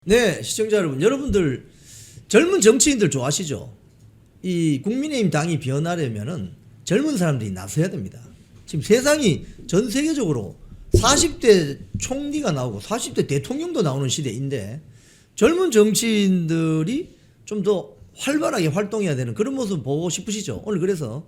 네, 시청자 여러분, 여러분들 젊은 정치인들 좋아하시죠? 이 국민의힘 당이 변하려면은 젊은 사람들이 나서야 됩니다. 지금 세상이 전 세계적으로 40대 총리가 나오고 40대 대통령도 나오는 시대인데 젊은 정치인들이 좀 더 활발하게 활동해야 되는 그런 모습 보고 싶으시죠? 오늘 그래서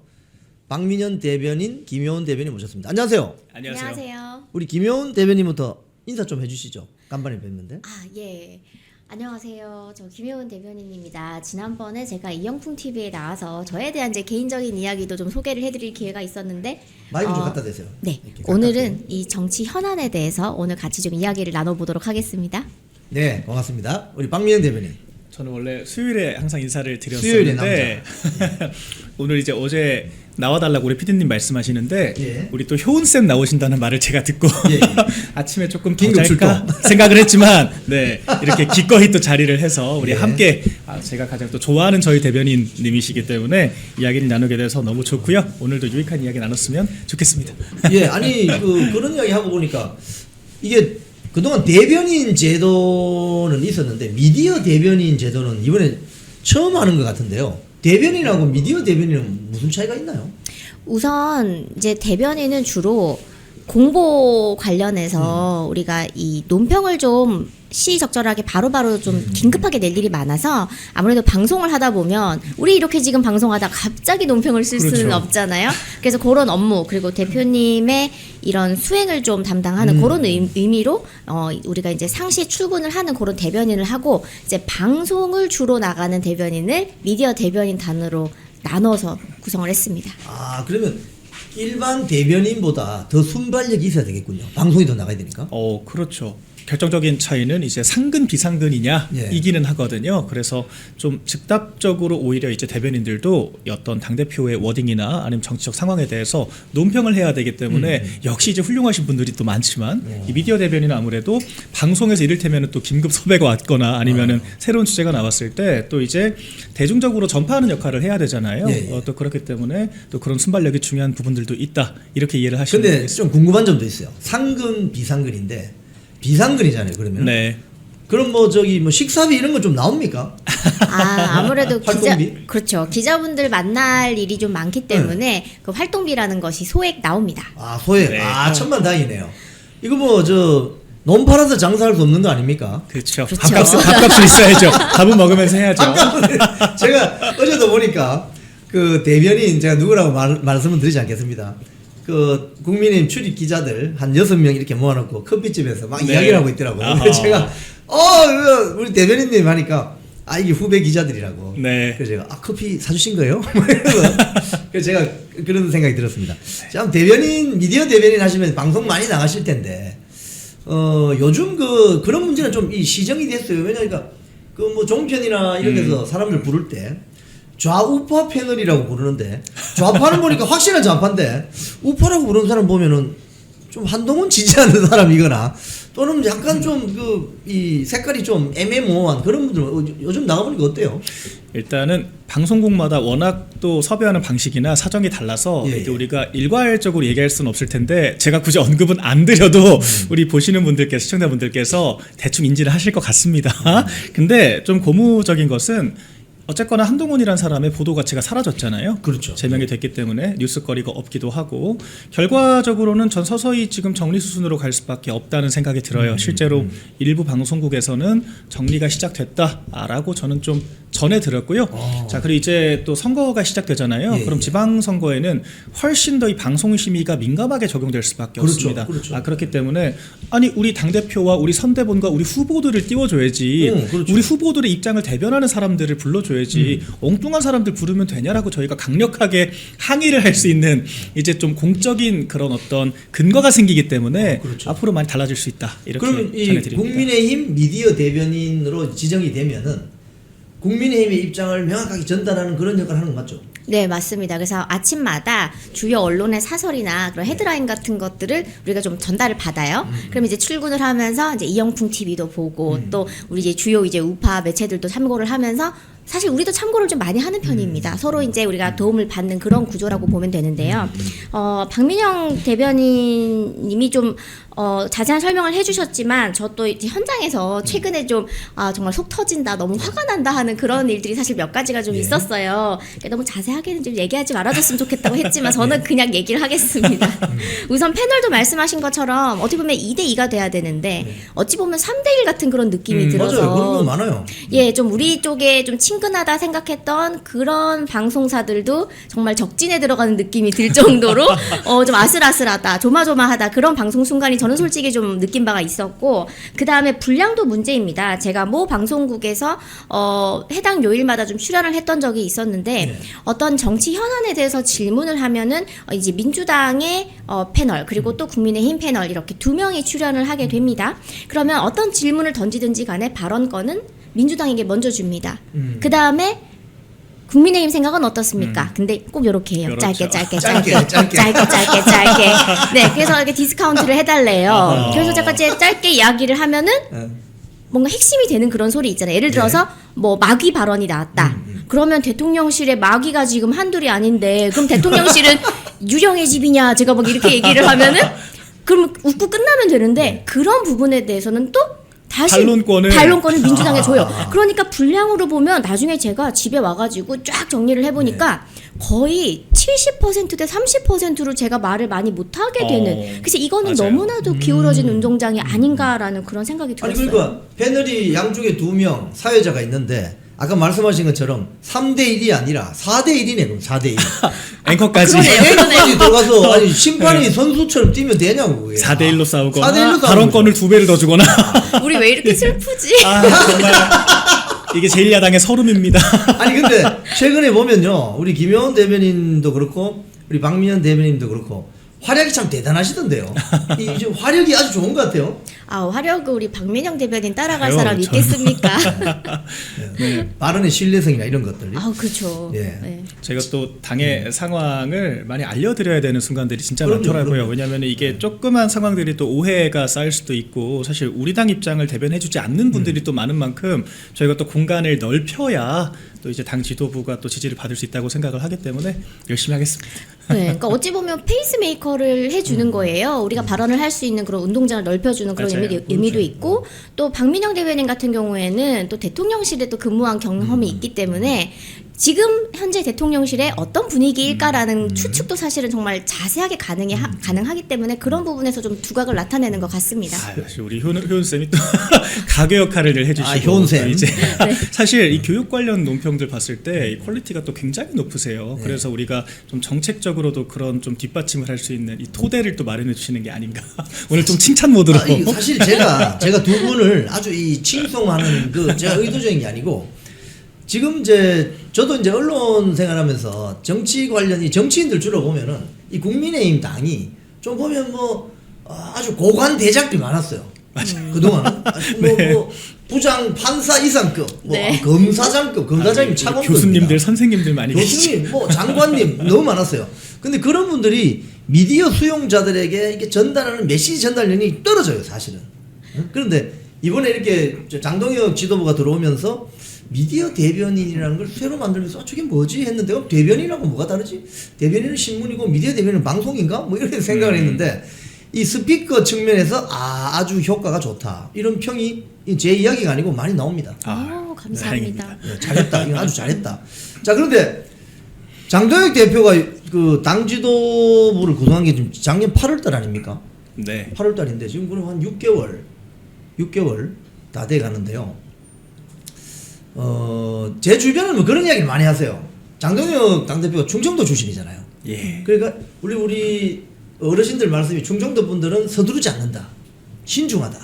박민현 대변인, 김효은 대변인 모셨습니다. 안녕하세요. 안녕하세요. 우리 김효은 대변인부터 인사 좀 해주시죠. 간만에 뵙는데. 예. 안녕하세요. 저 김효은 대변인입니다. 지난번에 제가 이영풍 TV에 나와서 저에 대한 제 개인적인 이야기도 좀 소개를 해드릴 기회가 있었는데 마이크 좀 갖다 대세요. 네. 이렇게 오늘은 가깝게. 이 정치 현안에 대해서 오늘 같이 좀 이야기를 나눠보도록 하겠습니다. 네, 고맙습니다. 우리 박민현 대변인. 저는 원래 수요일에 항상 인사를 수요일에 드렸었는데 오늘 이제 어제 나와달라고 우리 PD님 말씀하시는데 예. 우리 또 효은쌤 나오신다는 말을 제가 듣고 예, 예. 아침에 조금 더 긴급 잘까 출동. 생각을 했지만 네 이렇게 기꺼이 또 자리를 해서 우리 예. 함께 제가 가장 또 좋아하는 저희 대변인님이시기 때문에 이야기를 나누게 돼서 너무 좋고요. 오늘도 유익한 이야기 나눴으면 좋겠습니다. 예, 아니 그런 이야기 하고 보니까 이게 그동안 대변인 제도는 있었는데 미디어 대변인 제도는 이번에 처음 하는 것 같은데요. 대변인하고 미디어 대변인은 무슨 차이가 있나요? 우선 이제 대변인은 주로 공보 관련해서 우리가 이 논평을 좀 시의적절하게 바로바로 좀 긴급하게 낼 일이 많아서 아무래도 방송을 하다 보면 우리 이렇게 지금 방송하다 갑자기 논평을 쓸 수는 그렇죠. 없잖아요. 그래서 그런 업무 그리고 대표님의 이런 수행을 좀 담당하는 그런 의미로 우리가 이제 상시 출근을 하는 그런 대변인을 하고 이제 방송을 주로 나가는 대변인을 미디어 대변인 단으로 나눠서 구성을 했습니다. 아, 그러면 일반 대변인보다 더 순발력이 있어야 되겠군요. 방송이 더 나가야 되니까. 그렇죠. 결정적인 차이는 이제 상근 비상근이냐 예. 이기는 하거든요. 그래서 좀 즉답적으로 오히려 이제 대변인들도 어떤 당 대표의 워딩이나 아니면 정치적 상황에 대해서 논평을 해야 되기 때문에 역시 이제 훌륭하신 분들이 또 많지만 이 미디어 대변인은 아무래도 방송에서 이를테면은 또 긴급 섭외가 왔거나 아니면은 새로운 주제가 나왔을 때 또 이제 대중적으로 전파하는 역할을 해야 되잖아요. 예, 예. 또 그렇기 때문에 또 그런 순발력이 중요한 부분들도 있다 이렇게 이해를 하시면 근데 되겠습니다. 좀 궁금한 점도 있어요. 상근 비상근인데 비상근이잖아요. 그러면. 네. 그럼 뭐 저기 뭐 식사비 이런 거 좀 나옵니까? 아무래도 활동비? 그렇죠. 기자분들 만날 일이 좀 많기 때문에 그 활동비라는 것이 소액 나옵니다. 아, 소액. 네. 아, 천만다행이네요. 이거 뭐 놈 팔아서 장사할 수 없는 거 아닙니까? 그렇죠. 그렇죠. 밥값은 있어야죠. 밥은 먹으면서 해야죠. 제가 어제도 보니까 그 대변인 제가 누구라고 말씀은 드리지 않겠습니다. 그 국민의힘 출입 기자들 한 6명 이렇게 모아놓고 커피집에서 막 네. 이야기를 하고 있더라고요. 아하. 그래서 제가 우리 대변인님 하니까 이게 후배 기자들이라고. 네. 그래서 제가 커피 사주신 거예요? 그래서 제가 그런 생각이 들었습니다. 참 대변인 미디어 대변인 하시면 방송 많이 나가실 텐데 요즘 그런 문제는 좀 이 시정이 됐어요. 왜냐니까 그 뭐 종편이나 이런 데서 사람들 부를 때 좌우파 패널이라고 부르는데 좌파는 보니까 확실한 좌파인데 우파라고 부르는 사람 보면은 좀 한동훈 지지하는 사람이거나 또는 약간 좀 이 색깔이 좀 애매모호한 그런 분들 요즘 나가보니까 어때요? 일단은 방송국마다 워낙 또 섭외하는 방식이나 사정이 달라서 예, 이게 예. 우리가 일괄적으로 얘기할 수는 없을 텐데 제가 굳이 언급은 안 드려도 우리 보시는 분들께서 시청자분들께서 대충 인지를 하실 것 같습니다. 근데 좀 고무적인 것은 어쨌거나 한동훈이라는 사람의 보도 가치가 사라졌잖아요. 그렇죠. 제명이 됐기 때문에 뉴스거리가 없기도 하고 결과적으로는 전 서서히 지금 정리 수순으로 갈 수밖에 없다는 생각이 들어요. 실제로 일부 방송국에서는 정리가 시작됐다라고 저는 좀 전에 들었고요. 자, 그리고 이제 또 선거가 시작되잖아요. 예, 그럼 예. 지방선거에는 훨씬 더 이 방송 심의가 민감하게 적용될 수밖에 그렇죠, 없습니다. 그렇죠. 그렇기 때문에 아니 우리 당 대표와 우리 선대본과 우리 후보들을 띄워줘야지. 그렇죠. 우리 후보들의 입장을 대변하는 사람들을 불러줘야지. 엉뚱한 사람들 부르면 되냐라고 저희가 강력하게 항의를 할 수 있는 이제 좀 공적인 그런 어떤 근거가 생기기 때문에 그렇죠. 앞으로 많이 달라질 수 있다. 이렇게 그럼 이 전해드립니다. 국민의힘 미디어 대변인으로 지정이 되면은 국민의힘의 입장을 명확하게 전달하는 그런 역할을 하는 거 맞죠? 네, 맞습니다. 그래서 아침마다 주요 언론의 사설이나 그런 헤드라인 같은 것들을 우리가 좀 전달을 받아요. 그럼 이제 출근을 하면서 이제 이영풍 TV도 보고 또 우리 이제 주요 이제 우파 매체들도 참고를 하면서 사실 우리도 참고를 좀 많이 하는 편입니다. 서로 이제 우리가 도움을 받는 그런 구조라고 보면 되는데요. 박민영 대변인님이 좀 자세한 설명을 해주셨지만 저 또 이제 현장에서 최근에 좀 정말 속 터진다, 너무 화가 난다 하는 그런 일들이 사실 몇 가지가 좀 예. 있었어요. 그러니까 너무 자세하게는 좀 얘기하지 말아줬으면 좋겠다고 했지만 저는 그냥 얘기를 하겠습니다. 우선 패널도 말씀하신 것처럼 어떻게 보면 2대2가 돼야 되는데 어찌 보면 3대1 같은 그런 느낌이 들어서 맞아요. 그런 거 많아요. 예, 좀 우리 쪽에 좀 친근하다 생각했던 그런 방송사들도 정말 적진에 들어가는 느낌이 들 정도로 좀 아슬아슬하다, 조마조마하다 그런 방송 순간이 저는 솔직히 좀 느낀 바가 있었고, 그 다음에 분량도 문제입니다. 제가 모 방송국에서 해당 요일마다 좀 출연을 했던 적이 있었는데 어떤 정치 현안에 대해서 질문을 하면은 이제 민주당의 패널 그리고 또 국민의힘 패널 이렇게 두 명이 출연을 하게 됩니다. 그러면 어떤 질문을 던지든지 간에 발언권은 민주당에게 먼저 줍니다. 그 다음에 국민의힘 생각은 어떻습니까? 근데 꼭 요렇게 해요. 그렇죠. 짧게. 네, 그래서 이렇게 디스카운트를 해달래요. 그래서 제가 이제 짧게 이야기를 하면은 뭔가 핵심이 되는 그런 소리 있잖아요. 예를 들어서 뭐 마귀 발언이 나왔다. 그러면 대통령실에 마귀가 지금 한둘이 아닌데 그럼 대통령실은 유령의 집이냐? 제가 막 이렇게 얘기를 하면은 그럼 웃고 끝나면 되는데 그런 부분에 대해서는 또 다시 반론권을 민주당에 줘요. 그러니까 분량으로 보면 나중에 제가 집에 와가지고 쫙 정리를 해보니까 거의 70%대 30%로 제가 말을 많이 못하게 되는. 그래서 이거는 맞아요. 너무나도 기울어진 운동장이 아닌가라는 그런 생각이 들었어요. 아니 그러니까 패널이 양쪽에 2명 사회자가 있는데 아까 말씀하신 것처럼 3대1이 아니라 4대1이네. 그럼 4대1. 앵커까지 앵커까지 들어가서 아니 심판이 선수처럼 뛰면 되냐고. 그게. 4대1로 싸우거나 4대1로 싸우는 발언권을 2배를 더 주거나 우리 왜 이렇게 슬프지? 정말 이게 제1야당의 서름입니다. 아니 근데 최근에 보면요, 우리 김영원 대변인도 그렇고 우리 박민현 대변인도 그렇고 활약이 참 대단하시던데요. 이 좀 활약이 아주 좋은 것 같아요. 화력을 우리 박민영 대변인 따라갈 아유, 사람 있겠습니까? 발언의 신뢰성이나 이런 것들. 그렇죠. 예. 네. 제가 또 당의 상황을 많이 알려드려야 되는 순간들이 진짜 그럼요, 많더라고요. 그럼요. 왜냐하면 이게 조그만 상황들이 또 오해가 쌓일 수도 있고 사실 우리 당 입장을 대변해주지 않는 분들이 또 많은 만큼 저희가 또 공간을 넓혀야 또 이제 당 지도부가 또 지지를 받을 수 있다고 생각을 하기 때문에 열심히 하겠습니다. 네, 그러니까 어찌 보면 페이스메이커를 해주는 거예요. 우리가 발언을 할 수 있는 그런 운동장을 넓혀주는 그런 맞아요. 의미도 있고, 또 박민영 대변인 같은 경우에는 또 대통령실에 또 근무한 경험이 있기 때문에 지금 현재 대통령실에 어떤 분위기일까라는 추측도 사실은 정말 자세하게 가능하기 때문에 그런 부분에서 좀 두각을 나타내는 것 같습니다. 사실 우리 효은 쌤이 또 가교 역할을 해주시고 효은 쌤. 이제 사실 이 교육 관련 논평들 봤을 때 이 퀄리티가 또 굉장히 높으세요. 그래서 우리가 좀 정책적으로도 그런 좀 뒷받침을 할 수 있는 이 토대를 또 마련해 주시는 게 아닌가. 오늘 좀 칭찬 모드로. 아니, 사실 제가 두 분을 아주 이 칭송하는 그 제가 의도적인 게 아니고 지금 저도 이제 언론 생활하면서 정치 관련이 정치인들 주로 보면은 이 국민의힘 당이 좀 보면 뭐 아주 고관 대작들이 많았어요. 그동안 뭐 부장 판사 이상급, 뭐 네. 검사장급, 검사장님 차관급, 교수님들, 선생님들 많이 계시죠. 교수님, 뭐 장관님 너무 많았어요. 근데 그런 분들이 미디어 수용자들에게 이렇게 전달하는 메시지 전달력이 떨어져요, 사실은. 그런데 이번에 이렇게 장동혁 지도부가 들어오면서 미디어 대변인이라는 걸 새로 만들면서 저게 뭐지 했는데 대변인하고 뭐가 다르지? 대변인은 신문이고 미디어 대변인은 방송인가? 뭐 이렇게 생각을 했는데 이 스피커 측면에서 아주 효과가 좋다. 이런 평이 제 이야기가 아니고 많이 나옵니다. 감사합니다. 다행입니다. 잘했다. 이거 아주 잘했다. 자, 그런데 장동혁 대표가 그 당 지도부를 구성한 게 지금 작년 8월 달 아닙니까? 네. 8월 달인데 지금 그럼 한 6개월 다 돼 가는데요. 제 주변은 뭐 그런 이야기를 많이 하세요. 장동혁 당대표가 충청도 출신이잖아요. 예. 그러니까 우리 어르신들 말씀이 충청도 분들은 서두르지 않는다. 신중하다.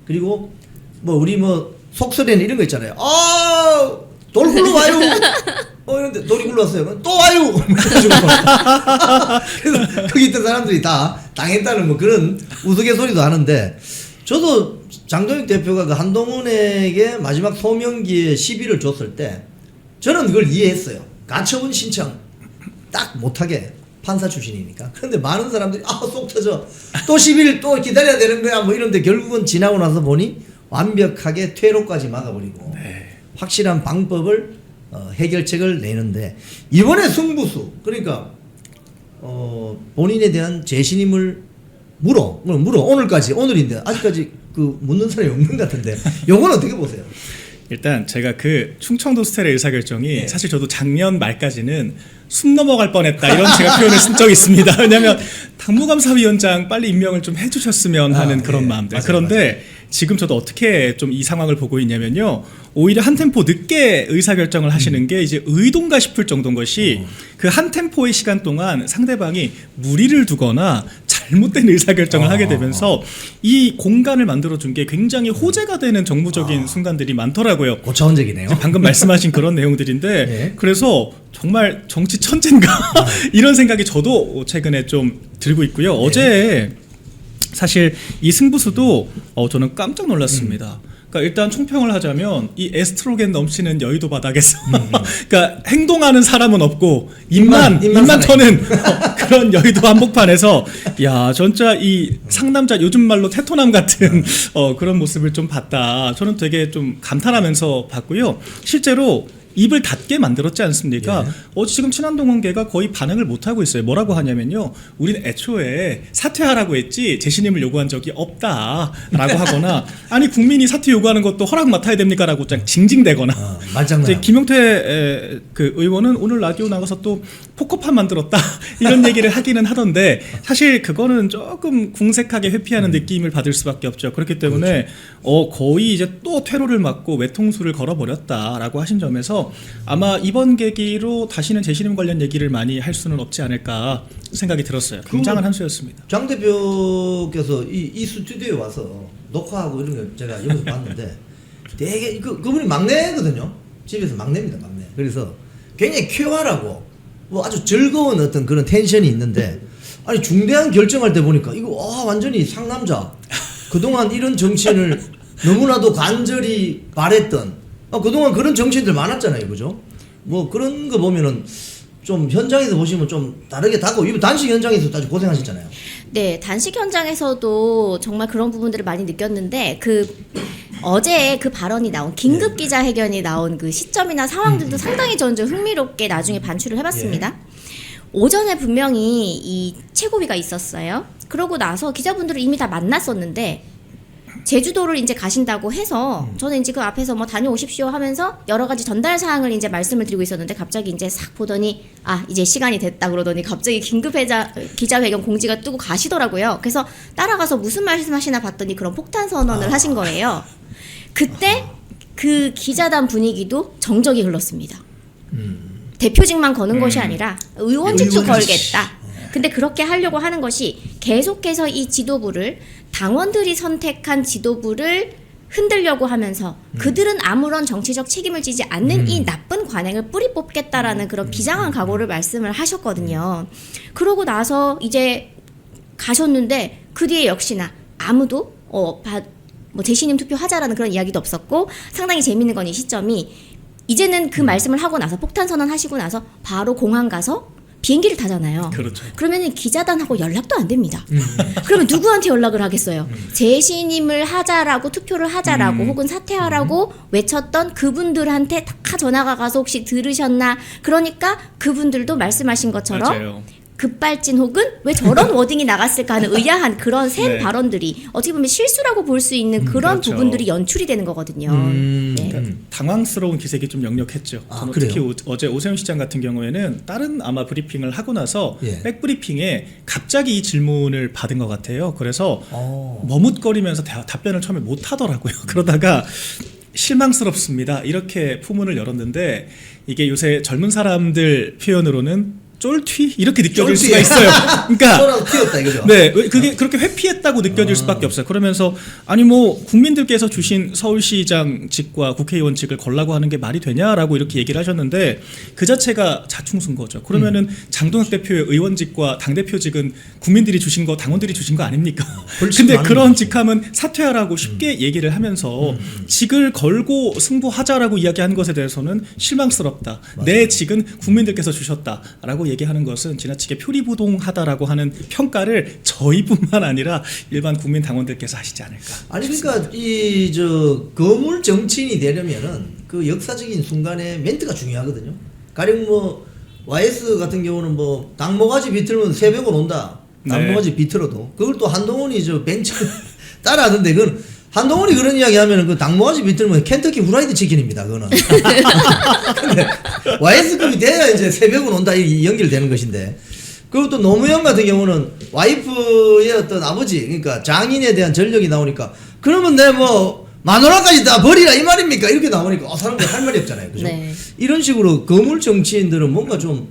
그리고 뭐 우리 뭐 속설에는 이런 거 있잖아요. 돌 굴러와요. 이런데 돌이 굴러왔어요. 또 와요. 그래서 거기 있던 사람들이 다 당했다는 뭐 그런 우스갯소리도 하는데 저도 장동혁 대표가 그 한동훈에게 마지막 소명기에 시비를 줬을 때 저는 그걸 이해했어요. 가처분 신청 딱 못하게 판사 출신이니까. 그런데 많은 사람들이 속 터져 또 시비를 또 기다려야 되는 거야 뭐 이런데 결국은 지나고 나서 보니 완벽하게 퇴로까지 막아버리고 확실한 방법을 해결책을 내는데 이번에 승부수 그러니까 본인에 대한 재신임을 물어 오늘까지 오늘인데 아직까지 그 묻는 사람이 없는 것 같은데 요건 어떻게 보세요? 일단 제가 그 충청도 스타일의 의사결정이 네. 사실 저도 작년 말까지는 숨 넘어갈 뻔했다 이런 제가 표현을 쓴 적이 있습니다. 왜냐하면 당무감사위원장 빨리 임명을 좀 해주셨으면 하는 그런 예. 마음들. 맞아요, 그런데 지금 저도 어떻게 좀 이 상황을 보고 있냐면요. 오히려 한 템포 늦게 의사결정을 하시는 게 이제 의도인가 싶을 정도인 것이 그 한 템포의 시간 동안 상대방이 무리를 두거나 잘못된 의사결정을 하게 되면서 이 공간을 만들어준 게 굉장히 호재가 되는 정무적인 순간들이 많더라고요. 고차원적이네요. 방금 말씀하신 그런 내용들인데 네. 그래서 정말 정치 천재인가 이런 생각이 저도 최근에 좀 들고 있고요. 어제 사실 이 승부수도 저는 깜짝 놀랐습니다. 그러니까 일단 총평을 하자면 이 에스트로겐 넘치는 여의도 바닥에서 그러니까 행동하는 사람은 없고 입만 터는 그런 여의도 한복판에서 야 진짜 이 상남자 요즘 말로 테토남 같은 그런 모습을 좀 봤다. 저는 되게 좀 감탄하면서 봤고요. 실제로 입을 닫게 만들었지 않습니까? 지금 친한동원계가 거의 반응을 못하고 있어요. 뭐라고 하냐면요. 우리는 애초에 사퇴하라고 했지 재신임을 요구한 적이 없다라고 하거나 아니 국민이 사퇴 요구하는 것도 허락 맡아야 됩니까? 라고 그냥 징징대거나 말장난. 김용태 그 의원은 오늘 라디오 나가서 또 포커판 만들었다 이런 얘기를 하기는 하던데 사실 그거는 조금 궁색하게 회피하는 느낌을 받을 수밖에 없죠. 그렇기 때문에 거의 이제 또 퇴로를 막고 외통수를 걸어버렸다라고 하신 점에서 아마 이번 계기로 다시는 재신임 관련 얘기를 많이 할 수는 없지 않을까 생각이 들었어요. 굉장한 한 수였습니다. 장 대표께서 이 스튜디오에 와서 녹화하고 이런 걸 제가 여기서 봤는데 되게 그분이 막내거든요. 집에서 막내입니다, 막내. 그래서 굉장히 쾌활하고 뭐 아주 즐거운 어떤 그런 텐션이 있는데 아니 중대한 결정할 때 보니까 이거 완전히 상남자. 그동안 이런 정치인을 너무나도 간절히 바랬던 그동안 그런 정치인들 많았잖아요, 그죠? 뭐 그런 거 보면은 좀 현장에서 보시면 좀 다르게 이번 단식 현장에서 아주 고생하셨잖아요. 네, 단식 현장에서도 정말 그런 부분들을 많이 느꼈는데 어제 그 발언이 나온 긴급 기자회견이 나온 그 시점이나 상황들도 상당히 저는 좀 흥미롭게 나중에 반출을 해봤습니다. 오전에 분명히 이 최고위가 있었어요. 그러고 나서 기자분들을 이미 다 만났었는데 제주도를 이제 가신다고 해서 저는 이제 그 앞에서 뭐 다녀오십시오 하면서 여러 가지 전달 사항을 이제 말씀을 드리고 있었는데 갑자기 이제 싹 보더니 이제 시간이 됐다 그러더니 갑자기 긴급 기자회견 공지가 뜨고 가시더라고요. 그래서 따라가서 무슨 말씀하시나 봤더니 그런 폭탄 선언을 하신 거예요. 그때 그 기자단 분위기도 정적이 흘렀습니다. 대표직만 거는 것이 아니라 의원직도 걸겠다. 근데 그렇게 하려고 하는 것이 계속해서 이 지도부를 당원들이 선택한 지도부를 흔들려고 하면서 그들은 아무런 정치적 책임을 지지 않는 이 나쁜 관행을 뿌리 뽑겠다라는 그런 비장한 각오를 말씀을 하셨거든요. 그러고 나서 이제 가셨는데 그 뒤에 역시나 아무도 뭐 재신임 투표하자라는 그런 이야기도 없었고 상당히 재밌는 건 이 시점이 이제는 그 말씀을 하고 나서 폭탄 선언하시고 나서 바로 공항 가서 비행기를 타잖아요. 그렇죠. 그러면 기자단하고 연락도 안 됩니다. 그러면 누구한테 연락을 하겠어요? 재신임을 하자라고 투표를 하자라고 혹은 사퇴하라고 외쳤던 그분들한테 다 전화가 가서 혹시 들으셨나? 그러니까 그분들도 말씀하신 것처럼 맞아요. 급발진 혹은 왜 저런 워딩이 나갔을까 하는 의아한 그런 샘 발언들이 어떻게 보면 실수라고 볼 수 있는 그런 그렇죠. 부분들이 연출이 되는 거거든요. 그러니까 당황스러운 기색이 좀 역력했죠. 저는 그래요? 특히 어제 오세훈 시장 같은 경우에는 다른 아마 브리핑을 하고 나서 백브리핑에 갑자기 이 질문을 받은 것 같아요. 그래서 머뭇거리면서 답변을 처음에 못 하더라고요. 그러다가 실망스럽습니다. 이렇게 포문을 열었는데 이게 요새 젊은 사람들 표현으로는 쫄튀 이렇게 느껴질 수가 있어요. 그러니까 튀었다 이거죠. 네, 그게 그렇게 회피했다고 느껴질 수밖에 없어요. 그러면서 아니 뭐 국민들께서 주신 서울시장직과 국회의원직을 걸라고 하는 게 말이 되냐라고 이렇게 얘기를 하셨는데 그 자체가 자충수인 거죠. 그러면은 장동혁 대표의 의원직과 당 대표직은 국민들이 주신 거, 당원들이 주신 거 아닙니까? 근데 그런 직함은 사퇴하라고 쉽게 얘기를 하면서 직을 걸고 승부하자라고 이야기한 것에 대해서는 실망스럽다. 내 직은 국민들께서 주셨다라고 얘기하는 것은 지나치게 표리부동하다라고 하는 평가를 저희뿐만 아니라 일반 국민 당원들께서 하시지 않을까. 아니 그러니까 이 거물 정치인이 되려면은 그 역사적인 순간에 멘트가 중요하거든요. 가령 뭐 YS 같은 경우는 뭐 당모가지 비틀면 새벽은 온다. 낙모가지 비틀어도 그걸 또 한동훈이 저 벤치 따라하던데 그건 한동훈이 그런 이야기 하면은 그 낙모가지 비틀면 켄터키 후라이드 치킨입니다. 그거는. 근데 YS급이 돼야 이제 새벽은 온다 이 연결되는 것인데. 그리고 또 노무현 같은 경우는 와이프의 어떤 아버지 그러니까 장인에 대한 전력이 나오니까 그러면 내 뭐 마누라까지 다 버리라 이 말입니까? 이렇게 나오니까 사람들 할 말이 없잖아요. 그죠? 네. 이런 식으로 거물 정치인들은 뭔가 좀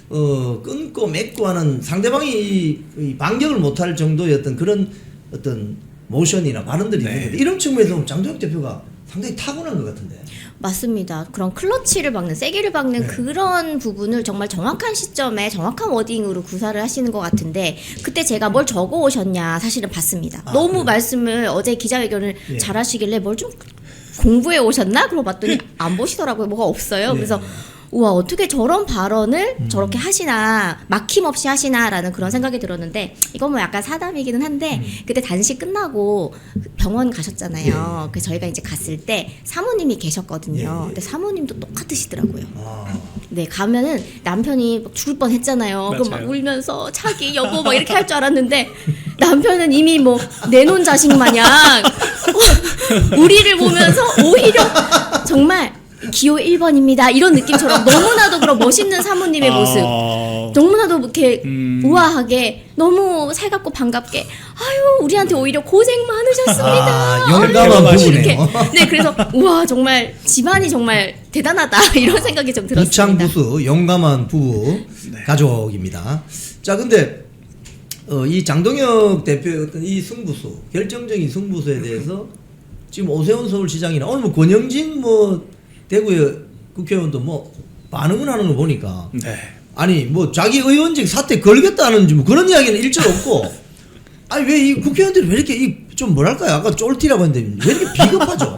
끊고 맺고 하는 상대방이 이 반격을 못할 정도의 어떤 그런 어떤 모션이나 발언들이 네. 있는데 이런 측면에서 보면 장도혁 대표가 상당히 타고난 것 같은데. 맞습니다. 그런 클러치를 박는, 세기를 박는 네. 그런 부분을 정말 정확한 시점에 정확한 워딩으로 구사를 하시는 것 같은데 그때 제가 뭘 적어 오셨냐 사실은 봤습니다. 아, 너무 그래요? 말씀을 어제 기자회견을 예. 잘 하시길래 뭘 좀 공부해 오셨나? 그러고 봤더니 안 보시더라고요. 뭐가 없어요. 예. 그래서 우와 어떻게 저런 발언을 저렇게 하시나 막힘없이 하시나라는 그런 생각이 들었는데 이건 뭐 약간 사담이기는 한데 그때 단식 끝나고 병원 가셨잖아요. 그래서 저희가 이제 갔을 때 사모님이 계셨거든요. 근데 사모님도 똑같으시더라고요. 아, 네 가면은 남편이 막 죽을 뻔했잖아요. 그럼 막 맞아요. 울면서 자기 여보 막 이렇게 할 줄 알았는데 남편은 이미 뭐 내놓은 자식 마냥 우리를 보면서 오히려 정말 기호 1번입니다 이런 느낌처럼 너무나도 그런 멋있는 사모님의 모습 너무나도 이렇게 우아하게 너무 살갑고 반갑게 아유 우리한테 오히려 고생 많으셨습니다. 아, 용감한 아유, 부부네요. 이렇게. 네 그래서 우와 정말 집안이 정말 대단하다 이런 생각이 좀 들었습니다. 부창부수 용감한 부부 가족입니다. 자 근데 이 장동혁 대표의 어떤 이 승부수 결정적인 승부수에 대해서 지금 오세훈 서울시장이나 오늘 뭐 권영진 뭐 대구의 국회의원도 뭐 반응을 하는 거 보니까 네. 아니 뭐 자기 의원직 사퇴 걸겠다는지 뭐 그런 이야기는 일절 없고 아니 왜 이 국회의원들이 왜 이렇게 좀 뭐랄까요 아까 쫄티라고 했는데 왜 이렇게 비겁하죠?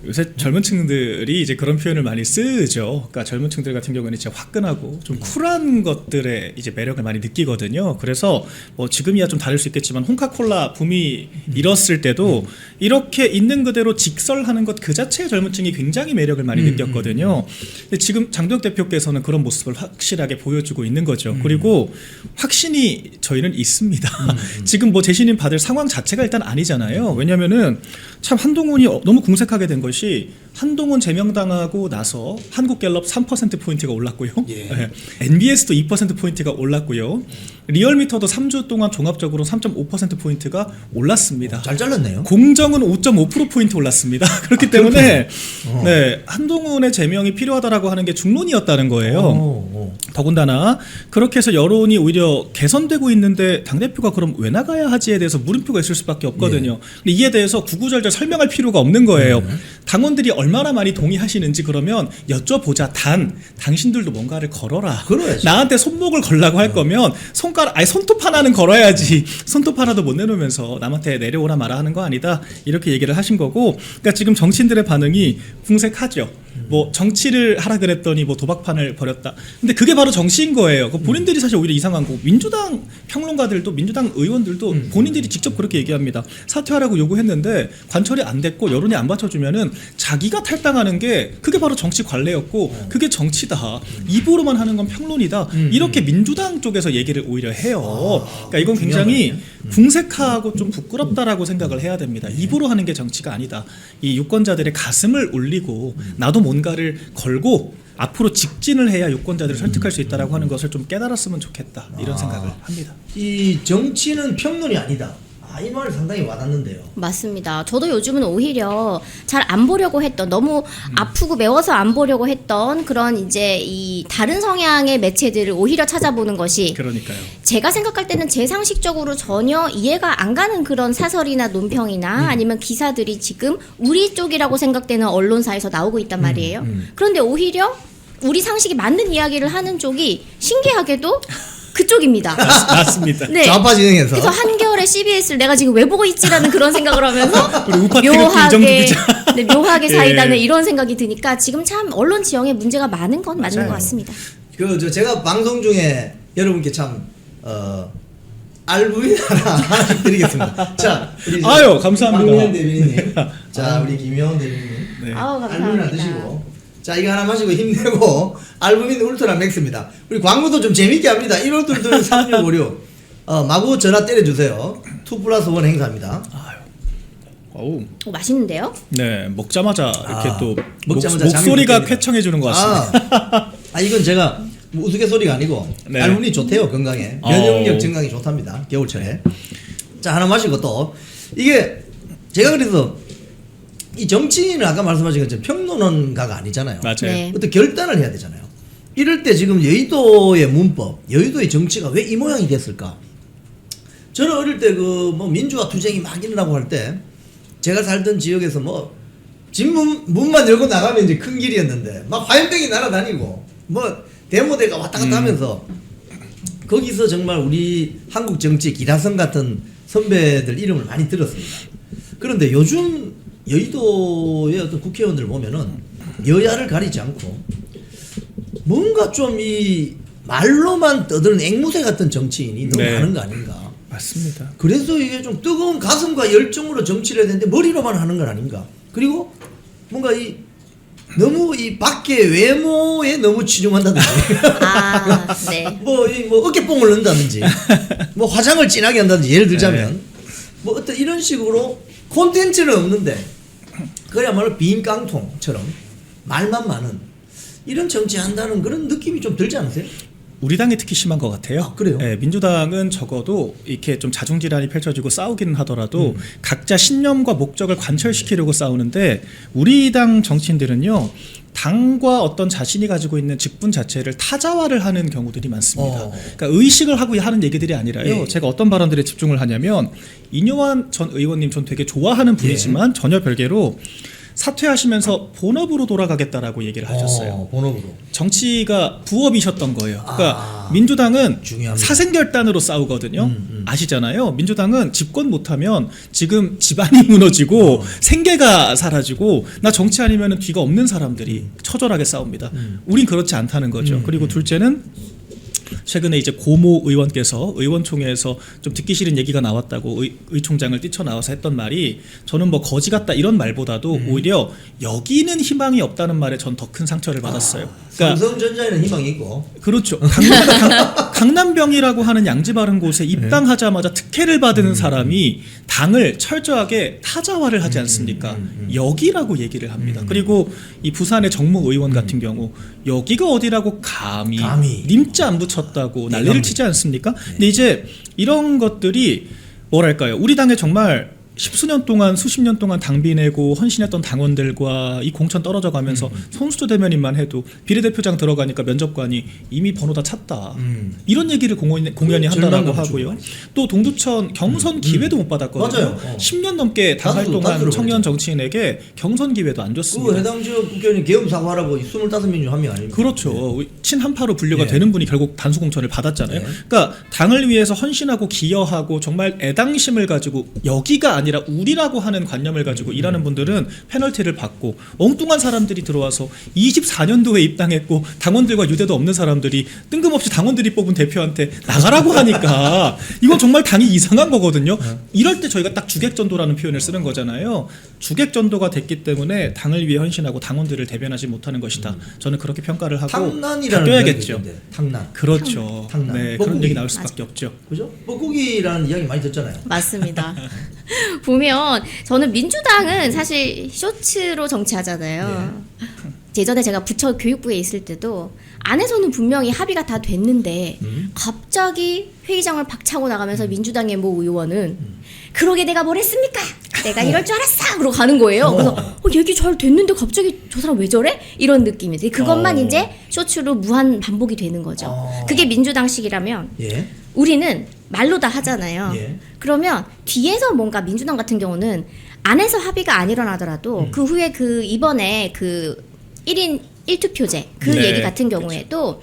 요새 젊은 층들이 이제 그런 표현을 많이 쓰죠. 그러니까 젊은 층들 같은 경우는 진짜 화끈하고 좀 쿨한 것들의 이제 매력을 많이 느끼거든요. 그래서 뭐 지금이야 좀 다를 수 있겠지만 홍카콜라 붐이 일었을 때도 이렇게 있는 그대로 직설하는 것 그 자체의 젊은 층이 굉장히 매력을 많이 느꼈거든요. 근데 지금 장도혁 대표께서는 그런 모습을 확실하게 보여주고 있는 거죠. 그리고 확신이 저희는 있습니다. 지금 뭐 재신임 받을 상황 자체가 일단 아니잖아요. 왜냐면은 참 한동훈이 너무 궁색하게 된 것이 한동훈 제명당하고 나서 한국갤럽 3%포인트가 올랐고요. 예. 네. NBS도 2%포인트가 올랐고요. 리얼미터도 3주 동안 종합적으로 3.5%포인트가 올랐습니다. 잘 잘랐네요. 공정은 5.5%포인트 올랐습니다. 그렇기 때문에 네, 한동훈의 제명이 필요하다라고 하는 게 중론이었다는 거예요. 더군다나 그렇게 해서 여론이 오히려 개선되고 있는데 당대표가 그럼 왜 나가야 하지에 대해서 물음표가 있을 수밖에 없거든요. 근데 이에 대해서 구구절절 설명할 필요가 없는 거예요. 당원들이 얼마나 많이 동의하시는지 그러면 여쭤보자. 당신들도 뭔가를 걸어라. 걸어야지. 나한테 손목을 걸라고 할 거면 손톱 하나는 걸어야지. 손톱 하나도 못 내놓으면서 남한테 내려오라 마라 하는 거 아니다. 이렇게 얘기를 하신 거고, 그러니까 지금 정치인들의 반응이 궁색하죠. 뭐 정치를 하라 그랬더니 뭐 도박판을 벌였다. 근데 그게 바로 정치인 거예요. 본인들이 사실 오히려 이상한 거고, 민주당 평론가들도 민주당 의원들도 본인들이 직접 그렇게 얘기합니다. 사퇴하라고 요구했는데 관철이 안 됐고 여론이 안 받쳐주면은 자기가 탈당하는 게 그게 바로 정치 관례였고 그게 정치다. 입으로만 하는 건 평론이다. 이렇게 민주당 쪽에서 얘기를 오히려 해요. 그러니까 이건 굉장히 궁색하고 좀 부끄럽다라고 생각을 해야 됩니다. 입으로 하는 게 정치가 아니다. 이 유권자들의 가슴을 울리고 나도 뭔가를 걸고 앞으로 직진을 해야 유권자들을 설득할 수 있다라고 하는 것을 좀 깨달았으면 좋겠다. 이런 생각을 합니다. 이 정치는 평론이 아니다. 이 말 상당히 와닿는데요. 맞습니다. 저도 요즘은 오히려 잘 안 보려고 했던 너무 아프고 매워서 안 보려고 했던 그런 이제 이 다른 성향의 매체들을 오히려 찾아보는 것이 그러니까요. 제가 생각할 때는 제 상식적으로 전혀 이해가 안 가는 그런 사설이나 논평이나 아니면 기사들이 지금 우리 쪽이라고 생각되는 언론사에서 나오고 있단 말이에요. 그런데 오히려 우리 상식이 맞는 이야기를 하는 쪽이 신기하게도 그쪽입니다. 맞습니다. 네. 좌파 진영에서. 그래서 한겨울에 CBS를 내가 지금 왜 보고 있지라는 그런 생각을 하면서 우리 우파 태극기 이정도 기자. 네, 묘하게 예. 사이다는 이런 생각이 드니까 지금 참 언론 지형에 문제가 많은 건 맞는 맞아요. 것 같습니다. 제가 방송 중에 여러분께 참 알부인 하나씩 드리겠습니다. 자, 우리 아유, 감사합니다. 박미연 대변인님, 자 우리 김효원 대변인님, 네. 아우 알부민 하나 감사합니다. 드시고, 자 이거 하나 마시고 힘내고 알부민 울트라 맥스입니다. 우리 광고도 좀 재밌게 합니다. 1월 2 3 6 5 6 마구 전화 때려주세요. 2+1 행사입니다. 어우. 맛있는데요? 네, 먹자마자 이렇게 또 먹자마자 목소리가 잠이 쾌청해 주는 것 같습니다. 이건 제가 뭐 우스갯소리가 아니고 네. 알분이 좋대요. 건강에. 면역력 증강이 좋답니다. 겨울철에. 자, 하나 마시고 또 이게 제가 그래서 이 정치인은 아까 말씀하신 것처럼 평론가가 아니잖아요. 맞아요. 네. 어떤 결단을 해야 되잖아요. 이럴 때 지금 여의도의 문법, 여의도의 정치가 왜 이 모양이 됐을까? 저는 어릴 때 그 뭐 민주화 투쟁이 막 일어나고 할 때 제가 살던 지역에서 뭐 집문 문만 열고 나가면 이제 큰 길이었는데 막 화염병이 날아다니고 뭐 데모대가 왔다 갔다 하면서 거기서 정말 우리 한국 정치 기라성 같은 선배들 이름을 많이 들었습니다. 그런데 요즘 여의도의 어떤 국회의원들 보면은 여야를 가리지 않고 뭔가 좀 이 말로만 떠드는 앵무새 같은 정치인이 너무 네. 많은 거 아닌가. 맞습니다. 그래서 이게 좀 뜨거운 가슴과 열정으로 정치를 해야 되는데 머리로만 하는 건 아닌가. 그리고 뭔가 이 너무 이 밖의 외모에 너무 치중한다든지 네. 뭐 어깨뽕을 넣는다든지 뭐 화장을 진하게 한다든지 예를 들자면 뭐 어떤 이런 식으로 콘텐츠는 없는데 그야말로 빈 깡통처럼 말만 많은 이런 정치한다는 그런 느낌이 좀 들지 않으세요? 우리 당이 특히 심한 것 같아요. 아, 그래요? 네, 민주당은 적어도 이렇게 좀 자중질환이 펼쳐지고 싸우기는 하더라도 각자 신념과 목적을 관철시키려고 싸우는데 우리 당 정치인들은요. 당과 어떤 자신이 가지고 있는 직분 자체를 타자화를 하는 경우들이 많습니다. 그러니까 의식을 하고 하는 얘기들이 아니라요. 예. 제가 어떤 발언들에 집중을 하냐면 이뇨환 전 의원님 전 되게 좋아하는 분이지만 전혀 별개로 사퇴하시면서 본업으로 돌아가겠다라고 얘기를 하셨어요. 본업으로. 정치가 부업이셨던 거예요. 그러니까 민주당은 중요합니다. 사생결단으로 싸우거든요. 아시잖아요. 민주당은 집권 못하면 지금 집안이 무너지고 생계가 사라지고 나 정치 아니면 뒤가 없는 사람들이 처절하게 싸웁니다. 우린 그렇지 않다는 거죠. 그리고 둘째는 최근에 이제 고모 의원께서 의원총회에서 좀 듣기 싫은 얘기가 나왔다고 의총장을 뛰쳐나와서 했던 말이 저는 뭐 거지 같다 이런 말보다도 오히려 여기는 희망이 없다는 말에 전 더 큰 상처를 받았어요. 그러니까 삼성전자에는 희망이 있고. 그렇죠. 강남병이라고 하는 양지 바른 곳에 입당하자마자 특혜를 받은 사람이 당을 철저하게 타자화를 하지 않습니까? 여기라고 얘기를 합니다. 그리고 이 부산의 정무 의원 같은 경우 여기가 어디라고 감히. 님자 안 붙였다고 난리를 치지 않습니까? 근데 이제 이런 것들이 뭐랄까요? 우리 당에 정말 십수년 동안 수십 년 동안 당비 내고 헌신했던 당원들과 이 공천 떨어져 가면서 손수조 대변인만 해도 비례대표장 들어가니까 면접관이 이미 번호 다 찼다. 이런 얘기를 공연히 한다라고 하고요. 또 동두천 경선 기회도 못 받았거든요. 맞아요. 10년 넘게 당 활동한 청년 정치인에게 경선 기회도 안 줬습니다. 그 해당 지역 국회의원이 계엄 사과하라고 25명 중 한 명 아닙니까? 그렇죠. 친한파로 분류가 예. 되는 분이 결국 단수 공천을 받았잖아요. 예. 그러니까 당을 위해서 헌신하고 기여하고 정말 애당심을 가지고 여기가 아니라 우리라고 하는 관념을 가지고 일하는 분들은 페널티를 받고 엉뚱한 사람들이 들어와서 24년도에 입당했고 당원들과 유대도 없는 사람들이 뜬금없이 당원들이 뽑은 대표한테 나가라고 하니까 이건 정말 당이 이상한 거거든요. 이럴 때 저희가 딱 주객전도라는 표현을 쓰는 거잖아요. 주객전도가 됐기 때문에 당을 위해 헌신하고 당원들을 대변하지 못하는 것이다. 저는 그렇게 평가를 하고 탕난이라는 바뀌어야겠죠. 이야기가 있던데, 탕난. 그렇죠. 탕난. 네, 뻐꾸기. 그런 얘기 나올 수밖에 없죠. 그죠? 뻐꾸기라는 이야기 많이 듣잖아요. 맞습니다. 보면 저는 민주당은 사실 쇼츠로 정치하잖아요. 예전에 제가 부처 교육부에 있을 때도 안에서는 분명히 합의가 다 됐는데 갑자기 회의장을 박차고 나가면서 민주당의 모 의원은 그러게 내가 뭘 했습니까? 내가 이럴 줄 알았어! 그러고 가는 거예요. 그래서 얘기 잘 됐는데 갑자기 저 사람 왜 저래? 이런 느낌이지. 그것만 이제 쇼츠로 무한 반복이 되는 거죠. 그게 민주당식이라면 예. 우리는 말로 다 하잖아요. 예. 그러면 뒤에서 뭔가 민주당 같은 경우는 안에서 합의가 안 일어나더라도 그 후에 그 이번에 그 1인 1투표제 그 네, 얘기 같은 경우에도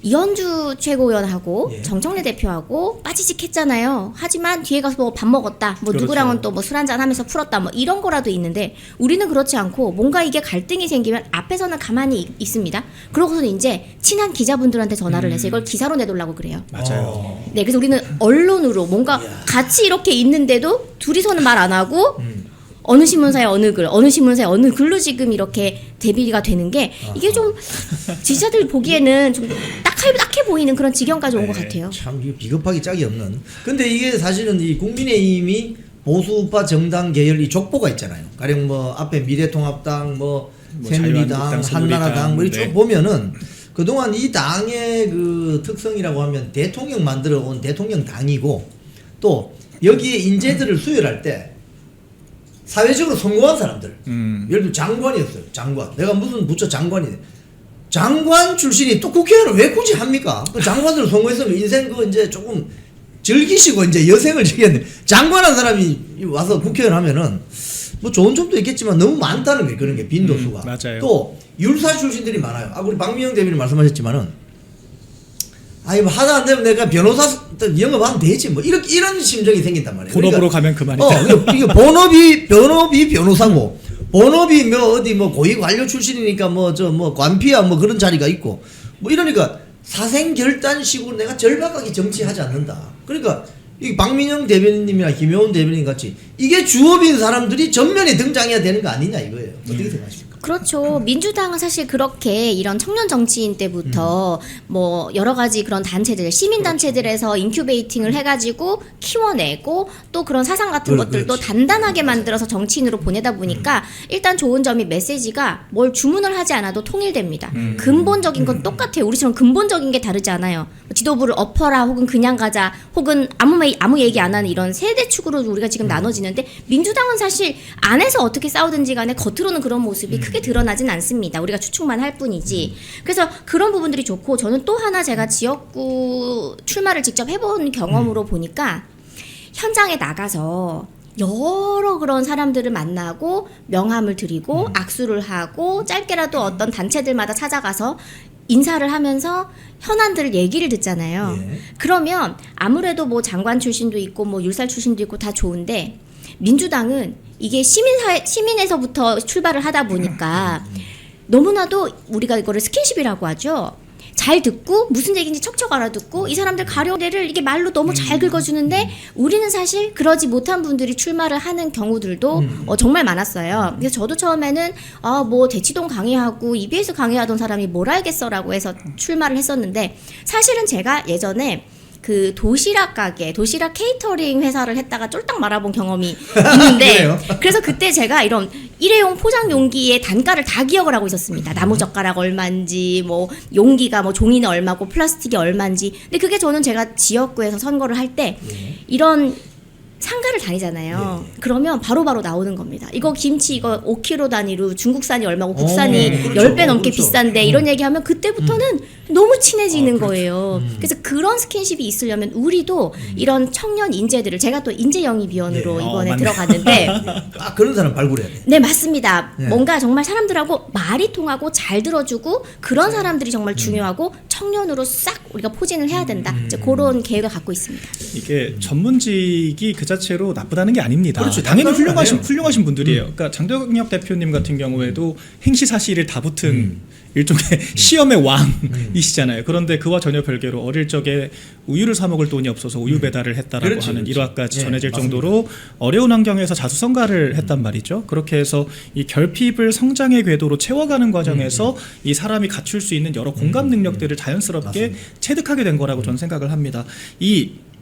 이현주 최고위원하고 예. 정청래 대표하고 빠지직했잖아요. 하지만 뒤에 가서 뭐 밥 먹었다, 뭐 그렇죠. 누구랑은 또 뭐 술 한잔 하면서 풀었다, 뭐 이런 거라도 있는데 우리는 그렇지 않고 뭔가 이게 갈등이 생기면 앞에서는 가만히 있습니다. 그러고서는 이제 친한 기자분들한테 전화를 해서 이걸 기사로 내놓으려고 그래요. 맞아요. 네, 그래서 우리는 언론으로 뭔가 같이 이렇게 있는데도 둘이서는 말 안 하고 어느 신문사에 어느 글, 어느 신문사에 어느 글로 지금 이렇게 대비가 되는 게 이게 좀 지지자들 보기에는 좀 딱해 보이는 그런 지경까지 온 것 같아요. 참 이게 비겁하기 짝이 없는. 근데 이게 사실은 이 국민의힘이 보수우파 정당 계열 이 족보가 있잖아요. 가령 뭐 앞에 미래통합당, 뭐 새누리당, 자유한국당, 한나라당 뭐 이렇게 네. 쭉 보면은 그동안 이 당의 그 특성이라고 하면 대통령 만들어 온 대통령 당이고 또 여기에 인재들을 수혈할 때 사회적으로 성공한 사람들. 예를 들어 장관이었어요. 장관. 내가 무슨 부처 장관이. 장관 출신이 또 국회의원을 왜 굳이 합니까? 그 장관으로 성공했으면 인생 그 이제 조금 즐기시고 이제 여생을 즐겼는데 장관한 사람이 와서 국회의원 하면은 뭐 좋은 점도 있겠지만 너무 많다는 거예요. 그런 게 빈도수가. 맞아요. 또 율사 출신들이 많아요. 우리 박미영 대변인 말씀하셨지만은 아니 뭐 하다 안 되면 내가 변호사 영업하면 되지 뭐 이런 심정이 생긴단 말이에요. 본업으로 가면 그만이다. 이게 본업이 변호사고 본업이 뭐 어디 뭐 고위 관료 출신이니까 뭐 저 뭐 관피야 뭐 그런 자리가 있고 뭐 이러니까 사생결단식으로 내가 절박하게 정치하지 않는다. 그러니까 이 박민영 대변인님이나 김효은 대변인 같이 이게 주업인 사람들이 전면에 등장해야 되는 거 아니냐 이거예요. 어떻게 생각하십니까? 그렇죠. 민주당은 사실 그렇게 이런 청년 정치인 때부터 뭐 여러 가지 그런 단체들, 시민 단체들에서 인큐베이팅을 해가지고 키워내고 또 그런 사상 같은 것들도 그렇지. 단단하게 만들어서 정치인으로 보내다 보니까 일단 좋은 점이 메시지가 뭘 주문을 하지 않아도 통일됩니다. 근본적인 건 똑같아요. 우리처럼 근본적인 게 다르지 않아요. 지도부를 엎어라 혹은 그냥 가자 혹은 아무 얘기 안 하는 이런 세대 축으로 우리가 지금 나눠지는데 민주당은 사실 안에서 어떻게 싸우든지 간에 겉으로는 그런 모습이 크게 드러나진 않습니다. 우리가 추측만 할 뿐이지. 그래서 그런 부분들이 좋고 저는 또 하나 제가 지역구 출마를 직접 해본 경험으로 보니까 현장에 나가서 여러 그런 사람들을 만나고 명함을 드리고 악수를 하고 짧게라도 어떤 단체들마다 찾아가서 인사를 하면서 현안들을 얘기를 듣잖아요. 예. 그러면 아무래도 뭐 장관 출신도 있고 뭐 율살 출신도 있고 다 좋은데 민주당은 이게 시민에서부터 출발을 하다 보니까 너무나도 우리가 이거를 스킨십이라고 하죠. 잘 듣고 무슨 얘기인지 척척 알아듣고 이 사람들 가려대를 이게 말로 너무 잘 긁어주는데 우리는 사실 그러지 못한 분들이 출마를 하는 경우들도 정말 많았어요. 그래서 저도 처음에는 뭐 대치동 강의하고 EBS 강의하던 사람이 뭘 알겠어라고 해서 출마를 했었는데 사실은 제가 예전에 그 도시락 케이터링 회사를 했다가 쫄딱 말아본 경험이 있는데 그래요? 그래서 그때 제가 이런 일회용 포장 용기의 단가를 다 기억을 하고 있었습니다. 나무젓가락 얼마인지 뭐 용기가 뭐 종이는 얼마고 플라스틱이 얼마인지. 근데 그게 저는 제가 지역구에서 선거를 할 때 이런 상가를 다니잖아요. 그러면 바로바로 나오는 겁니다. 이거 김치 이거 5kg 단위로 중국산이 얼마고 국산이 그렇죠. 10배 넘게 그렇죠. 비싼데 이런 얘기하면 그때부터는 너무 친해지는 거예요. 그래서 그런 스킨십이 있으려면 우리도 이런 청년 인재들을 제가 또 인재영입위원으로 네. 이번에 맞네. 들어갔는데 그런 사람 발굴해야 돼. 네 맞습니다. 네. 뭔가 정말 사람들하고 말이 통하고 잘 들어주고 그런 사람들이 정말 중요하고 청년으로 싹 우리가 포진을 해야 된다. 이제 그런 계획을 갖고 있습니다. 이게 전문직이 그 자체로 나쁘다는 게 아닙니다. 그렇죠. 당연히 나쁘다는 거 아니에요. 훌륭하신 분들이에요. 그러니까 장덕엽 대표님 같은 경우에도 행시사실을 다 붙은 일종의 시험의 왕이시잖아요. 그런데 그와 전혀 별개로 어릴 적에 우유를 사 먹을 돈이 없어서 우유 배달을 했다라고 그렇지, 하는 그렇지. 일화까지 예, 전해질 맞습니다. 정도로 어려운 환경에서 자수성가를 했단 말이죠. 그렇게 해서 이 결핍을 성장의 궤도로 채워가는 과정에서 이 사람이 갖출 수 있는 여러 공감 능력들을 자연스럽게 맞습니다. 체득하게 된 거라고 저는 생각을 합니다.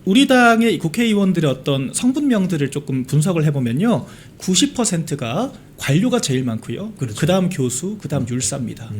우리 당의 국회의원들의 어떤 성분명들을 조금 분석을 해보면요, 90%가 관료가 제일 많고요. 그렇죠. 그다음 교수, 그다음 율사입니다.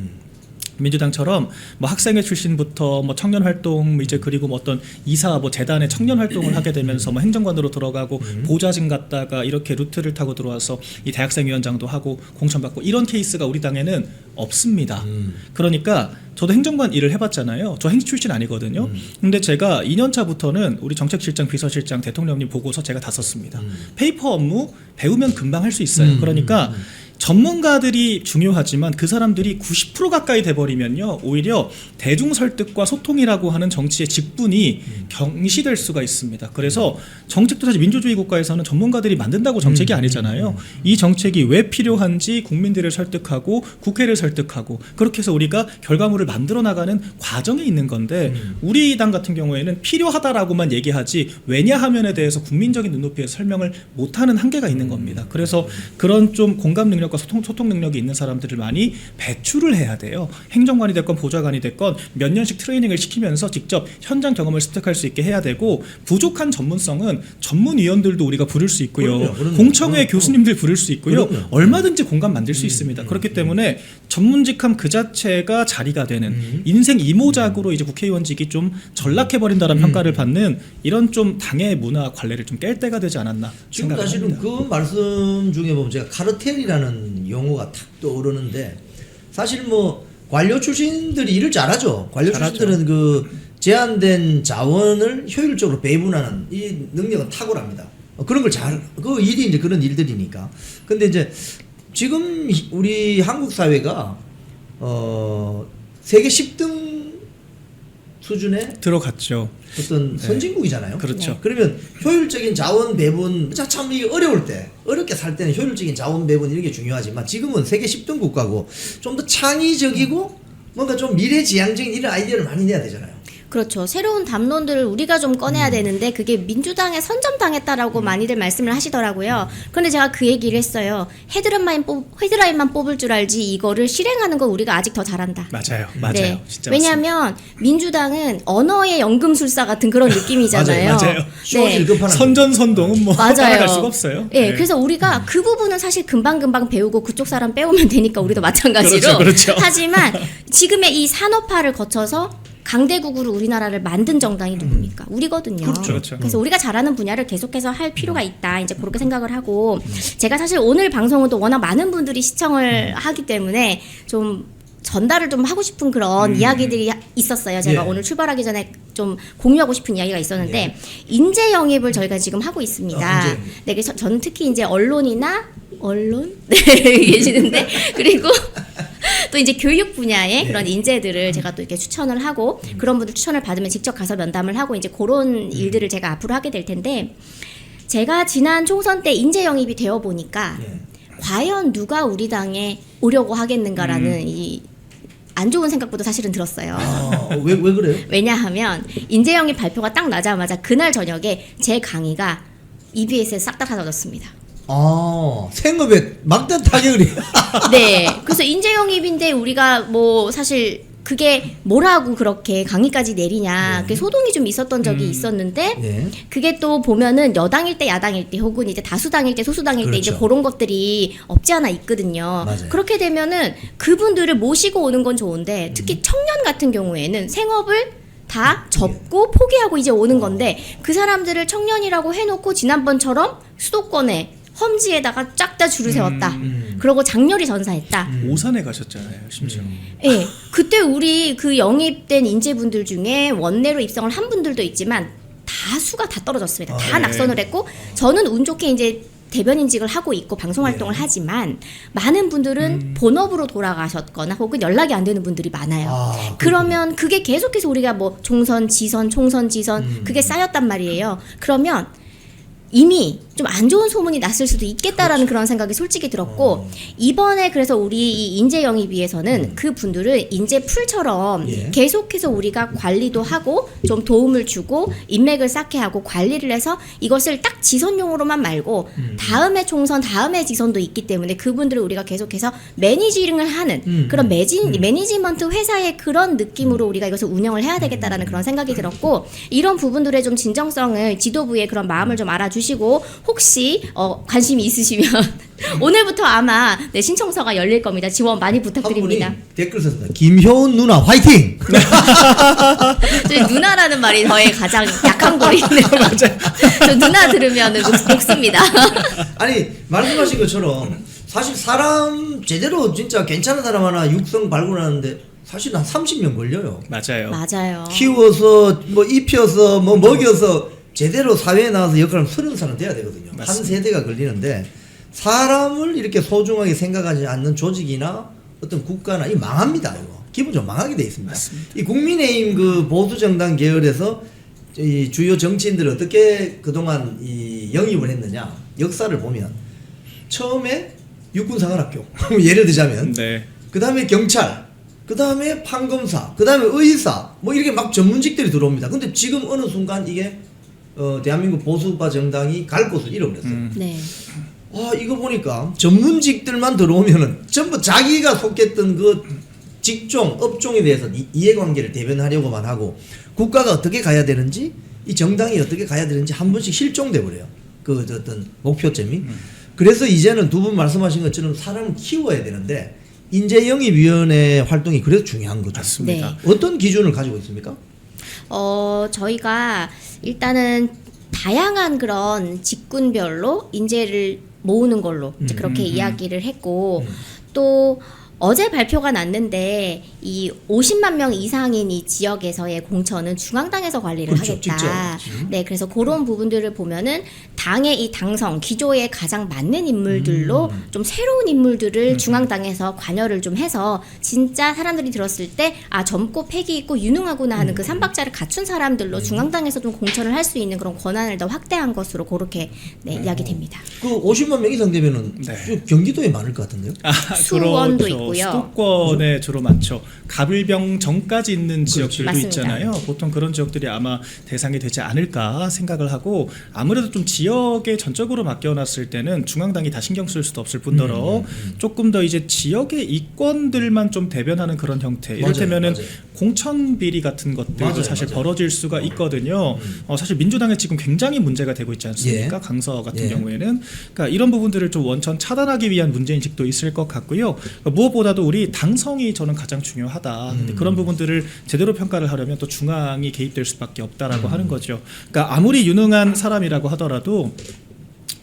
민주당처럼 뭐 학생회 출신부터 뭐 청년 활동 뭐 이제 그리고 뭐 어떤 이사 뭐 재단의 청년 활동을 하게 되면서 뭐 행정관으로 들어가고 보좌진 갔다가 이렇게 루트를 타고 들어와서 이 대학생 위원장도 하고 공천받고 이런 케이스가 우리 당에는 없습니다. 그러니까 저도 행정관 일을 해봤잖아요. 저 행시 출신 아니거든요. 근데 제가 2년 차부터는 우리 정책실장, 비서실장, 대통령님 보고서 제가 다 썼습니다. 페이퍼 업무 배우면 금방 할 수 있어요. 그러니까 전문가들이 중요하지만 그 사람들이 90% 가까이 돼버리면요, 오히려 대중 설득과 소통이라고 하는 정치의 직분이 경시될 수가 있습니다. 그래서 정책도 사실 민주주의 국가에서는 전문가들이 만든다고 정책이 아니잖아요. 이 정책이 왜 필요한지 국민들을 설득하고 국회를 설득하고 그렇게 해서 우리가 결과물을 만들어 나가는 과정에 있는 건데, 우리 당 같은 경우에는 필요하다라고만 얘기하지 왜냐하면에 대해서 국민적인 눈높이에서 설명을 못하는 한계가 있는 겁니다. 그래서 그런 좀 공감 능력과 소통 능력이 있는 사람들을 많이 배출을 해야 돼요. 행정관이 됐건 보좌관이 됐건 몇 년씩 트레이닝을 시키면서 직접 현장 경험을 습득할 수 있게 해야 되고, 부족한 전문성은 전문위원들도 우리가 부를 수 있고요. 그럼요. 공청회 교수님들 부를 수 있고요. 그럼요. 얼마든지 공감 만들 수 있습니다. 그렇기 때문에 전문직함 그 자체가 자리가 되는 인생 이모작으로 이제 국회의원직이 좀 전락해버린다는 평가를 받는 이런 좀 당의 문화 관례를 좀 깰 때가 되지 않았나 지금 생각을 사실은 합니다. 그 말씀 중에 보면 제가 카르텔이라는 용어가 탁 떠오르는데, 사실 뭐 관료 출신들이 일을 잘하죠. 관료 잘하죠. 출신들은 그 제한된 자원을 효율적으로 배분하는 이 능력은 탁월합니다. 그런 걸 그 일이 이제 그런 일들이니까. 근데 이제 지금 우리 한국 사회가 세계 10등 수준의 들어갔죠. 어떤 선진국이잖아요. 그렇죠. 그러면 효율적인 자원 배분, 참 이게 어려울 때, 어렵게 살 때는 효율적인 자원 배분 이런 게 중요하지만, 지금은 세계 10등 국가고 좀 더 창의적이고 뭔가 좀 미래지향적인 이런 아이디어를 많이 내야 되잖아요. 그렇죠. 새로운 담론들을 우리가 좀 꺼내야 되는데 그게 민주당에 선점당했다라고 많이들 말씀을 하시더라고요. 그런데 제가 그 얘기를 했어요. 헤드라인만 뽑을 줄 알지 이거를 실행하는 거 우리가 아직 더 잘한다. 맞아요. 네. 진짜 왜냐하면 민주당은 언어의 연금술사 같은 그런 느낌이잖아요. 맞아요. 시원히 네. 급하는 선전선동은 뭐 맞아요. 따라갈 수가 없어요. 네, 그래서 우리가 그 부분은 사실 금방금방 배우고 그쪽 사람 빼오면 되니까 우리도 마찬가지로. 그렇죠. 하지만 지금의 이 산업화를 거쳐서 강대국으로 우리나라를 만든 정당이 누굽니까? 우리거든요. 그렇죠. 그래서 우리가 잘하는 분야를 계속해서 할 필요가 있다. 이제 그렇게 생각을 하고, 제가 사실 오늘 방송은 또 워낙 많은 분들이 시청을 하기 때문에 좀 전달을 좀 하고 싶은 그런 이야기들이 있었어요. 제가 예. 오늘 출발하기 전에 좀 공유하고 싶은 이야기가 있었는데, 인재 영입을 저희가 지금 하고 있습니다. 인재 영입. 네, 그래서 저는 특히 이제 언론이나 언론 네, 계시는데, 그리고 또 이제 교육 분야의 그런 인재들을 제가 또 이렇게 추천을 하고, 그런 분들 추천을 받으면 직접 가서 면담을 하고 이제 그런 일들을 제가 앞으로 하게 될 텐데, 제가 지난 총선 때 인재 영입이 되어 보니까 과연 누가 우리 당에 오려고 하겠는가라는 이 안 좋은 생각보다 사실은 들었어요. 왜 그래요? 왜냐하면 인재 영입 발표가 딱 나자마자 그날 저녁에 제 강의가 EBS에 싹 다 사라졌습니다. 생업에 막대한 타격을 네. 그래서 인재 영입인데 우리가 뭐 사실 그게 뭐라고 그렇게 강의까지 내리냐, 그게 소동이 좀 있었던 적이 있었는데, 네. 그게 또 보면은 여당일 때 야당일 때 혹은 이제 다수당일 때 소수당일 때 이제 그렇죠. 그런 것들이 없지 않아 있거든요. 맞아요. 그렇게 되면은 그분들을 모시고 오는 건 좋은데, 특히 청년 같은 경우에는 생업을 다 접고 포기하고 이제 오는 건데, 그 사람들을 청년이라고 해놓고 지난번처럼 수도권에 험지에다가 쫙 다 줄을 세웠다. 그러고 장렬히 전사했다. 오산에 가셨잖아요, 심지어. 예, 그때 우리 그 영입된 인재분들 중에 원내로 입성을 한 분들도 있지만 다수가 다 떨어졌습니다. 다 낙선을 했고, 저는 운 좋게 이제 대변인직을 하고 있고 방송 활동을 하지만, 많은 분들은 본업으로 돌아가셨거나 혹은 연락이 안 되는 분들이 많아요. 그러면 그게 계속해서 우리가 뭐 총선, 지선, 총선, 지선 그게 쌓였단 말이에요. 그러면 이미 좀 안 좋은 소문이 났을 수도 있겠다라는 그런 생각이 솔직히 들었고, 이번에 그래서 우리 이 인재 영입위에서는 그 분들을 인재 풀처럼 계속해서 우리가 관리도 하고 좀 도움을 주고 인맥을 쌓게 하고 관리를 해서 이것을 딱 지선용으로만 말고 다음에 총선, 다음에 지선도 있기 때문에 그분들을 우리가 계속해서 매니징을 하는 그런 매니지먼트 회사의 그런 느낌으로 우리가 이것을 운영을 해야 되겠다라는 그런 생각이 들었고, 이런 부분들의 좀 진정성을 지도부의 그런 마음을 좀 알아주시고, 혹시 관심이 있으시면 오늘부터 아마 네, 신청서가 열릴 겁니다. 지원 많이 부탁드립니다. 한 분이 댓글 썼습니다. 김효은 누나 화이팅! 저희 누나라는 말이 저의 가장 약한 거리네요. 맞아요. 저 누나 들으면 녹습니다. 아니 말씀하신 것처럼 사실 사람 제대로 진짜 괜찮은 사람 하나 육성 발굴하는데 사실 한 30년 걸려요. 맞아요. 맞아요. 키워서 뭐 입혀서 뭐 먹여서 제대로 사회에 나와서 역할을 하면 30살은 돼야 되거든요. 맞습니다. 한 세대가 걸리는데 사람을 이렇게 소중하게 생각하지 않는 조직이나 어떤 국가나 이 망합니다. 이거 기본적으로 망하게 돼 있습니다. 맞습니다. 이 국민의힘 그 보수 정당 계열에서 이 주요 정치인들을 어떻게 그동안 이 영입을 했느냐 역사를 보면 처음에 육군사관학교 예를 들자면 네. 그 다음에 경찰, 그 다음에 판검사, 그 다음에 의사, 뭐 이렇게 막 전문직들이 들어옵니다. 근데 지금 어느 순간 이게 대한민국 보수파 정당이 갈 곳을 잃어버렸어요. 네. 아 이거 보니까 전문직들만 들어오면은 전부 자기가 속했던 그 직종, 업종에 대해서 이해관계를 대변하려고만 하고 국가가 어떻게 가야 되는지 이 정당이 어떻게 가야 되는지 한 번씩 실종돼 버려요. 그 어떤 목표점이. 그래서 이제는 두 분 말씀하신 것처럼 사람을 키워야 되는데 인재영입위원회 활동이 그래서 중요한 거죠. 맞습니다. 어떤 기준을 가지고 있습니까? 저희가 일단은 다양한 그런 직군별로 인재를 모으는 걸로 이제 그렇게 이야기를 했고 또 어제 발표가 났는데 이 50만 명 이상인 이 지역에서의 공천은 중앙당에서 관리를 그렇죠. 하겠다. 직접. 네, 그래서 그런 부분들을 보면은 당의 이 당성 기조에 가장 맞는 인물들로 좀 새로운 인물들을 중앙당에서 관여를 좀 해서 진짜 사람들이 들었을 때 아 젊고 패기 있고 유능하구나 하는 그 삼박자를 갖춘 사람들로 중앙당에서 좀 공천을 할 수 있는 그런 권한을 더 확대한 것으로 그렇게 네, 이야기됩니다. 그 50만 명 이상 되면은 네. 좀 경기도에 많을 것 같은데요? 수원도 그렇죠. 있고요. 수도권에 주로 많죠. 가불병 전까지 있는 지역들도 맞습니다. 있잖아요. 보통 그런 지역들이 아마 대상이 되지 않을까 생각을 하고 아무래도 좀 지역에 전적으로 맡겨놨을 때는 중앙당이 다 신경 쓸 수도 없을 뿐더러 조금 더 이제 지역의 이권들만 좀 대변하는 그런 형태. 이를테면은 맞아요. 공천 비리 같은 것들도 맞아요. 사실 맞아요. 벌어질 수가 있거든요. 사실 민주당에 지금 굉장히 문제가 되고 있지 않습니까? 예. 강서 같은 예. 경우에는 그러니까 이런 부분들을 좀 원천 차단하기 위한 문제인식도 있을 것 같고요. 그러니까 무엇보다도 우리 당성이 저는 가장 중요하다. 근데 그런 부분들을 제대로 평가를 하려면 또 중앙이 개입될 수밖에 없다라고 하는 거죠. 그러니까 아무리 유능한 사람이라고 하더라도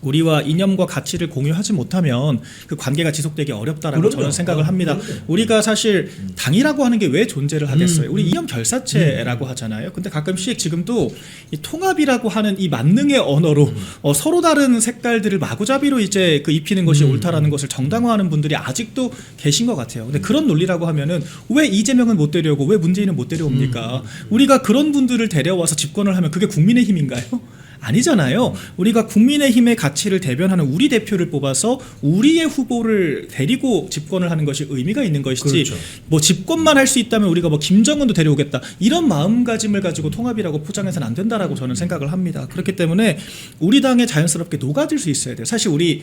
우리와 이념과 가치를 공유하지 못하면 그 관계가 지속되기 어렵다라고 그럼요. 저는 생각을 합니다. 그럼요. 우리가 사실 당이라고 하는 게 왜 존재를 하겠어요? 우리 이념 결사체라고 하잖아요. 근데 가끔씩 지금도 이 통합이라고 하는 이 만능의 언어로 서로 다른 색깔들을 마구잡이로 이제 그 입히는 것이 옳다라는 것을 정당화하는 분들이 아직도 계신 것 같아요. 근데 그런 논리라고 하면은 왜 이재명은 못 데려오고 왜 문재인은 못 데려옵니까? 우리가 그런 분들을 데려와서 집권을 하면 그게 국민의힘인가요? 아니잖아요. 우리가 국민의힘의 가치를 대변하는 우리 대표를 뽑아서 우리의 후보를 데리고 집권을 하는 것이 의미가 있는 것이지 그렇죠. 뭐 집권만 할 수 있다면 우리가 뭐 김정은도 데려오겠다 이런 마음가짐을 가지고 통합이라고 포장해서는 안 된다라고 저는 생각을 합니다. 그렇기 때문에 우리 당에 자연스럽게 녹아들 수 있어야 돼요. 사실 우리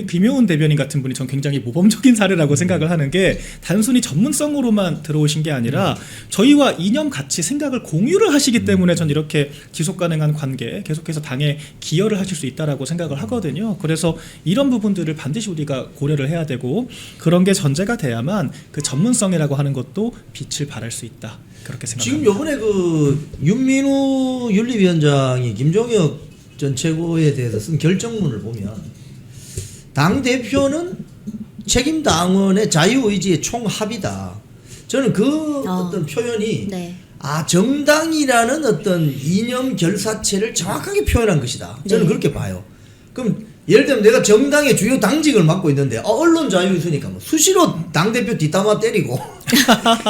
김효은 대변인 같은 분이 전 굉장히 모범적인 사례라고 생각을 하는 게 단순히 전문성으로만 들어오신 게 아니라 저희와 이념 가치 생각을 공유를 하시기 때문에 전 이렇게 지속 가능한 관계 계속해서 당에 기여를 하실 수 있다라고 생각을 하거든요. 그래서 이런 부분들을 반드시 우리가 고려를 해야 되고 그런 게 전제가 돼야만 그 전문성이라고 하는 것도 빛을 발할 수 있다. 그렇게 생각합니다. 지금 요번에 그 윤민우 윤리위원장이 김종혁 전 최고에 대해서 쓴 결정문을 보면 당 대표는 책임 당원의 자유의지의 총합이다. 저는 그 어떤 표현이 네. 아 정당이라는 어떤 이념 결사체를 정확하게 표현한 것이다. 저는 네. 그렇게 봐요. 그럼 예를 들면 내가 정당의 주요 당직을 맡고 있는데 언론 자유 있으니까 뭐 수시로 당 대표 뒷담화 때리고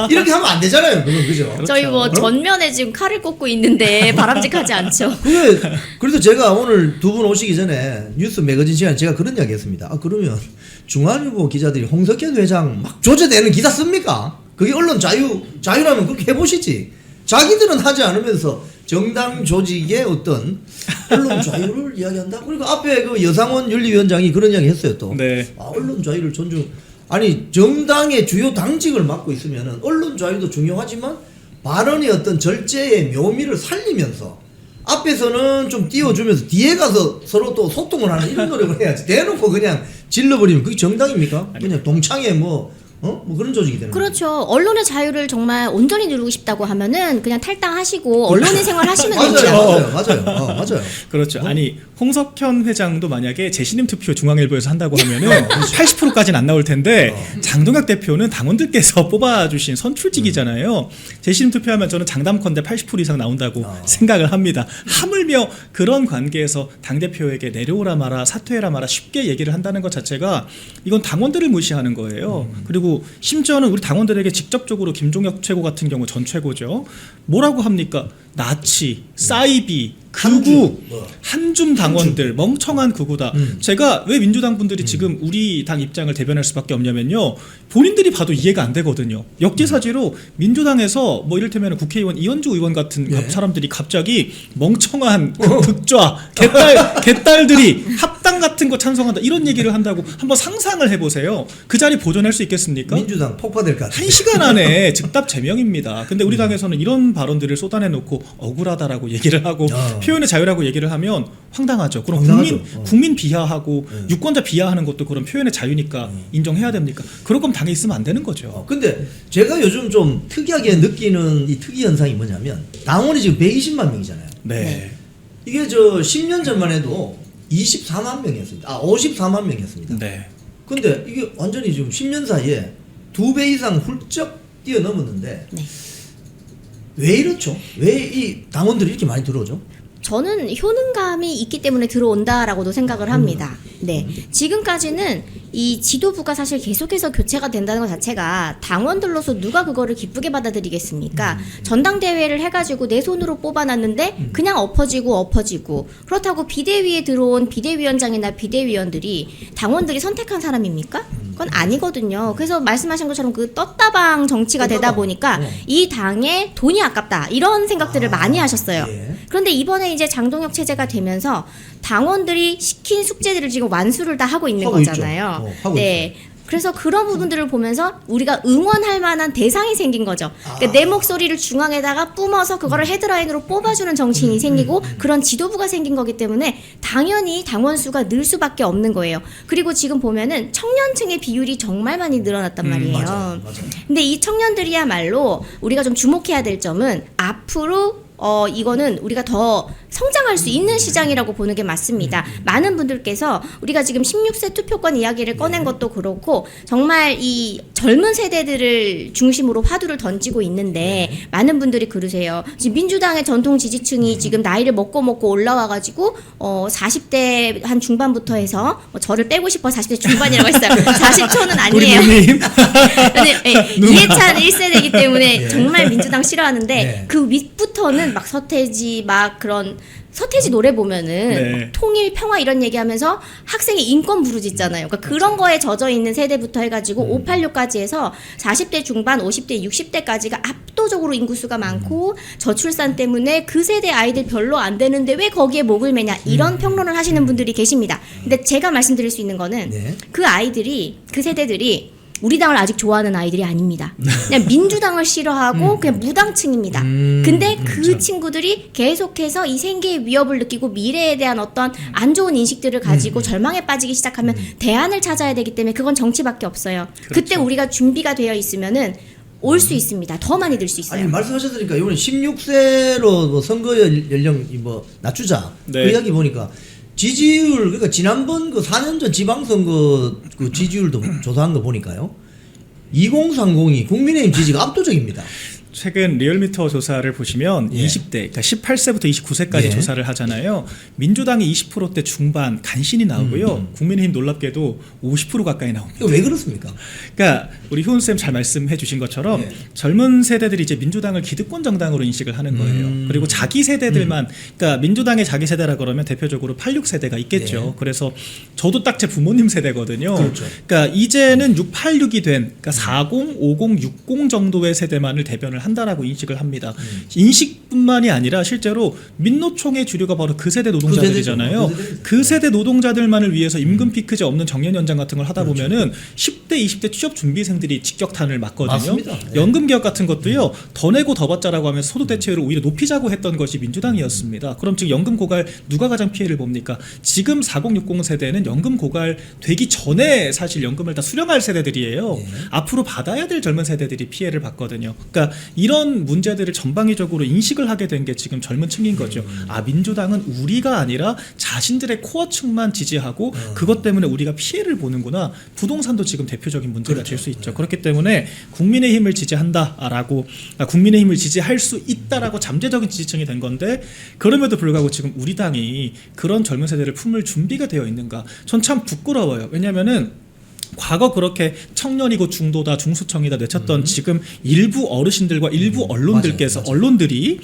이렇게 하면 안 되잖아요. 그건 그죠? 저희 뭐 전면에 지금 칼을 꽂고 있는데 바람직하지 않죠. 그래서 제가 오늘 두 분 오시기 전에 뉴스 매거진 시간에 제가 그런 이야기 했습니다. 아, 그러면 중앙일보 기자들이 홍석현 회장 막 조제되는 기사 씁니까? 그게 언론 자유라면 그렇게 해보시지. 자기들은 하지 않으면서 정당 조직의 어떤 언론 자유를 이야기한다? 그리고 앞에 그 여상원 윤리위원장이 그런 이야기 했어요, 또. 네. 아, 언론 자유를 존중. 아니, 정당의 주요 당직을 맡고 있으면은 언론 자유도 중요하지만 발언의 어떤 절제의 묘미를 살리면서 앞에서는 좀 띄워주면서 뒤에 가서 서로 또 소통을 하는 이런 노력을 해야지. 대놓고 그냥 질러버리면 그게 정당입니까? 그냥 동창회 뭐 뭐 그런 조직이 되는 거죠. 그렇죠. 언론의 자유를 정말 온전히 누리고 싶다고 하면은 그냥 탈당하시고 언론인 생활 하시면 되죠. 맞아요. 그렇죠. 아니 홍석현 회장도 만약에 재신임 투표 중앙일보에서 한다고 하면은 80%까지는 안 나올 텐데 장동혁 대표는 당원들께서 뽑아주신 선출직이잖아요. 재신임 투표하면 저는 장담컨대 80% 이상 나온다고 생각을 합니다. 하물며 그런 관계에서 당 대표에게 내려오라 마라 사퇴해라 마라 쉽게 얘기를 한다는 것 자체가 이건 당원들을 무시하는 거예요. 그리고 심지어는 우리 당원들에게 직접적으로 김종혁 최고 같은 경우 전 최고죠. 뭐라고 합니까? 나치, 사이비, 극우, 한줌 당원들, 멍청한 극우다. 제가 왜 민주당 분들이 지금 우리 당 입장을 대변할 수밖에 없냐면요. 본인들이 봐도 이해가 안 되거든요. 역지사지로 민주당에서 뭐 이를테면 국회의원 이현주 의원 같은 사람들이 갑자기 멍청한 극좌, 개딸들이 합당 같은 거 찬성한다 이런 얘기를 한다고 한번 상상을 해보세요. 그 자리 보존할 수 있겠습니까? 민주당 폭파될 것 같아요. 1시간 안에 즉답 제명입니다. 근데 우리 당에서는 이런 발언들을 쏟아내놓고 억울하다라고 얘기를 하고 표현의 자유라고 얘기를 하면 황당하죠. 그럼 국민 비하하고 유권자 비하하는 것도 그런 표현의 자유니까 인정해야 됩니까? 그럴 거면 당에 있으면 안 되는 거죠. 근데 제가 요즘 좀 특이하게 느끼는 이 특이 현상이 뭐냐면 당원이 지금 120만 명이잖아요. 네. 이게 저 10년 전만 해도 24만 명이었습니다. 54만 명이었습니다. 네. 근데 이게 완전히 지금 10년 사이에 2배 이상 훌쩍 뛰어넘었는데 네. 왜 이렇죠? 왜 이 당원들이 이렇게 많이 들어오죠? 저는 효능감이 있기 때문에 들어온다라고도 생각을 합니다. 네. 지금까지는 이 지도부가 사실 계속해서 교체가 된다는 것 자체가 당원들로서 누가 그거를 기쁘게 받아들이겠습니까? 전당대회를 해가지고 내 손으로 뽑아놨는데 그냥 엎어지고 그렇다고 비대위에 들어온 비대위원장이나 비대위원들이 당원들이 선택한 사람입니까? 그건 아니거든요. 그래서 말씀하신 것처럼 그 떴다방 정치가 되다 보니까 이 당에 돈이 아깝다 이런 생각들을 많이 하셨어요. 예. 그런데 이번에 이제 장동혁 체제가 되면서 당원들이 시킨 숙제들을 지금 완수를 다 하고 있는 거잖아요. 하고 네. 그래서 그런 부분들을 보면서 우리가 응원할 만한 대상이 생긴 거죠. 그러니까 내 목소리를 중앙에다가 뿜어서 그거를 헤드라인으로 뽑아주는 정치인이 생기고 그런 지도부가 생긴 거기 때문에 당연히 당원 수가 늘 수밖에 없는 거예요. 그리고 지금 보면은 청년층의 비율이 정말 많이 늘어났단 말이에요. 맞아요. 근데 이 청년들이야말로 우리가 좀 주목해야 될 점은 앞으로 이거는 우리가 더 성장할 수 있는 시장이라고 보는 게 맞습니다. 많은 분들께서 우리가 지금 16세 투표권 이야기를 꺼낸 것도 그렇고 정말 이 젊은 세대들을 중심으로 화두를 던지고 있는데 많은 분들이 그러세요. 지금 민주당의 전통 지지층이 지금 나이를 먹고 올라와가지고 40대 한 중반부터 해서 저를 빼고 싶어 40대 중반이라고 했어요. 40초는 아니에요. 이해찬 1세대이기 때문에 정말 민주당 싫어하는데 그 윗부터는 막 서태지 막 그런 서태지 노래 보면은 통일 평화 이런 얘기하면서 학생의 인권 부르짖잖아요. 그러니까 그런 거에 젖어 있는 세대부터 해가지고 586까지 해서 40대 중반, 50대, 60대까지가 압도적으로 인구수가 많고 저출산 때문에 그 세대 아이들 별로 안 되는데 왜 거기에 목을 매냐 이런 평론을 하시는 분들이 계십니다. 근데 제가 말씀드릴 수 있는 거는 그 아이들이 그 세대들이 우리 당을 아직 좋아하는 아이들이 아닙니다. 그냥 민주당을 싫어하고 그냥 무당층입니다. 근데 그 친구들이 계속해서 이 생계의 위협을 느끼고 미래에 대한 어떤 안 좋은 인식들을 가지고 절망에 빠지기 시작하면 대안을 찾아야 되기 때문에 그건 정치밖에 없어요. 그때 우리가 준비가 되어 있으면은 올 수 있습니다. 더 많이 들 수 있어요. 아니 말씀하셨으니까 이번에 16세로 뭐 선거 연령 뭐 낮추자 그 이야기 보니까 지지율 그러니까 지난번 그 4년 전 지방선거 그 지지율도 조사한 거 보니까요 2030이 국민의힘 지지가 압도적입니다. 최근 리얼미터 조사를 보시면 20대, 그러니까 18세부터 29세까지 조사를 하잖아요. 민주당이 20%대 중반 간신히 나오고요. 국민의힘 놀랍게도 50% 가까이 나옵니다. 왜 그렇습니까? 그러니까 우리 효은쌤 잘 말씀해 주신 것처럼 젊은 세대들이 이제 민주당을 기득권 정당으로 인식을 하는 거예요. 그리고 자기 세대들만, 그러니까 민주당의 자기 세대라 그러면 대표적으로 86세대가 있겠죠. 그래서 저도 딱 제 부모님 세대거든요. 그러니까 이제는 686이 된, 그러니까 40, 50, 60 정도의 세대만을 대변을 한다라고 인식을 합니다. 인식뿐만이 아니라 실제로 민노총의 주류가 바로 그 세대 노동자들이잖아요. 그 세대 노동자들만을 위해서 임금 피크제 없는 정년 연장 같은 걸 하다 보면은 10대, 20대 취업 준비생들이 직격탄을 맞거든요. 맞습니다. 네. 연금 개혁 같은 것도요. 더 내고 더 받자라고 하면서 소득 대체율을 오히려 높이자고 했던 것이 민주당이었습니다. 그럼 지금 연금 고갈 누가 가장 피해를 봅니까? 지금 4060 세대는 연금 고갈 되기 전에 사실 연금을 다 수령할 세대들이에요. 네. 앞으로 받아야 될 젊은 세대들이 피해를 받거든요. 그러니까 이런 문제들을 전방위적으로 인식을 하게 된 게 지금 젊은 층인 거죠. 아, 민주당은 우리가 아니라 자신들의 코어층만 지지하고 그것 때문에 우리가 피해를 보는구나. 부동산도 지금 대표적인 문제가 될 수 있죠. 그렇기 때문에 국민의힘을 지지한다라고, 국민의힘을 지지할 수 있다라고 잠재적인 지지층이 된 건데, 그럼에도 불구하고 지금 우리 당이 그런 젊은 세대를 품을 준비가 되어 있는가? 전 참 부끄러워요. 왜냐면은 과거 그렇게 청년이고 중도다 중수청이다 내쳤던 지금 일부 어르신들과 일부 언론들께서, 맞아요. 언론들이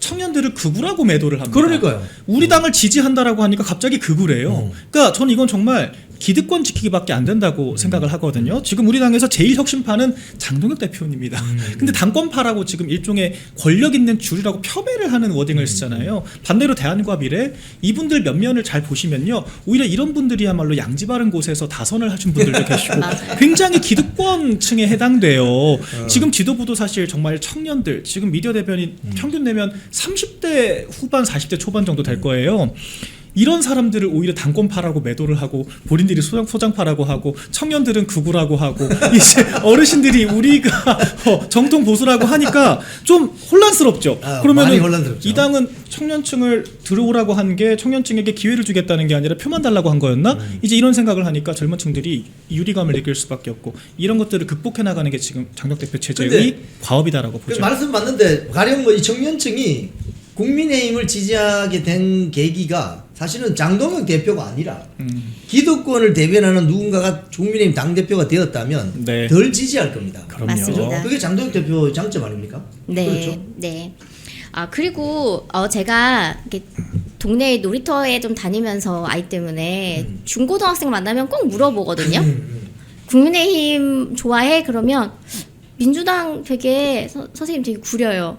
청년들을 극우라고 매도를 합니다. 그러니까요. 우리 당을 지지한다라고 하니까 갑자기 극우래요. 그러니까 저는 이건 정말 기득권 지키기밖에 안 된다고 생각을 하거든요. 지금 우리 당에서 제일 혁신파는 장동혁 대표님입니다. 근데 당권파라고 지금 일종의 권력 있는 주류라고 폄훼를 하는 워딩을 쓰잖아요. 반대로 대한과 미래 이분들 면면을 잘 보시면요. 오히려 이런 분들이야말로 양지 바른 곳에서 다선을 하신 분들도 계시고 맞아요. 굉장히 기득권층에 해당돼요. 지금 지도부도 사실 정말 청년들, 지금 미디어 대변인 평균 내면 30대 후반 40대 초반 정도 될 거예요. 이런 사람들을 오히려 당권파라고 매도를 하고 본인들이 소장파라고 하고 청년들은 극우라고 하고 이제 어르신들이 우리가 정통 보수라고 하니까 좀 혼란스럽죠. 많이 그러면은 혼란스럽죠. 이 당은 청년층을 들어오라고 한 게 청년층에게 기회를 주겠다는 게 아니라 표만 달라고 한 거였나? 이제 이런 생각을 하니까 젊은 층들이 유리감을 느낄 수밖에 없고 이런 것들을 극복해 나가는 게 지금 장혁 대표 체제의 근데 과업이다라고 보죠. 말씀 맞는데 가령 뭐 이 청년층이 국민의힘을 지지하게 된 계기가 사실은 장동혁 대표가 아니라 기득권을 대변하는 누군가가 국민의힘 당대표가 되었다면 네. 덜 지지할 겁니다. 그럼요. 맞습니다. 그게 장동혁 대표의 장점 아닙니까? 네, 그렇죠. 네. 아, 그리고 제가 이렇게 동네 놀이터에 좀 다니면서 아이 때문에 중고등학생 만나면 꼭 물어보거든요. 국민의힘 좋아해? 그러면 민주당 되게 선생님 되게 구려요.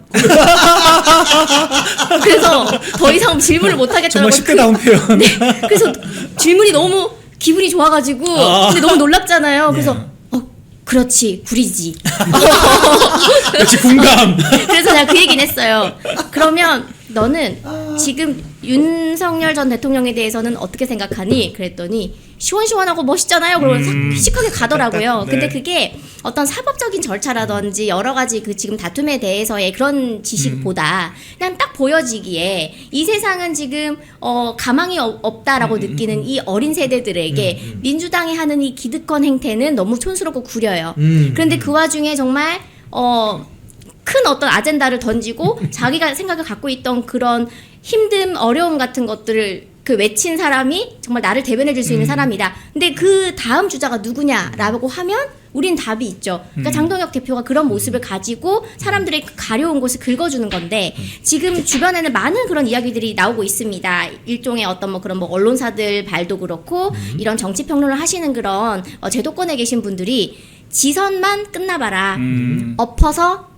그래서 더 이상 질문을 못 하겠다고. 정말 10대다운 표현. 네. 그래서 질문이 너무 기분이 좋아가지고 근데 너무 놀랍잖아요. 그래서 그렇지 구리지. 역시 공감. 그래서 내가 그 얘기는 했어요. 그러면 너는 지금 윤석열 전 대통령에 대해서는 어떻게 생각하니? 그랬더니 시원시원하고 멋있잖아요. 그러고 싹 피식하게 가더라고요. 네. 근데 그게 어떤 사법적인 절차라든지 여러 가지 그 지금 다툼에 대해서의 그런 지식보다 그냥 딱 보여지기에 이 세상은 지금 가망이 없다라고 느끼는 이 어린 세대들에게 민주당이 하는 이 기득권 행태는 너무 촌스럽고 구려요. 그런데 그 와중에 정말 큰 어떤 아젠다를 던지고 자기가 생각을 갖고 있던 그런 힘듦, 어려움 같은 것들을 그 외친 사람이 정말 나를 대변해 줄 수 있는 사람이다. 근데 그 다음 주자가 누구냐라고 하면 우린 답이 있죠. 그러니까 장동혁 대표가 그런 모습을 가지고 사람들의 가려운 곳을 긁어주는 건데 지금 주변에는 많은 그런 이야기들이 나오고 있습니다. 일종의 어떤 뭐 그런 뭐 언론사들 발도 그렇고 이런 정치 평론을 하시는 그런 제도권에 계신 분들이 지선만 끝나봐라. 엎어서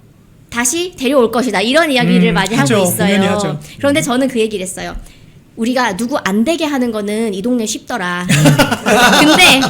다시 데려올 것이다. 이런 이야기를 많이 하죠. 하고 분명히 있어요. 하죠. 그런데 저는 그 얘기를 했어요. 우리가 누구 안 되게 하는 거는 이 동네 쉽더라. 근데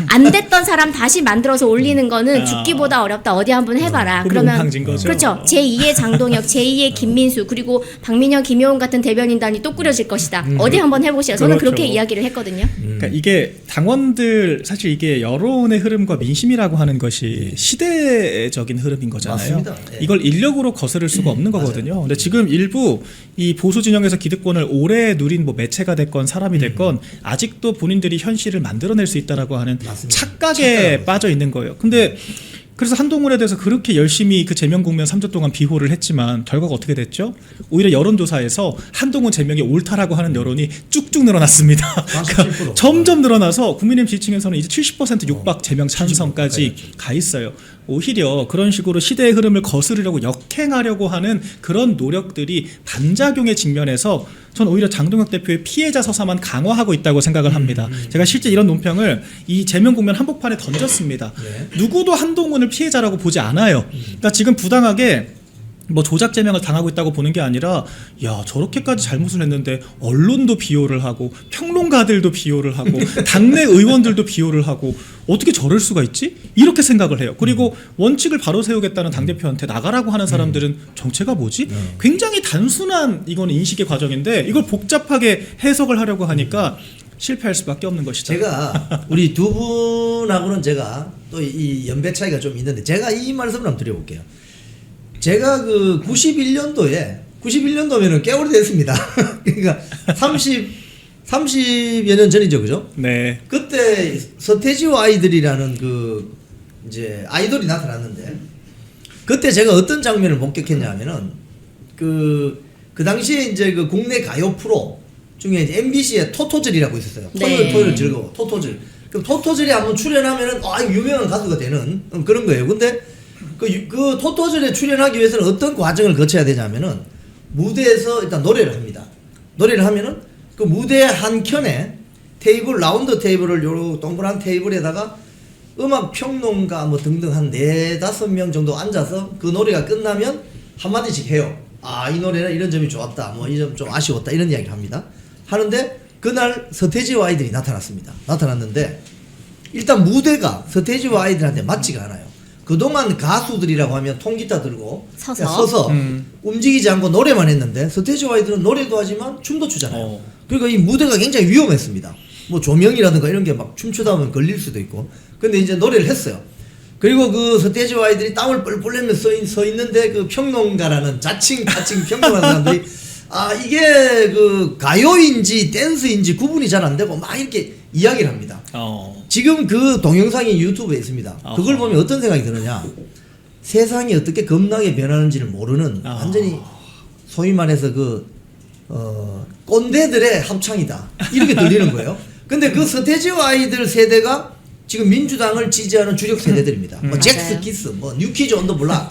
안 됐던 사람 다시 만들어서 올리는 거는 죽기보다 어렵다. 어디 한번 해봐라. 그러면 방진 거죠. 그렇죠. 제2의 장동혁, 제2의 김민수 그리고 박민영, 김효은 같은 대변인단이 또 꾸려질 것이다. 어디 한번 해보시죠. 저는 그렇죠. 그렇게 이야기를 했거든요. 그러니까 이게 당원들 사실 이게 여론의 흐름과 민심이라고 하는 것이 시대적인 흐름인 거잖아요. 맞습니다. 네. 이걸 인력으로 거스를 수가 없는 거거든요. 근데 지금 일부 이 보수 진영에서 기득권을 오래 누린 뭐 매체가 됐건 사람이 됐건 아직도 본인들이 현실을 만들어낼 수 있다라고 하는 맞습니다. 착각에 빠져 있는 거예요. 근데 그래서 한동훈에 대해서 그렇게 열심히 그 제명 국면 3주 동안 비호를 했지만 결과가 어떻게 됐죠? 오히려 여론조사에서 한동훈 제명이 옳다라고 하는 여론이 쭉쭉 늘어났습니다. 그러니까 점점 늘어나서 국민의힘 지지층에서는 이제 70% 육박 제명 찬성까지 가 있어요. 오히려 그런 식으로 시대의 흐름을 거스르려고 역행하려고 하는 그런 노력들이 반작용의 직면에서 전 오히려 장동혁 대표의 피해자 서사만 강화하고 있다고 생각을 합니다. 제가 실제 이런 논평을 이 제명국면 한복판에 던졌습니다. 네. 누구도 한동훈을 피해자라고 보지 않아요. 그러니까 지금 부당하게 뭐 조작 제명을 당하고 있다고 보는 게 아니라 야 저렇게까지 잘못을 했는데 언론도 비호를 하고 평론가들도 비호를 하고 당내 의원들도 비호를 하고 어떻게 저럴 수가 있지? 이렇게 생각을 해요. 그리고 원칙을 바로 세우겠다는 당대표한테 나가라고 하는 사람들은 정체가 뭐지? 굉장히 단순한 이건 인식의 과정인데 이걸 복잡하게 해석을 하려고 하니까 실패할 수밖에 없는 것이다. 제가 우리 두 분하고는 제가 또 이 연배 차이가 좀 있는데 제가 이 말씀을 한번 드려볼게요. 제가 그 91년도면은 꽤 오래됐습니다. 그러니까 30여 년 전이죠, 그죠? 네. 그때 서태지와 아이들이라는 그 이제 아이돌이 나타났는데 그때 제가 어떤 장면을 목격했냐 하면은 그 당시에 이제 그 국내 가요 프로 중에 이제 MBC의 토토즐이라고 있었어요. 네. 토요일 즐거워. 토토즐. 그럼 토토즐이 한번 출연하면은 유명한 가수가 되는 그런 거예요. 근데 그 토토즐에 출연하기 위해서는 어떤 과정을 거쳐야 되냐면은 무대에서 일단 노래를 합니다. 노래를 하면은 그 무대 한 켠에 테이블 라운드 테이블을 요 동그란 테이블에다가 음악 평론가 뭐 등등 한 4-5명 정도 앉아서 그 노래가 끝나면 한마디씩 해요. 아, 이 노래는 이런 점이 좋았다. 뭐 이 점 좀 아쉬웠다. 이런 이야기를 합니다. 하는데 그날 서태지와 아이들이 나타났습니다. 나타났는데 일단 무대가 서태지와 아이들한테 맞지가 않아요. 그동안 가수들이라고 하면 통기타 들고 서서 움직이지 않고 노래만 했는데 서태지와 아이들은 노래도 하지만 춤도 추잖아요. 그러니까 이 무대가 굉장히 위험했습니다. 뭐 조명이라든가 이런 게 막 춤추다 보면 걸릴 수도 있고. 근데 이제 노래를 했어요. 그리고 그 서태지와 아이들이 땀을 뻘뻘 내며 서 있는데 그 평론가라는 자칭 평론하는 사람들이 아 이게 그 가요인지 댄스인지 구분이 잘 안 되고 막 이렇게 이야기를 합니다. 지금 그 동영상이 유튜브에 있습니다. 그걸 보면 어떤 생각이 드느냐. 세상이 어떻게 겁나게 변하는지를 모르는 완전히 소위 말해서 꼰대들의 합창이다. 이렇게 들리는 거예요. 근데 그 서태지와 아이들 세대가 지금 민주당을 지지하는 주력 세대들입니다. 뭐 잭스 키스, 뭐 뉴키즈 온 더 블락.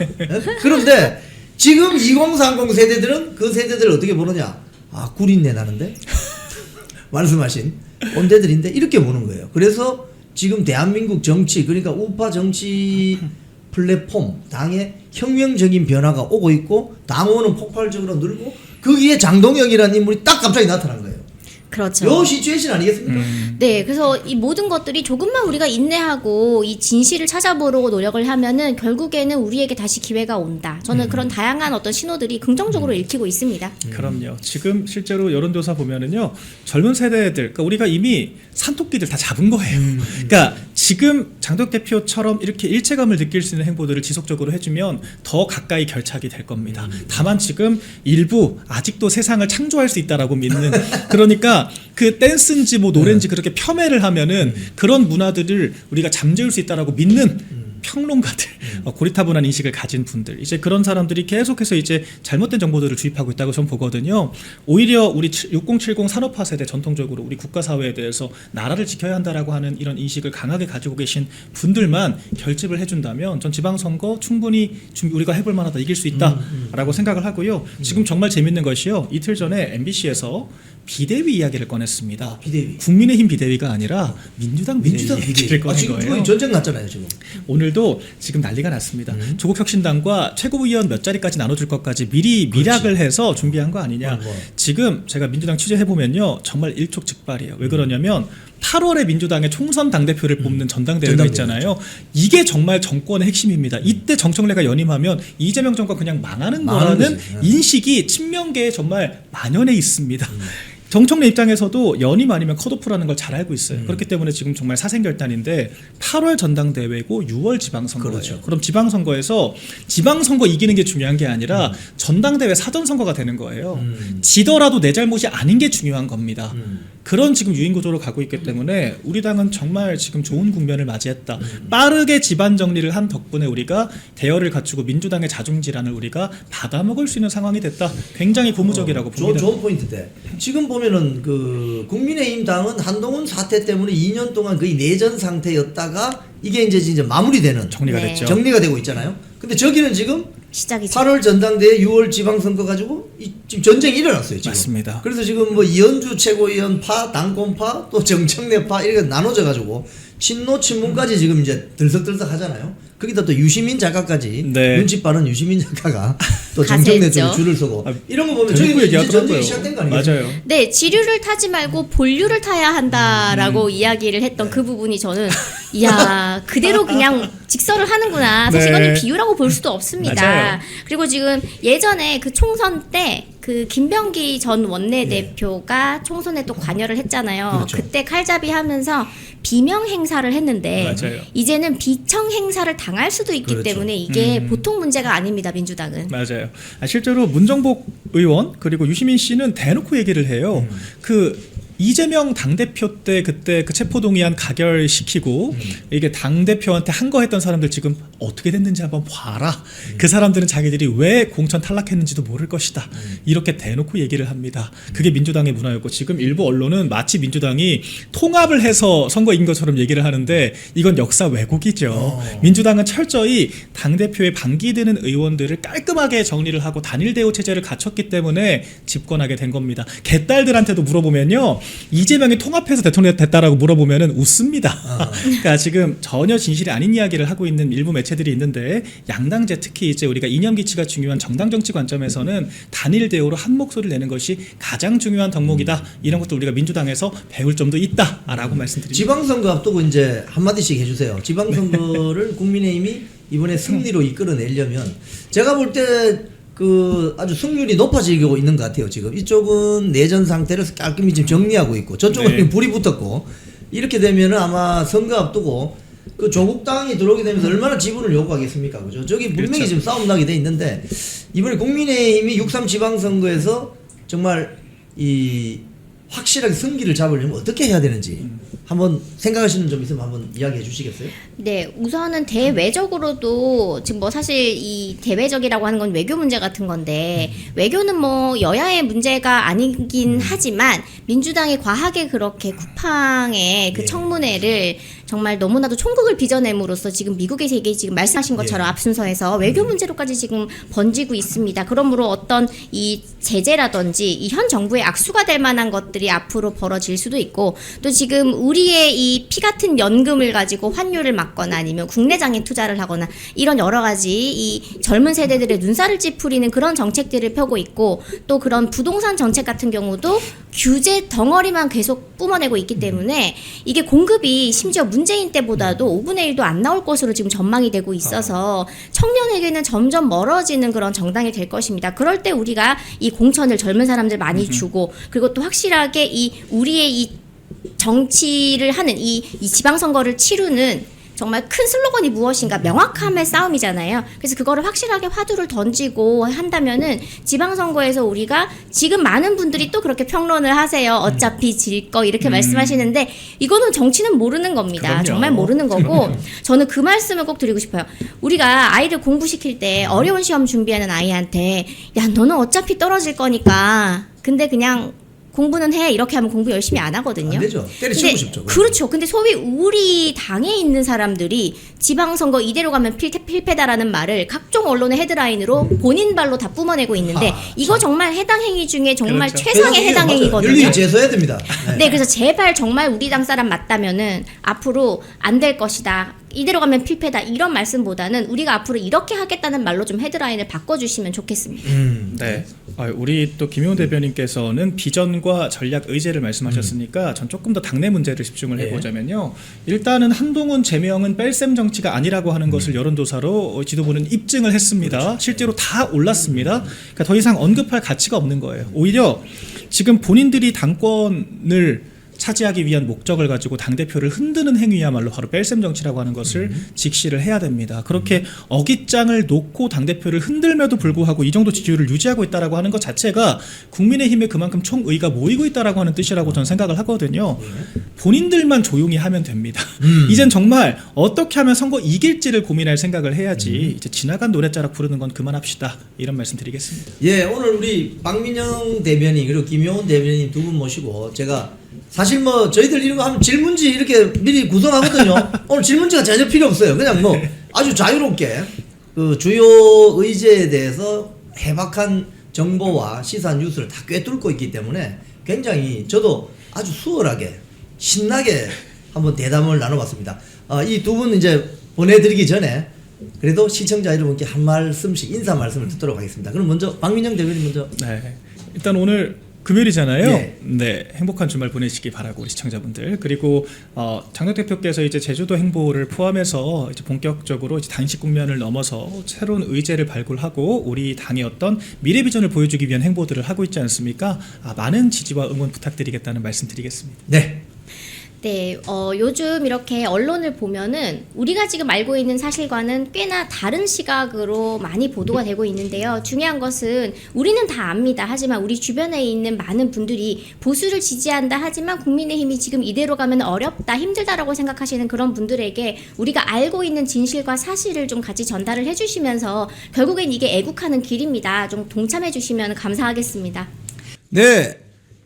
그런데 지금 2030 세대들은 그 세대들을 어떻게 보느냐. 아, 구린내 나는데? 말씀하신 꼰대들인데 이렇게 보는 거예요. 그래서 지금 대한민국 정치 그러니까 우파 정치 플랫폼 당의 혁명적인 변화가 오고 있고 당원은 폭발적으로 늘고 거기에 장동혁이라는 인물이 딱 갑자기 나타난 거예요. 그렇죠. 요 시츄에이션 아니겠습니까? 네, 그래서 이 모든 것들이 조금만 우리가 인내하고 이 진실을 찾아보려고 노력을 하면은 결국에는 우리에게 다시 기회가 온다. 저는 그런 다양한 어떤 신호들이 긍정적으로 읽히고 있습니다. 그럼요. 지금 실제로 여론조사 보면은요, 젊은 세대들, 그러니까 우리가 이미 산토끼들 다 잡은 거예요. 그러니까 지금 장덕 대표처럼 이렇게 일체감을 느낄 수 있는 행보들을 지속적으로 해주면 더 가까이 결착이 될 겁니다. 다만 지금 일부 아직도 세상을 창조할 수 있다라고 믿는 그러니까 그 댄스인지 뭐 노래인지 그렇게 폄훼를 하면은 그런 문화들을 우리가 잠재울 수 있다라고 믿는 평론가들, 고리타분한 인식을 가진 분들, 이제 그런 사람들이 계속해서 이제 잘못된 정보들을 주입하고 있다고 저는 보거든요. 오히려 우리 6070 산업화 세대 전통적으로 우리 국가 사회에 대해서 나라를 지켜야 한다라고 하는 이런 인식을 강하게 가지고 계신 분들만 결집을 해준다면 전 지방선거 충분히 우리가 해볼 만하다, 이길 수 있다라고 생각을 하고요. 지금 정말 재밌는 것이요. 이틀 전에 MBC에서 비대위 이야기를 꺼냈습니다. 비대위. 국민의힘 비대위가 아니라 민주당 비대위를 꺼낸 지금 거예요. 전쟁 났잖아요 지금. 오늘도 지금 난리가 났습니다. 조국혁신당과 최고위원 몇 자리까지 나눠줄 것까지 미리 미락을 해서 준비한 거 아니냐. 지금 제가 민주당 취재해보면요. 정말 일촉즉발이에요. 왜 그러냐면 8월에 민주당의 총선 당대표를 뽑는 전당대회가 있잖아요. 이게 정말 정권의 핵심입니다. 이때 정청래가 연임하면 이재명 정권 그냥 망하는 거라는 인식이 친명계에 정말 만연해 있습니다. 정청래 입장에서도 연임 아니면 컷오프라는 걸 잘 알고 있어요. 그렇기 때문에 지금 정말 사생결단인데 8월 전당대회고 6월 지방선거예요. 그렇죠. 그럼 지방선거에서 지방선거 이기는 게 중요한 게 아니라 전당대회 사전선거가 되는 거예요. 지더라도 내 잘못이 아닌 게 중요한 겁니다. 그런 지금 유인구조로 가고 있기 때문에 우리 당은 정말 지금 좋은 국면을 맞이했다. 빠르게 집안 정리를 한 덕분에 우리가 대열을 갖추고 민주당의 자중질환을 우리가 받아먹을 수 있는 상황이 됐다. 굉장히 고무적이라고 봅니다. 좋은 포인트인데 지금 보면은 그 국민의힘 당은 한동훈 사태 때문에 2년 동안 거의 내전 상태였다가 이게 이제 진짜 마무리되는 정리가 네. 됐죠. 정리가 되고 있잖아요. 근데 저기는 지금 시작이죠. 8월 전당대회, 6월 지방선거 가지고 지금 전쟁이 일어났어요. 지금. 맞습니다. 그래서 지금 뭐 이현주 최고위원파, 당권파, 또 정청래파 이렇게 나눠져 가지고 친노 친문까지 지금 이제 들썩들썩 하잖아요. 거기다 또 유시민 작가까지 네. 눈치 빠른 유시민 작가가 또 정청래 쪽에 가세했죠. 줄을 서고 이런 거 보면 대놓고 저기 이제 얘기하더라고요. 전쟁이 시작된 거 아니겠어요? 맞아요. 네, 지류를 타지 말고 본류를 타야 한다라고 이야기를 했던 그 부분이 저는 이야 그대로 그냥 직설을 하는구나. 사실 네. 이거는 비유라고 볼 수도 없습니다. 맞아요. 그리고 지금 예전에 그 총선 때 그 김병기 전 원내대표가 총선에 또 관여를 했잖아요. 그렇죠. 그때 칼잡이 하면서 비명 행사를 했는데 맞아요. 이제는 비청 행사를 당할 수도 있기 그렇죠. 때문에 이게 보통 문제가 아닙니다. 민주당은. 맞아요. 실제로 문정복 의원 그리고 유시민 씨는 대놓고 얘기를 해요. 그 이재명 당대표 때 그때 그 체포동의안 가결시키고 이게 당대표한테 한 거 했던 사람들 지금 어떻게 됐는지 한번 봐라. 그 사람들은 자기들이 왜 공천 탈락했는지도 모를 것이다. 이렇게 대놓고 얘기를 합니다. 그게 민주당의 문화였고 지금 일부 언론은 마치 민주당이 통합을 해서 선거 이긴 것처럼 얘기를 하는데 이건 역사 왜곡이죠. 민주당은 철저히 당대표의 반기드는 의원들을 깔끔하게 정리를 하고 단일 대우 체제를 갖췄기 때문에 집권하게 된 겁니다. 개딸들한테도 물어보면요. 이재명이 통합해서 대통령이 됐다라고 물어보면은 웃습니다. 그러니까 지금 전혀 진실이 아닌 이야기를 하고 있는 일부 매체들이 있는데 양당제 특히 이제 우리가 이념 기치가 중요한 정당 정치 관점에서는 단일 대우로 한 목소리를 내는 것이 가장 중요한 덕목이다. 이런 것도 우리가 민주당에서 배울 점도 있다라고 말씀드립니다. 지방선거 앞두고 이제 한마디씩 해주세요. 지방선거를 국민의힘이 이번에 승리로 이끌어내려면 제가 볼 때 그 아주 승률이 높아지고 있는 것 같아요. 지금 이쪽은 내전 상태를 깔끔히 지금 정리하고 있고 저쪽은 네. 불이 붙었고 이렇게 되면은 아마 선거 앞두고 그 조국당이 들어오게 되면서 얼마나 지분을 요구하겠습니까? 그죠? 저기 분명히 그렇죠. 지금 싸움 나게 돼 있는데 이번에 국민의힘이 6.3 지방선거에서 정말 이 확실하게 승기를 잡으려면 어떻게 해야 되는지 한번 생각하시는 점 있으면 한번 이야기해 주시겠어요? 네, 우선은 대외적으로도 지금 뭐 사실 이 대외적이라고 하는 건 외교 문제 같은 건데 외교는 뭐 여야의 문제가 아니긴 하지만 민주당이 과하게 그렇게 쿠팡의 그 예. 청문회를 정말 너무나도 총국을 빚어냄으로써 지금 미국의 세계 지금 말씀하신 것처럼 예. 앞순서에서 외교 문제로까지 지금 번지고 있습니다. 그러므로 어떤 이 제재라든지 이 현 정부의 악수가 될 만한 것들이 앞으로 벌어질 수도 있고 또 지금 우리의 이 피 같은 연금을 가지고 환율을 막거나 아니면 국내장에 투자를 하거나 이런 여러 가지 이 젊은 세대들의 눈살을 찌푸리는 그런 정책들을 펴고 있고 또 그런 부동산 정책 같은 경우도 규제 덩어리만 계속 뿜어내고 있기 때문에 이게 공급이 심지어 문재인 때보다도 5분의 1도 안 나올 것으로 지금 전망이 되고 있어서 청년에게는 점점 멀어지는 그런 정당이 될 것입니다. 그럴 때 우리가 이 공천을 젊은 사람들 많이 주고 그리고 또 확실하게 이 우리의 이 정치를 하는 이 지방선거를 치르는 정말 큰 슬로건이 무엇인가 명확함의 싸움이잖아요. 그래서 그거를 확실하게 화두를 던지고 한다면은 지방선거에서 우리가 지금 많은 분들이 또 그렇게 평론을 하세요. 어차피 질 거 이렇게 말씀하시는데 이거는 정치는 모르는 겁니다. 그럼요. 정말 모르는 거고 저는 그 말씀을 꼭 드리고 싶어요. 우리가 아이를 공부시킬 때 어려운 시험 준비하는 아이한테 야 너는 어차피 떨어질 거니까 근데 그냥 공부는 해 이렇게 하면 공부 열심히 안 하거든요. 안 되죠. 때려치고 싶죠. 그렇죠. 근데 소위 우리 당에 있는 사람들이 지방선거 이대로 가면 필패다라는 말을 각종 언론의 헤드라인으로 본인 발로 다 뿜어내고 있는데 이거 정말 해당 행위 중에 정말 그렇죠. 최상의 해당 행위거든요. 윤리 제소해야 됩니다. 네, 그래서 제발 정말 우리 당 사람 맞다면은 앞으로 안 될 것이다. 이대로 가면 필패다. 이런 말씀보다는 우리가 앞으로 이렇게 하겠다는 말로 좀 헤드라인을 바꿔주시면 좋겠습니다. 네. 우리 또 김용훈 대변인께서는 비전과 전략 의제를 말씀하셨으니까 전 조금 더 당내 문제를 집중을 네. 해보자면요. 일단은 한동훈 제명은 뺄셈 정치가 아니라고 하는 것을 여론조사로 지도부는 입증을 했습니다. 그렇죠. 실제로 다 올랐습니다. 그러니까 더 이상 언급할 가치가 없는 거예요. 오히려 지금 본인들이 당권을 차지하기 위한 목적을 가지고 당대표를 흔드는 행위야말로 바로 뺄셈 정치라고 하는 것을 직시를 해야 됩니다. 그렇게 어깃장을 놓고 당대표를 흔들며도 불구하고 이 정도 지지율을 유지하고 있다라고 하는 것 자체가 국민의힘에 그만큼 총의가 모이고 있다라고 하는 뜻이라고 저는 생각을 하거든요. 본인들만 조용히 하면 됩니다. 이젠 정말 어떻게 하면 선거 이길지를 고민할 생각을 해야지 이제 지나간 노랫자락 부르는 건 그만합시다. 이런 말씀 드리겠습니다. 예, 오늘 우리 박민영 대변인 그리고 김용훈 대변인 두 분 모시고 제가 사실 뭐 저희들 이런 거 하면 질문지 이렇게 미리 구성하거든요. 오늘 질문지가 전혀 필요 없어요. 그냥 뭐 아주 자유롭게 그 주요 의제에 대해서 해박한 정보와 시사 뉴스를 다 꿰뚫고 있기 때문에 굉장히 저도 아주 수월하게 신나게 한번 대담을 나눠봤습니다. 이 두 분 이제 보내드리기 전에 그래도 시청자 여러분께 한 말씀씩 인사 말씀을 듣도록 하겠습니다. 그럼 먼저 박민영 대변인 먼저. 네. 일단 오늘 금요일이잖아요. 예. 네, 행복한 주말 보내시기 바라고 우리 시청자분들. 그리고 장덕 대표께서 이제 제주도 행보를 포함해서 이제 본격적으로 이제 단식 국면을 넘어서 새로운 의제를 발굴하고 우리 당의 어떤 미래 비전을 보여주기 위한 행보들을 하고 있지 않습니까? 많은 지지와 응원 부탁드리겠다는 말씀드리겠습니다. 네. 네, 요즘 이렇게 언론을 보면은 우리가 지금 알고 있는 사실과는 꽤나 다른 시각으로 많이 보도가 되고 있는데요. 중요한 것은 우리는 다 압니다. 하지만 우리 주변에 있는 많은 분들이 보수를 지지한다 하지만 국민의힘이 지금 이대로 가면 어렵다, 힘들다라고 생각하시는 그런 분들에게 우리가 알고 있는 진실과 사실을 좀 같이 전달을 해주시면서 결국엔 이게 애국하는 길입니다. 좀 동참해 주시면 감사하겠습니다. 네.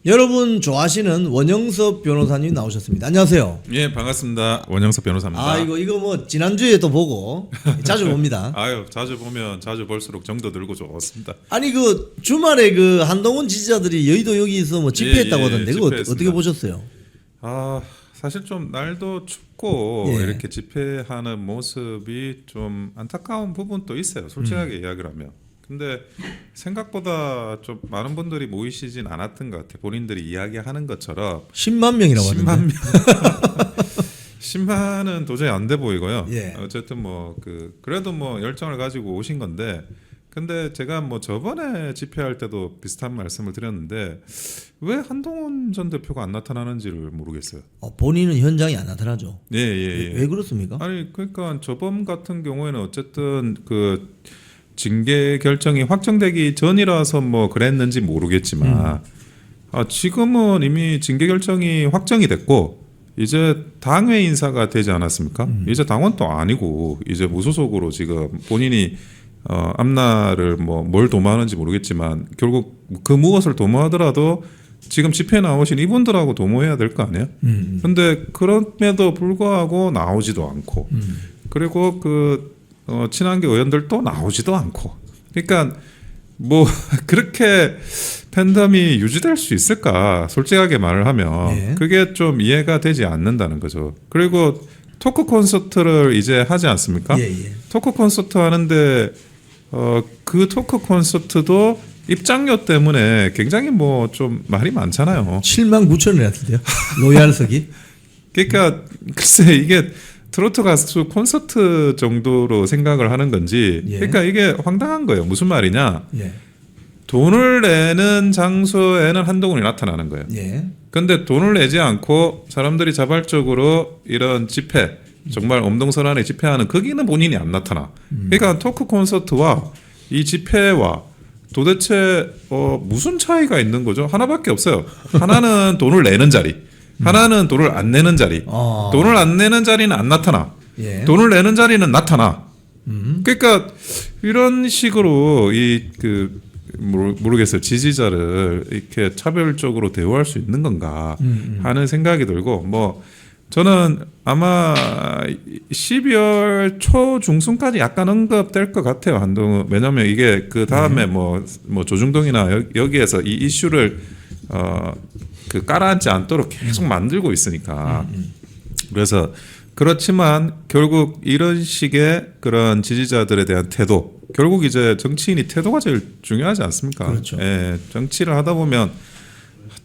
여러분 좋아하시는 원영섭 변호사님 나오셨습니다. 안녕하세요. 예, 반갑습니다. 원영섭 변호사입니다. 이거 뭐 지난주에 또 보고 자주 봅니다. 아유, 자주 보면 자주 볼수록 정도 들고 좋습니다. 아니 그 주말에 그 한동훈 지지자들이 여의도 여기서 뭐 집회했다고 하던데 그거 집회했습니다. 어떻게 보셨어요? 사실 좀 날도 춥고 예. 이렇게 집회하는 모습이 좀 안타까운 부분도 있어요. 솔직하게 이야기를 하면. 근데 생각보다 좀 많은 분들이 모이시진 않았던 것 같아요. 본인들이 이야기하는 것처럼 10만 명이라고 10만 하던데. 명. 10만은 도저히 안 돼 보이고요. 예. 어쨌든 뭐 그래도 뭐 열정을 가지고 오신 건데, 근데 제가 뭐 저번에 집회할 때도 비슷한 말씀을 드렸는데 왜 한동훈 전 대표가 안 나타나는지를 모르겠어요. 본인은 현장에 안 나타나죠. 예. 왜 그렇습니까? 아니 그러니까 저번 같은 경우에는 어쨌든 그 징계 결정이 확정되기 전이라서 뭐 그랬는지 모르겠지만 지금은 이미 징계 결정이 확정이 됐고 이제 당회 인사가 되지 않았습니까? 이제 당원도 아니고 이제 무소속으로 지금 본인이 앞날을 뭐 뭘 도모하는지 모르겠지만 결국 그 무엇을 도모하더라도 지금 집회에 나오신 이분들하고 도모해야 될 거 아니에요? 근데 그럼에도 불구하고 나오지도 않고 그리고 친한계 의원들도 나오지도 않고 그러니까 뭐 그렇게 팬덤이 유지될 수 있을까 솔직하게 말을 하면 예. 그게 좀 이해가 되지 않는다는 거죠. 그리고 토크 콘서트를 이제 하지 않습니까? 예. 토크 콘서트 하는데 그 토크 콘서트도 입장료 때문에 굉장히 뭐 좀 말이 많잖아요. 7만 9천 원 같은데요. 로얄석이. 그러니까 글쎄 이게 트로트 가수 콘서트 정도로 생각을 하는 건지 예. 그러니까 이게 황당한 거예요. 무슨 말이냐? 예. 돈을 내는 장소에는 한동훈이 나타나는 거예요. 예. 근데 돈을 내지 않고 사람들이 자발적으로 이런 집회 정말 엄동설안에 집회하는 거기는 본인이 안 나타나. 그러니까 토크 콘서트와 이 집회와 도대체 무슨 차이가 있는 거죠? 하나밖에 없어요. 하나는 돈을 내는 자리, 하나는 돈을 안 내는 자리. 돈을 안 내는 자리는 안 나타나. 예. 돈을 내는 자리는 나타나. 그러니까 이런 식으로 모르겠어요. 지지자를 이렇게 차별적으로 대우할 수 있는 건가 하는 생각이 들고 뭐 저는 아마 12월 초 중순까지 약간 언급될 것 같아요. 한동훈. 왜냐하면 이게 그 다음에 뭐 조중동이나 여기에서 이 이슈를 깔아앉지 않도록 계속 만들고 있으니까. 그래서 그렇지만 결국 이런 식의 그런 지지자들에 대한 태도, 결국 이제 정치인이 태도가 제일 중요하지 않습니까? 그렇죠. 예, 정치를 하다 보면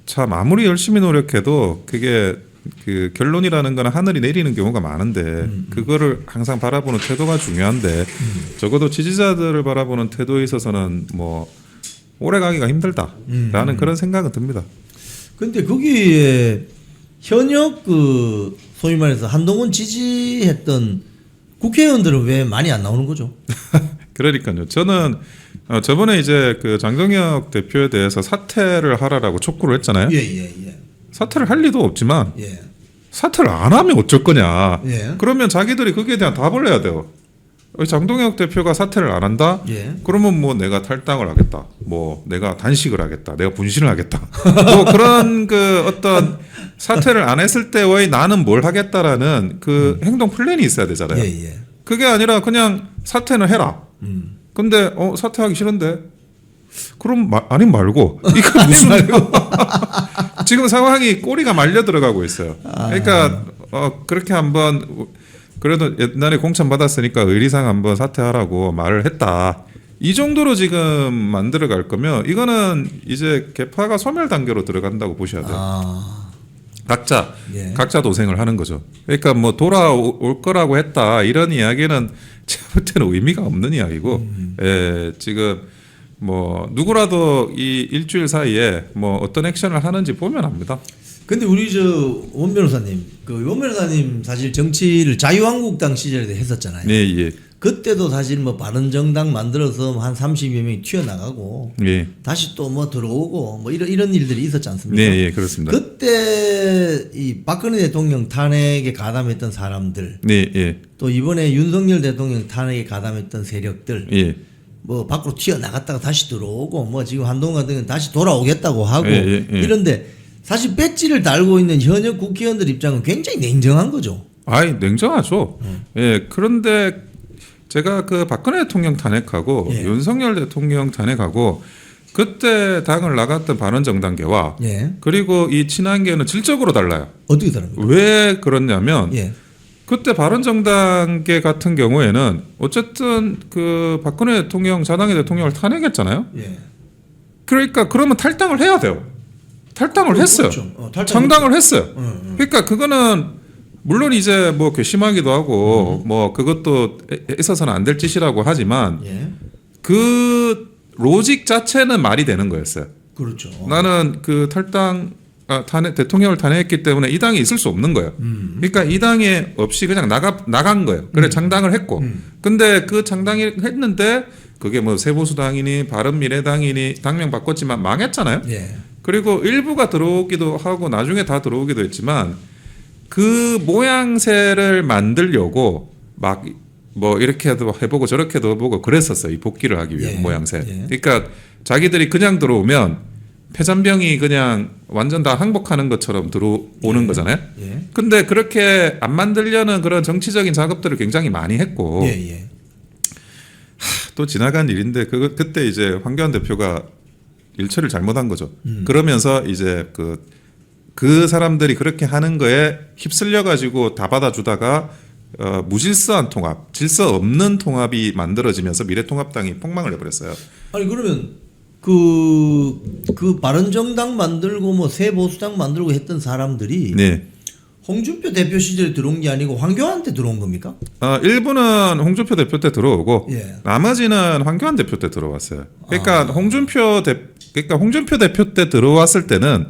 참 아무리 열심히 노력해도 그게 그 결론이라는 거는 하늘이 내리는 경우가 많은데 그거를 항상 바라보는 태도가 중요한데 적어도 지지자들을 바라보는 태도에 있어서는 뭐 오래 가기가 힘들다라는 그런 생각은 듭니다. 근데 거기에 현역 그 소위 말해서 한동훈 지지했던 국회의원들은 왜 많이 안 나오는 거죠? 그러니까요. 저는 저번에 이제 그 장동혁 대표에 대해서 사퇴를 하라라고 촉구를 했잖아요. 예. 사퇴를 할 리도 없지만 예. 사퇴를 안 하면 어쩔 거냐. 예. 그러면 자기들이 거기에 대한 답을 내야 돼요. 장동혁 대표가 사퇴를 안 한다? 예. 그러면 뭐 내가 탈당을 하겠다. 뭐 내가 단식을 하겠다. 내가 분신을 하겠다. 뭐 그런 그 어떤 사퇴를 안 했을 때의 나는 뭘 하겠다라는 그 행동 플랜이 있어야 되잖아요. 예, 예. 그게 아니라 그냥 사퇴는 해라. 근데 사퇴하기 싫은데 그럼 아님 말고 이거 무슨 지금 상황이 꼬리가 말려 들어가고 있어요. 그러니까 그렇게 한번 그래도 옛날에 공천 받았으니까 의리상 한번 사퇴하라고 말을 했다. 이 정도로 지금 만들어 갈 거면 이거는 이제 개파가 소멸 단계로 들어간다고 보셔야 돼요. 아, 예. 각자 도생을 하는 거죠. 그러니까 뭐 돌아올 거라고 했다 이런 이야기는 제가 볼 때는 의미가 없는 이야기고, 예, 지금 뭐 누구라도 이 일주일 사이에 뭐 어떤 액션을 하는지 보면 압니다. 근데 우리 저 원 변호사님, 그 원 변호사님 사실 정치를 자유한국당 시절에 했었잖아요. 네, 예, 그때도 사실 뭐 바른정당 만들어서 한 30여 명이 튀어나가고 예, 다시 또 뭐 들어오고 뭐 이런 일들이 있었지 않습니까? 네, 예, 그렇습니다. 그때 이 박근혜 대통령 탄핵에 가담했던 사람들, 네, 예, 또 이번에 윤석열 대통령 탄핵에 가담했던 세력들, 예, 뭐 밖으로 튀어나갔다가 다시 들어오고 뭐 지금 한동훈 같은 경우는 다시 돌아오겠다고 하고 예. 이런데 사실 배지를 달고 있는 현역 국회의원들 입장은 굉장히 냉정한 거죠. 아이 냉정하죠. 예, 그런데 제가 그 박근혜 대통령 탄핵하고 예. 윤석열 대통령 탄핵하고 그때 당을 나갔던 바른정당계와 예. 그리고 이 친한계는 질적으로 달라요. 어떻게 다릅니까? 왜 그렇냐면 예. 그때 바른정당계 같은 경우에는 어쨌든 그 박근혜 대통령 자당의 대통령을 탄핵했잖아요. 예. 그러니까 그러면 탈당을 해야 돼요. 탈당을 했어요. 그렇죠. 창당을 했어요. 그러니까 그거는 물론 이제 뭐 괘씸하기도 하고 뭐 그것도 있어서는 안 될 짓이라고 하지만 예. 그 로직 자체는 말이 되는 거였어요. 그렇죠. 나는 그 대통령을 탄핵했기 때문에 이 당에 있을 수 없는 거예요. 그러니까 이 당에 없이 그냥 나간 거예요. 그래 창당을 했고, 근데 그 창당을 했는데 그게 뭐 새보수당이니 바른미래당이니 당명 바꿨지만 망했잖아요. 예. 그리고 일부가 들어오기도 하고 나중에 다 들어오기도 했지만 그 모양새를 만들려고 막 뭐 이렇게도 해보고 저렇게도 해보고 그랬었어요. 이 복귀를 하기 위한 예. 모양새. 예. 그러니까 자기들이 그냥 들어오면 폐잔병이 그냥 완전 다 항복하는 것처럼 들어오는 거잖아요. 예. 근데 그렇게 안 만들려는 그런 정치적인 작업들을 굉장히 많이 했고 예. 또 지나간 일인데 그때 이제 황교안 대표가 일처리를 잘못한 거죠. 그러면서 이제 그 사람들이 그렇게 하는 거에 휩쓸려 가지고 다 받아주다가 무질서한 통합, 질서 없는 통합이 만들어지면서 미래통합당이 폭망을 해버렸어요. 아니 그러면 그 바른정당 만들고 뭐 새보수당 만들고 했던 사람들이 네. 홍준표 대표 시절에 들어온 게 아니고 황교안 때 들어온 겁니까? 일부는 홍준표 대표 때 들어오고 예. 나머지는 황교안 대표 때 들어왔어요. 그러니까 홍준표 대표 때 들어왔을 때는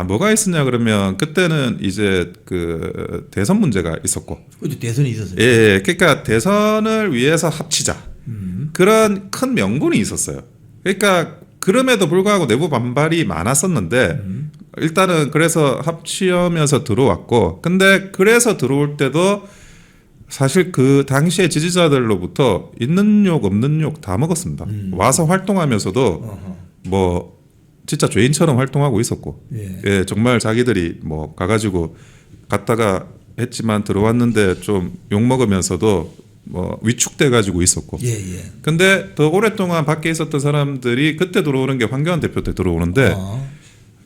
뭐가 있었냐 그러면 그때는 이제 그 대선 문제가 있었고, 그때 대선이 있었어요. 예, 그러니까 대선을 위해서 합치자 그런 큰 명분이 있었어요. 그러니까 그럼에도 불구하고 내부 반발이 많았었는데 일단은 그래서 합치면서 들어왔고, 근데 그래서 들어올 때도 사실 그 당시의 지지자들로부터 있는 욕 없는 욕 다 먹었습니다. 와서 활동하면서도 뭐 진짜 죄인처럼 활동하고 있었고, 예, 정말 자기들이 뭐 가가지고 갔다가 했지만 들어왔는데 좀 욕 먹으면서도 뭐 위축돼 가지고 있었고. 예. 근데 더 오랫동안 밖에 있었던 사람들이 그때 들어오는 게 황교안 대표 때 들어오는데,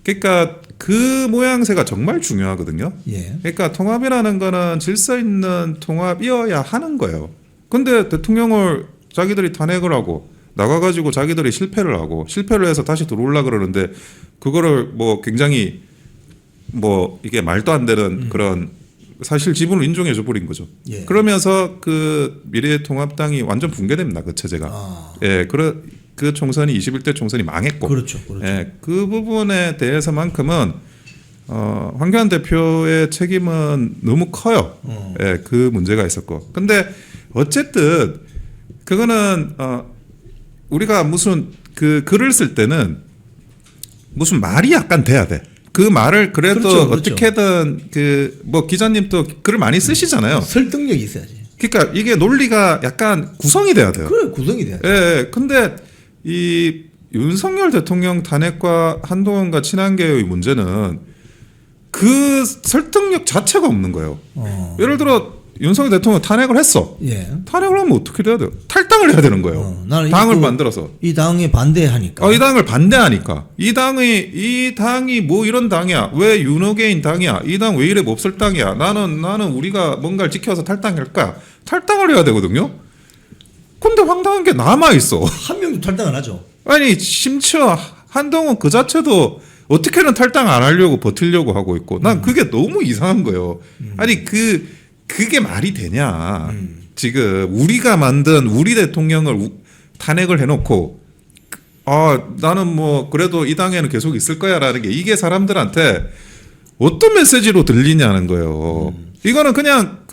그러니까 그 모양새가 정말 중요하거든요. 예. 그러니까 통합이라는 거는 질서 있는 통합이어야 하는 거예요. 근데 대통령을 자기들이 탄핵을 하고 나가가지고 자기들이 실패를 해서 다시 들어오려 그러는데 그거를 뭐 굉장히 뭐 이게 말도 안 되는 그런 사실 지분을 인정해 줘 버린 거죠. 예. 그러면서 그 미래통합당이 완전 붕괴됩니다. 그 체제가. 예, 그 총선이 21대 총선이 망했고. 그렇죠. 예, 그 부분에 대해서만큼은 황교안 대표의 책임은 너무 커요. 예, 그 문제가 있었고. 근데 어쨌든 그거는 우리가 무슨 그 글을 쓸 때는 무슨 말이 약간 돼야 돼. 그 말을 그래도 그렇죠. 어떻게든 그 뭐 기자님도 글을 많이 쓰시잖아요. 설득력이 있어야지. 그러니까 이게 논리가 약간 구성이 돼야 돼요. 그래 구성이 돼야 돼. 예. 근데 이 윤석열 대통령 탄핵과 한동훈과 친한계의 문제는 그 설득력 자체가 없는 거예요. 예를 들어 윤석열 대통령 탄핵을 했어. 예. 탄핵을 하면 어떻게 돼야 돼요? 탈당을 해야 되는 거예요. 나는 당을 그 만들어서. 이 당에 반대하니까. 이 당을 반대하니까. 이 당이 뭐 이런 당이야. 왜 윤호개인 당이야. 이 당 왜 이래 몹쓸 당이야. 나는 우리가 뭔가를 지켜서 탈당할 거야. 탈당을 해야 되거든요. 근데 황당한 게 남아 있어. 한 명도 탈당 안 하죠. 아니 심지어 한동훈 그 자체도 어떻게든 탈당 안 하려고 버틸려고 하고 있고 난 그게 너무 이상한 거예요. 아니 그게 말이 되냐. 지금 우리가 만든 우리 대통령을 탄핵을 해놓고 나는 뭐 그래도 이 당에는 계속 있을 거야라는 게 이게 사람들한테 어떤 메시지로 들리냐는 거예요. 이거는 그냥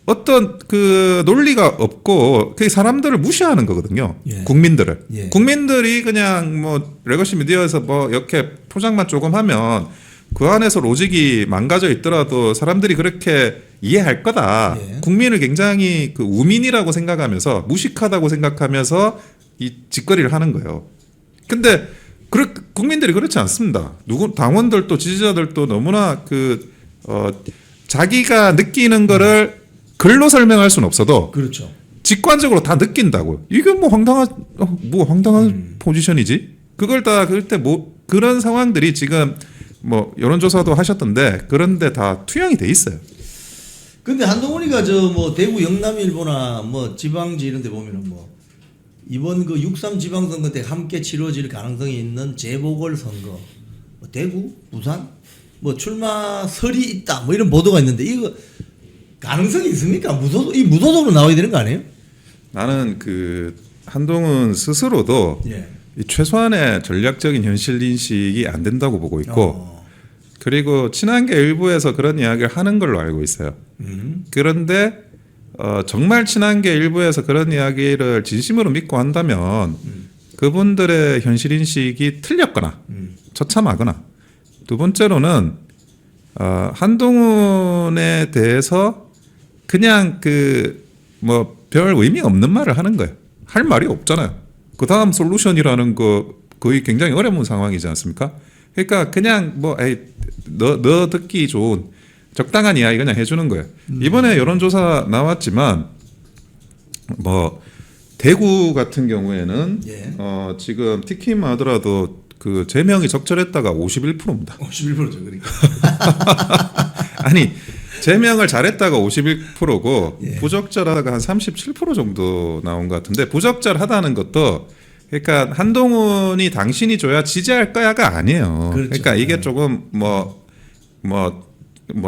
어떤 그 논리가 없고 그 사람들을 무시하는 거거든요. 예. 국민들을. 예. 국민들이 그냥 뭐 레거시 미디어에서 뭐 이렇게 포장만 조금 하면 그 안에서 로직이 망가져 있더라도 사람들이 그렇게 이해할 거다. 예. 국민을 굉장히 그 우민이라고 생각하면서 무식하다고 생각하면서 이 짓거리를 하는 거예요. 근데 국민들이 그렇지 않습니다. 당원들도 지지자들도 너무나 자기가 느끼는 거를 글로 설명할 수는 없어도 그렇죠. 직관적으로 다 느낀다고요. 이게 뭐 황당한 포지션이지? 그걸 다 그때 뭐 그런 상황들이 지금 뭐 여론조사도 하셨던데 그런데 다 투영이 돼 있어요. 근데 한동훈이가 저 뭐 대구 영남일보나 뭐 지방지 이런 데 보면은 뭐 이번 그 6.3 지방선거 때 함께 치러질 가능성이 있는 재보궐선거 뭐 대구, 부산 뭐 출마설이 있다 뭐 이런 보도가 있는데 이거 가능성이 있습니까? 무소속으로 나와야 되는 거 아니에요? 나는 한동훈 스스로도 예. 이 최소한의 전략적인 현실 인식이 안 된다고 보고 있고 그리고 친한계 일부에서 그런 이야기를 하는 걸로 알고 있어요. 그런데 정말 친한계 일부에서 그런 이야기를 진심으로 믿고 한다면 그분들의 현실 인식이 틀렸거나 처참하거나 두 번째로는 한동훈에 대해서 그냥 뭐 별 의미 없는 말을 하는 거예요. 할 말이 없잖아요. 그 다음 솔루션이라는 거 거의 굉장히 어려운 상황이지 않습니까? 그러니까 그냥 뭐 너 듣기 좋은 적당한 이야기 그냥 해주는 거예요. 이번에 여론조사 나왔지만 뭐 대구 같은 경우에는 예. 지금 티키만 하더라도 그 제명이 적절했다가 51%입니다. 51%죠, 그러니까. 아니 제명을 잘했다가 51%고 예. 부적절하다가 한 37% 정도 나온 것 같은데 부적절하다는 것도 그러니까 한동훈이 당신이 줘야 지지할 거야가 아니에요. 그렇죠. 그러니까 이게 네. 조금 뭐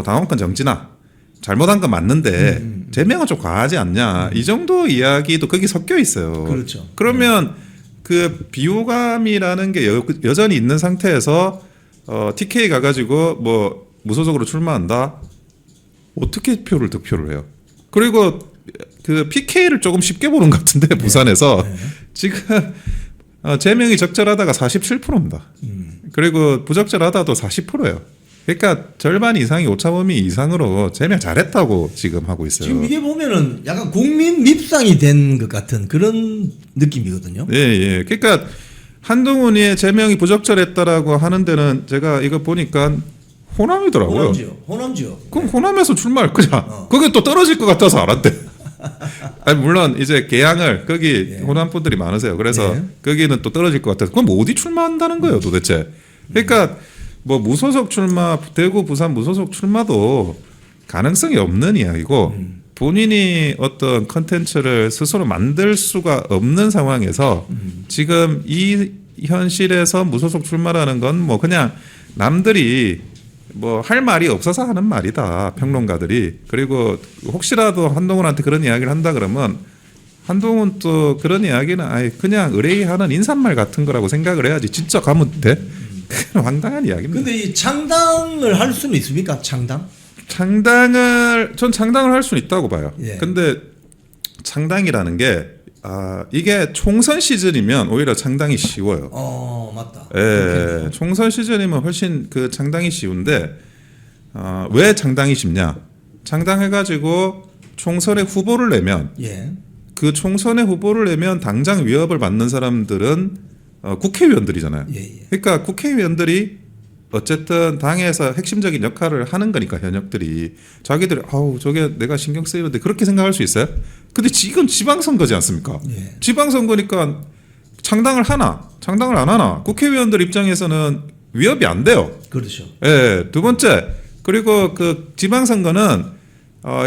당원권 정지나 잘못한 건 맞는데 제명은 좀 과하지 않냐 이 정도 이야기도 거기 섞여 있어요. 그렇죠. 그러면 그 비호감이라는 게 여전히 있는 상태에서 TK 가가지고 뭐 무소속으로 출마한다. 어떻게 득표를 해요? 그리고 그 PK를 조금 쉽게 보는 것 같은데 부산에서 지금 제명이 적절하다가 47%입니다. 그리고 부적절하다도 40%예요. 그러니까 절반 이상이 오차범위 이상으로 제명 잘했다고 지금 하고 있어요. 지금 이게 보면은 약간 국민 밉상이 된 것 같은 그런 느낌이거든요. 예. 그러니까 한동훈의 제명이 부적절했다라고 하는 데는 제가 이거 보니까 호남이더라고요. 호남지요. 그럼 호남에서 출마할 거냐? 그게 또 떨어질 것 같아서 안 한대. 아니 물론 이제 계양을 거기 호남 분들이 많으세요. 그래서 거기는 또 떨어질 것 같아서 그럼 뭐 어디 출마한다는 거예요, 도대체? 그러니까 뭐 무소속 출마, 대구, 부산 무소속 출마도 가능성이 없는 이야기고 본인이 어떤 컨텐츠를 스스로 만들 수가 없는 상황에서 지금 이 현실에서 무소속 출마라는 건 뭐 그냥 남들이 뭐 할 말이 없어서 하는 말이다 평론가들이. 그리고 혹시라도 한동훈한테 그런 이야기를 한다 그러면 한동훈 또 그런 이야기는 아예 그냥 의뢰하는 인사말 같은 거라고 생각을 해야지 진짜 가면 돼? 그건 황당한 이야기입니다. 근데 이 창당을 할 수는 있습니까? 창당 전 창당을 할 수는 있다고 봐요. 예. 근데 창당이라는 게 이게 총선 시즌이면 오히려 창당이 쉬워요. 맞다. 예, 총선 시즌이면 훨씬 그 창당이 쉬운데 왜 창당이 쉽냐? 창당해가지고 총선에 후보를 내면 예. 그 총선에 후보를 내면 당장 위협을 받는 사람들은 국회의원들이잖아요. 예. 그러니까 국회의원들이 어쨌든 당에서 핵심적인 역할을 하는 거니까 현역들이 자기들이 아우 저게 내가 신경 쓰이는데 그렇게 생각할 수 있어요? 근데 이건 지방선거지 않습니까? 예. 지방선거니까 창당을 하나 창당을 안 하나 국회의원들 입장에서는 위협이 안 돼요. 그렇죠. 예, 두 번째 그리고 그 지방선거는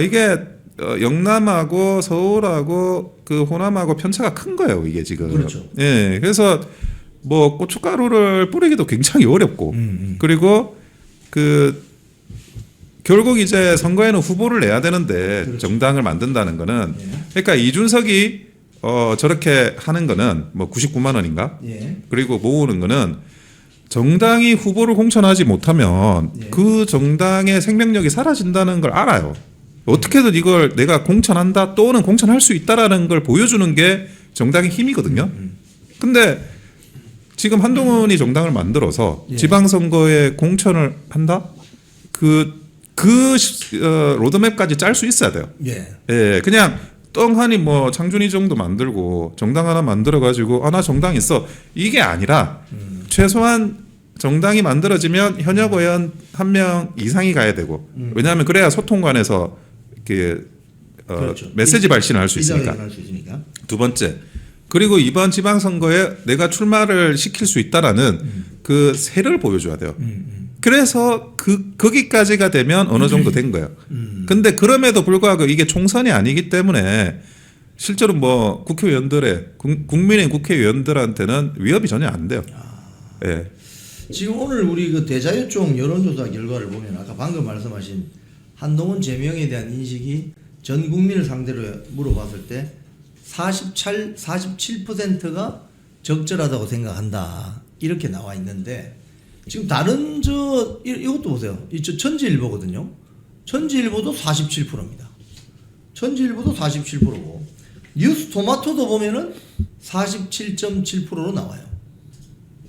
이게 영남하고 서울하고 그 호남하고 편차가 큰 거예요 이게 지금. 그렇죠. 예, 그래서 뭐 고춧가루를 뿌리기도 굉장히 어렵고 그리고 그 결국 이제 선거에는 후보를 내야 되는데 그렇죠. 정당을 만든다는 거는 예. 그러니까 이준석이 저렇게 하는 거는 뭐 99만 원인가 예. 그리고 모으는 거는 정당이 후보를 공천하지 못하면 예. 그 정당의 생명력이 사라진다는 걸 알아요. 어떻게든 이걸 내가 공천한다 또는 공천할 수 있다라는 걸 보여주는 게 정당의 힘이거든요. 근데 지금 한동훈이 정당을 만들어서 예. 지방선거에 공천을 한다? 그 로드맵까지 짤 수 있어야 돼요. 예. 예, 그냥 떵하니 뭐 창준이 정도 만들고 정당 하나 만들어 가지고 나 정당 있어 이게 아니라 최소한 정당이 만들어지면 현역 의원 1명 이상이 가야 되고 왜냐하면 그래야 소통관에서 이렇게 그렇죠. 메시지 발신을 할 수 있으니까. 할수 있으니까. 두 번째 그리고 이번 지방선거에 내가 출마를 시킬 수 있다라는 그 세를 보여줘야 돼요. 그래서 거기까지가 되면 어느 정도 된 거예요. 근데 그럼에도 불구하고 이게 총선이 아니기 때문에 실제로 뭐 국회의원들의 국민의 국회의원들한테는 위협이 전혀 안 돼요. 예. 지금 오늘 우리 그 대자유총 여론조사 결과를 보면 아까 방금 말씀하신 한동훈 제명에 대한 인식이 전 국민을 상대로 물어봤을 때 47%가 적절하다고 생각한다 이렇게 나와 있는데 지금 다른 이것도 보세요. 저 천지일보거든요. 천지일보도 47%입니다. 천지일보도 47%고 뉴스토마토도 보면은 47.7%로 나와요.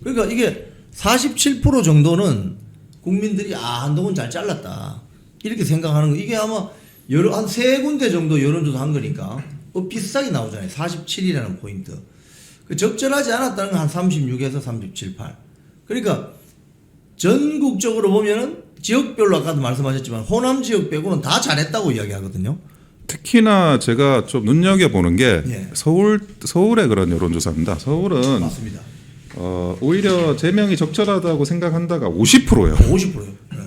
그러니까 이게 47% 정도는 국민들이 한동훈 잘 잘랐다 이렇게 생각하는 거. 이게 아마 한 세 군데 정도 여론조사 한 거니까 비슷하게 나오잖아요. 47이라는 포인트. 그 적절하지 않았다는 건 한 36에서 37, 8. 그러니까 전국적으로 보면은 지역별로 아까도 말씀하셨지만 호남 지역 빼고는 다 잘했다고 이야기하거든요. 특히나 제가 좀 눈여겨보는 게 예. 서울의 그런 여론조사입니다. 서울은 맞습니다. 오히려 제명이 적절하다고 생각한다가 50%예요. 50%요. 네.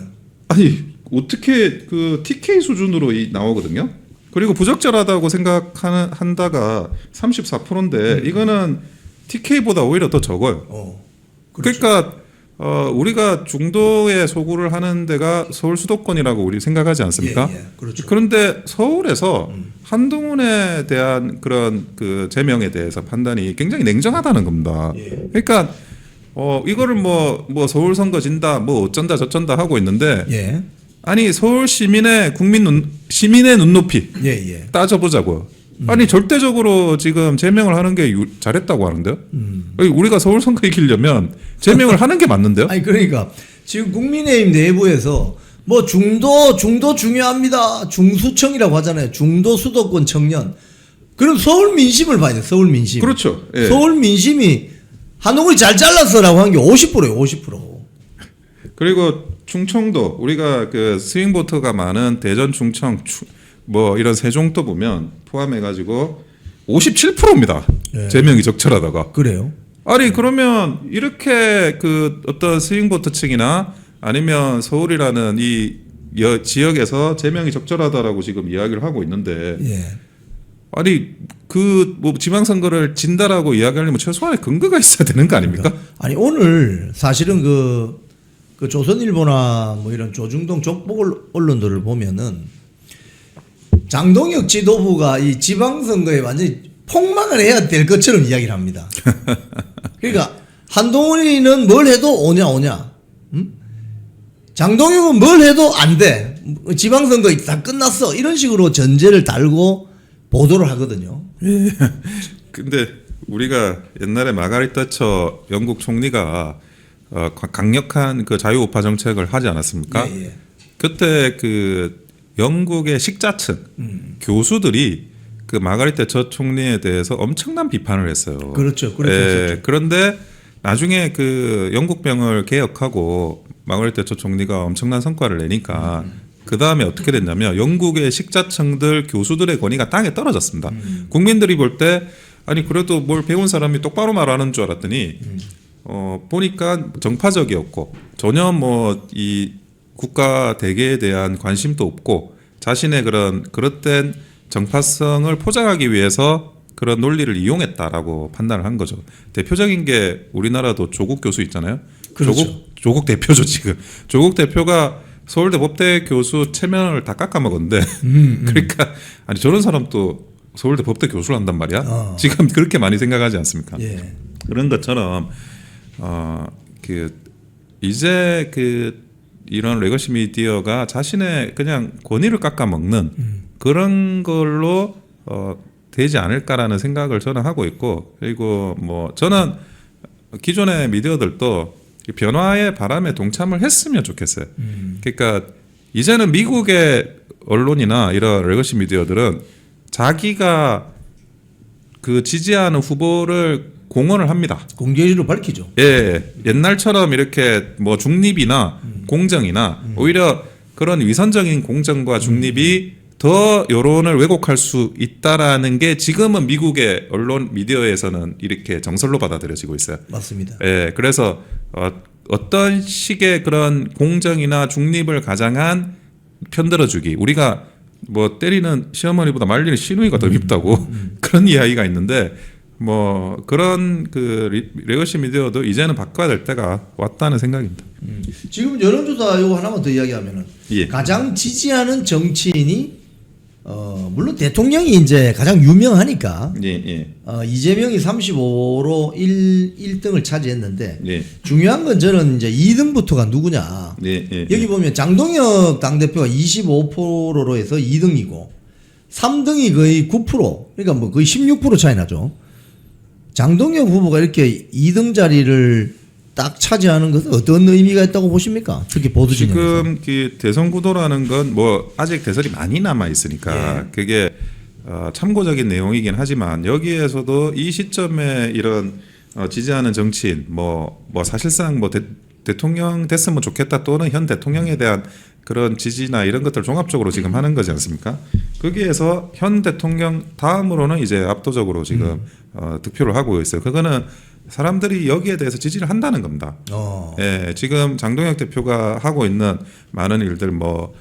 아니 어떻게 그 TK 수준으로 나오거든요. 그리고 부적절하다고 생각한다가 34%인데 이거는 TK보다 오히려 더 적어요. 그렇죠. 그러니까 우리가 중도에 소구를 하는 데가 서울 수도권이라고 우리 생각하지 않습니까? 예, 그렇죠. 그런데 서울에서 한동훈에 대한 그런 그 제명에 대해서 판단이 굉장히 냉정하다는 겁니다. 예. 그러니까 이거를 뭐 서울 선거 진다, 뭐 어쩐다 저쩐다 하고 있는데 예. 아니 서울 시민의 시민의 눈높이 예. 따져보자고요. 아니 절대적으로 지금 제명을 하는 게 잘했다고 하는데요. 우리가 서울 선거 이기려면 제명을 하는 게 맞는데요. 아니 그러니까 지금 국민의힘 내부에서 뭐 중도 중요합니다. 중수청이라고 하잖아요. 중도 수도권 청년. 그럼 서울 민심을 봐야 돼요. 서울 민심. 그렇죠. 예. 서울 민심이 한동훈이 잘 잘랐어라고 한 게 50%예요. 50%. 그리고 충청도 우리가 그 스윙보트가 많은 대전, 충청 뭐 이런 세종도 보면 포함해가지고 57%입니다. 예. 제명이 적절하다가. 그래요? 아니 그러면 이렇게 그 어떤 스윙보트층이나 아니면 서울이라는 이 지역에서 제명이 적절하다라고 지금 이야기를 하고 있는데 예. 아니 그 뭐 지방선거를 진다라고 이야기하려면 최소한의 근거가 있어야 되는 거 아닙니까? 아니 오늘 사실은 그 조선일보나 뭐 이런 조중동 족보 언론들을 보면은 장동혁 지도부가 이 지방선거에 완전히 폭망을 해야 될 것처럼 이야기를 합니다. 그러니까 한동훈이는 뭘 해도 오냐. 장동혁은 뭘 해도 안 돼. 지방선거 다 끝났어. 이런 식으로 전제를 달고 보도를 하거든요. 근데 우리가 옛날에 마가릿 that처 영국 총리가 강력한 그 자유우파 정책을 하지 않았습니까? 예. 그때 그 영국의 식자층 교수들이 그 마가릿 that처 총리에 대해서 엄청난 비판을 했어요. 그렇죠. 예, 그런데 나중에 그 영국병을 개혁하고 마그렛 대처 총리가 엄청난 성과를 내니까 그 다음에 어떻게 됐냐면 영국의 식자청들 교수들의 권위가 땅에 떨어졌습니다. 국민들이 볼 때 아니 그래도 뭘 배운 사람이 똑바로 말하는 줄 알았더니 보니까 정파적이었고 전혀 뭐 이 국가 대계에 대한 관심도 없고 자신의 그런 그릇된 정파성을 포장하기 위해서 그런 논리를 이용했다라고 판단을 한 거죠. 대표적인 게 우리나라도 조국 교수 있잖아요. 그렇죠. 조국 대표죠 지금. 조국 대표가 서울대 법대 교수 체면을 다 깎아먹었는데 그러니까 아니 저런 사람도 서울대 법대 교수를 한단 말이야. 지금 그렇게 많이 생각하지 않습니까? 예. 그런 것처럼 그 이제 그 이런 레거시 미디어가 자신의 그냥 권위를 깎아먹는 그런 걸로 되지 않을까라는 생각을 저는 하고 있고 그리고 뭐 저는 기존의 미디어들도 이 변화의 바람에 동참을 했으면 좋겠어요. 그러니까 이제는 미국의 언론이나 이런 레거시 미디어들은 자기가 그 지지하는 후보를 공언을 합니다. 공개적으로 밝히죠. 예, 옛날처럼 이렇게 뭐 중립이나 공정이나 오히려 그런 위선적인 공정과 중립이 더 여론을 왜곡할 수 있다라는 게 지금은 미국의 언론 미디어에서는 이렇게 정설로 받아들여지고 있어요. 맞습니다. 예, 그래서 어떤 식의 그런 공정이나 중립을 가장한 편들어주기 우리가 뭐 때리는 시어머니보다 말리는 시누이가 더 밉다고 그런 이야기가 있는데 뭐 그런 그 레거시 미디어도 이제는 바꿔야 될 때가 왔다는 생각입니다. 지금 여론조사 요거 하나만 더 이야기하면은 예. 가장 지지하는 정치인이 물론 대통령이 이제 가장 유명하니까 예, 예. 이재명이 35로 1등을 차지했는데 예. 중요한 건 저는 이제 2등부터가 누구냐. 예, 예, 여기 보면 장동혁 당대표가 25%로 해서 2등이고 3등이 거의 9% 그러니까 뭐 거의 16% 차이 나죠. 장동혁 후보가 이렇게 2등 자리를 딱 차지하는 것은 어떤 의미가 있다고 보십니까? 특히 보수 진영에서. 지금 그 대선 구도라는 건 뭐 아직 대선이 많이 남아 있으니까 예. 그게 참고적인 내용이긴 하지만 여기에서도 이 시점에 이런 지지하는 정치인 뭐 사실상 뭐 대통령 됐으면 좋겠다 또는 현 대통령에 대한 그런 지지나 이런 것들 종합적으로 지금 하는 거지 않습니까? 거기에서 현 대통령 다음으로는 이제 압도적으로 지금 득표를 하고 있어요. 그거는 사람들이 여기에 대해서 지지를 한다는 겁니다. 예, 지금 장동혁 대표가 하고 있는 많은 일들 뭐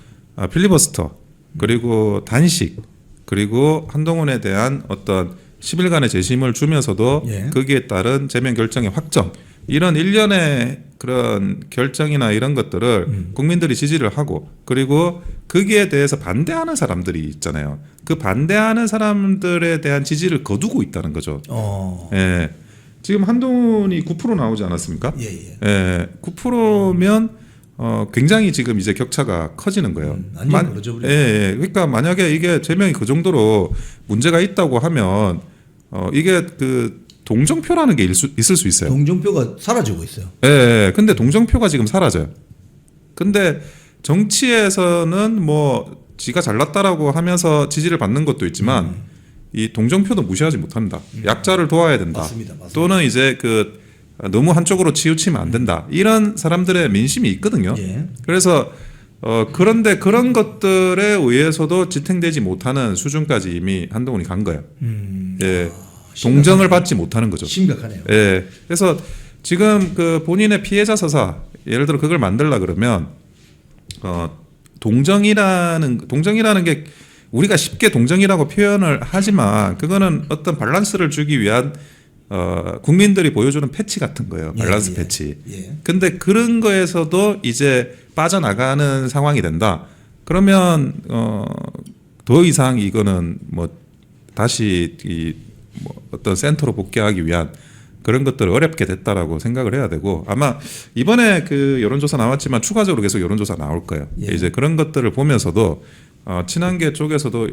필리버스터 그리고 단식 그리고 한동훈에 대한 어떤 10일간의 재심을 주면서도 예. 거기에 따른 제명 결정의 확정 이런 일련의 그런 결정이나 이런 것들을 국민들이 지지를 하고 그리고 거기에 대해서 반대하는 사람들이 있잖아요. 그 반대하는 사람들에 대한 지지를 거두고 있다는 거죠. 예. 지금 한동훈이 9% 나오지 않았습니까? 예. 예. 9%면 굉장히 지금 이제 격차가 커지는 거예요. 완전히 그러죠, 우리가. 예. 그러니까 만약에 이게 제명이 그 정도로 문제가 있다고 하면 이게 그 동정표라는 게 있을 수 있어요. 동정표가 사라지고 있어요. 예. 근데 동정표가 지금 사라져요. 근데 정치에서는 뭐 지가 잘났다라고 하면서 지지를 받는 것도 있지만 이 동정표도 무시하지 못한다. 약자를 도와야 된다. 맞습니다. 또는 이제 그 너무 한쪽으로 치우치면 안 된다. 이런 사람들의 민심이 있거든요. 예. 그래서 그런데 그런 것들에 의해서도 지탱되지 못하는 수준까지 이미 한동훈이 간 거예요. 예. 동정을 받지 못하는 거죠. 심각하네요. 예. 그래서 지금 그 본인의 피해자 서사 예를 들어 그걸 만들라 그러면 동정이라는 게 우리가 쉽게 동정이라고 표현을 하지만 그거는 어떤 밸런스를 주기 위한 국민들이 보여주는 패치 같은 거예요. 밸런스 패치. 예. 근데 그런 거에서도 이제 빠져나가는 상황이 된다. 그러면 더 이상 이거는 뭐 다시 뭐 어떤 센터로 복귀하기 위한 그런 것들을 어렵게 됐다라고 생각을 해야 되고 아마 이번에 그 여론조사 나왔지만 추가적으로 계속 여론조사 나올 거예요. 예. 이제 그런 것들을 보면서도 친한계 쪽에서도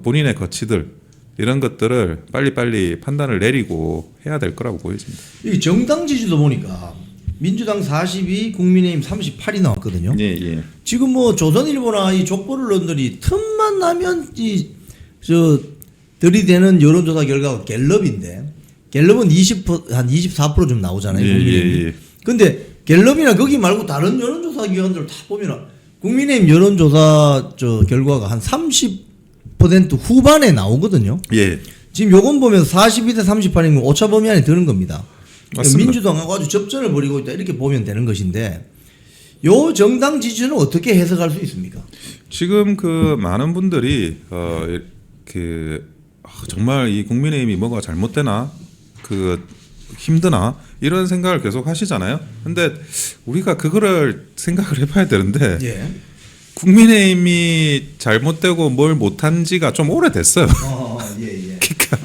본인의 거치들 이런 것들을 빨리빨리 판단을 내리고 해야 될 거라고 보여집니다. 이 정당 지지도 보니까 민주당 42, 국민의힘 38이 나왔거든요. 예. 지금 뭐 조선일보나 이 족보론들이 틈만 나면 들이대는 여론조사 결과가 갤럽인데 갤럽은 한 24% 좀 나오잖아요. 예. 근데 갤럽이나 거기 말고 다른 여론조사 기관들 다 보면 국민의힘 여론조사 결과가 한 30% 후반에 나오거든요. 예. 지금 요건 보면 42대 38이면 오차 범위 안에 드는 겁니다. 맞습니다. 민주당하고 아주 접전을 벌이고 있다 이렇게 보면 되는 것인데 요 정당 지지는 어떻게 해석할 수 있습니까? 지금 그 많은 분들이 정말 이 국민의힘이 뭐가 잘못되나 힘드나 이런 생각을 계속 하시잖아요. 근데 우리가 그거를 생각을 해봐야 되는데 예. 국민의힘이 잘못되고 뭘 못한 지가 좀 오래됐어요. 예. 그러니까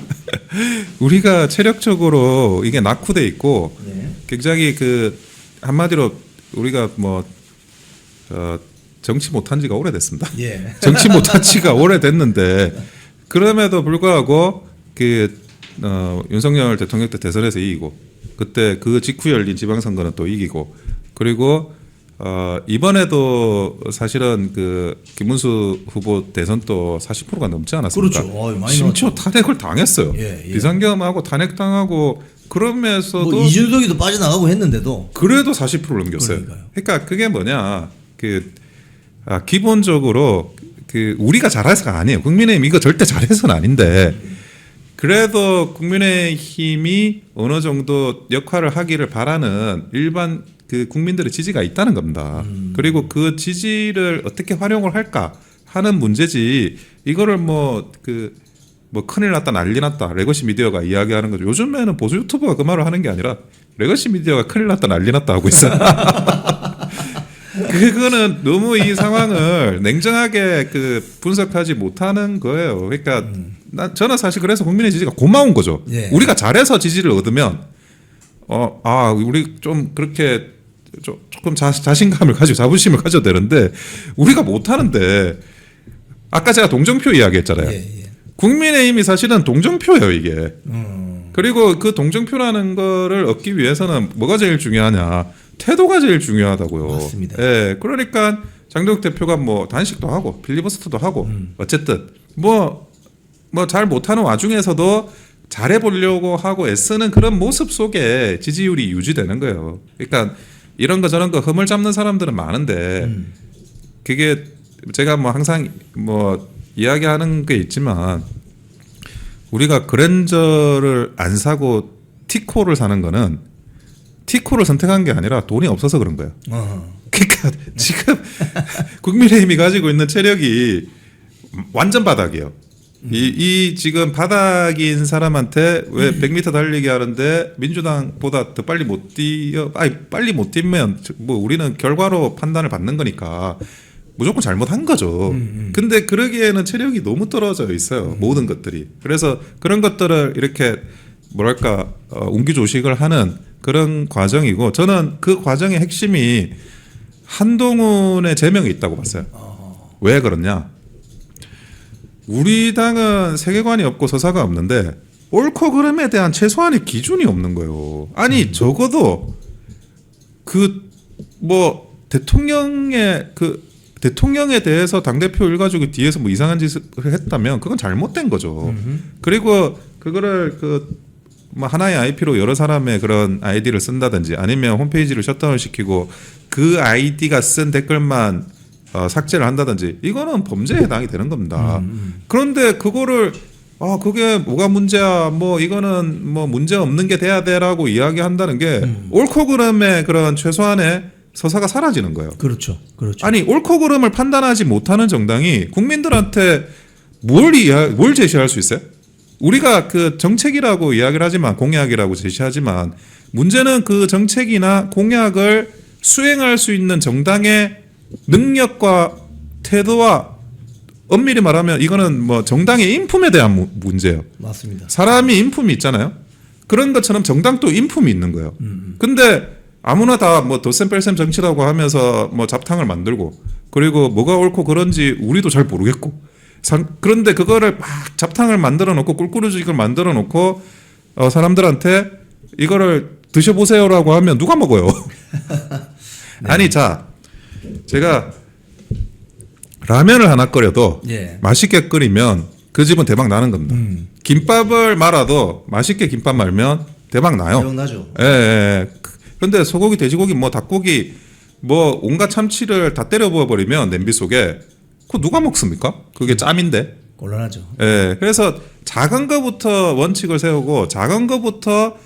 우리가 체력적으로 이게 낙후돼 있고 네. 굉장히 한마디로 우리가 정치 못한 지가 오래됐습니다. 예. 정치 못한 지가 오래됐는데 그럼에도 불구하고 윤석열 대통령 때 대선에서 이기고 그때 그 직후 열린 지방선거는 또 이기고 그리고 이번에도 사실은 김문수 후보 대선도 40%가 넘지 않았습니까? 그렇죠. 많이 심지어 나왔죠. 탄핵을 당했어요. 예. 비상계엄하고 탄핵당하고 그러면서도 뭐 이준석이도 빠져나가고 했는데도 그래도 40%를 넘겼어요. 그러니까요. 그러니까 그게 뭐냐 기본적으로 우리가 잘해서가 아니에요. 국민의힘 이거 절대 잘해서는 아닌데 그래도 국민의힘이 어느 정도 역할을 하기를 바라는 일반 국민들의 지지가 있다는 겁니다. 그리고 그 지지를 어떻게 활용을 할까 하는 문제지 이거를 큰일 났다 난리 났다 레거시 미디어가 이야기하는 거죠. 요즘에는 보수 유튜버가 그 말을 하는 게 아니라 레거시 미디어가 큰일 났다 난리 났다 하고 있어요. 그거는 너무 이 상황을 냉정하게 분석하지 못하는 거예요. 그러니까 저는 사실 그래서 국민의 지지가 고마운 거죠. 예. 우리가 잘해서 지지를 얻으면 우리 좀 그렇게 조금 자신감을 가지고 자부심을 가져야 되는데 우리가 못하는데 아까 제가 동정표 이야기했잖아요. 예. 국민의힘이 사실은 동정표예요 이게. 그리고 그 동정표라는 거를 얻기 위해서는 뭐가 제일 중요하냐? 태도가 제일 중요하다고요. 맞습니다. 예, 그러니까 장동혁 대표가 단식도 하고 필리버스터도 하고 어쨌든 잘 못하는 와중에서도 잘해보려고 하고 애쓰는 그런 모습 속에 지지율이 유지되는 거예요. 그러니까 이런 거 저런 거 흠을 잡는 사람들은 많은데 그게 제가 항상 이야기하는 게 있지만 우리가 그랜저를 안 사고 티코를 사는 거는 티코를 선택한 게 아니라 돈이 없어서 그런 거예요. 그러니까 지금 국민의힘이 가지고 있는 체력이 완전 바닥이에요. 이 지금 바닥인 사람한테 왜 100m 달리기 하는데 민주당보다 더 빨리 못 뛰어 빨리 못 뛰면 우리는 결과로 판단을 받는 거니까 무조건 잘못한 거죠. 근데 그러기에는 체력이 너무 떨어져 있어요. 모든 것들이. 그래서 그런 것들을 이렇게 옹기조식을 하는 그런 과정이고 저는 그 과정의 핵심이 한동훈의 제명이 있다고 봤어요. 왜 그러냐? 우리 당은 세계관이 없고 서사가 없는데 옳고 그름에 대한 최소한의 기준이 없는 거예요. 아니 적어도 대통령에 대해서 당대표 일가족이 뒤에서 이상한 짓을 했다면 그건 잘못된 거죠. 그리고 그거를 하나의 IP로 여러 사람의 그런 아이디를 쓴다든지 아니면 홈페이지를 셧다운을 시키고 그 아이디가 쓴 댓글만 삭제를 한다든지 이거는 범죄에 해당이 되는 겁니다. 그런데 그거를 그게 뭐가 문제야 이거는 문제 없는 게 돼야 돼라고 이야기한다는 게 옳고 그름의 그런 최소한의 서사가 사라지는 거예요. 그렇죠. 아니 옳고 그름을 판단하지 못하는 정당이 국민들한테 뭘 제시할 수 있어요? 우리가 정책이라고 이야기를 하지만 공약이라고 제시하지만 문제는 그 정책이나 공약을 수행할 수 있는 정당의 능력과 태도와 엄밀히 말하면 이거는 정당의 인품에 대한 문제예요. 맞습니다. 사람이 인품이 있잖아요. 그런 것처럼 정당도 인품이 있는 거예요. 근데 아무나 다 덧셈 뺄셈 정치라고 하면서 잡탕을 만들고 그리고 뭐가 옳고 그런지 우리도 잘 모르겠고 그런데 그거를 막 잡탕을 만들어 놓고 꿀꿀우직을 만들어 놓고 사람들한테 이거를 드셔보세요라고 하면 누가 먹어요? 네. 아니 제가 라면을 하나 끓여도 맛있게 끓이면 그 집은 대박 나는 겁니다. 김밥을 말아도 맛있게 김밥 말면 대박 나요. 대박 나죠. 예. 근데 소고기, 돼지고기, 뭐 닭고기, 뭐 온갖 참치를 다 때려 부어 버리면 냄비 속에 그거 누가 먹습니까? 그게 짬인데. 곤란하죠. 예. 그래서 작은 거부터 원칙을 세우고 작은 거부터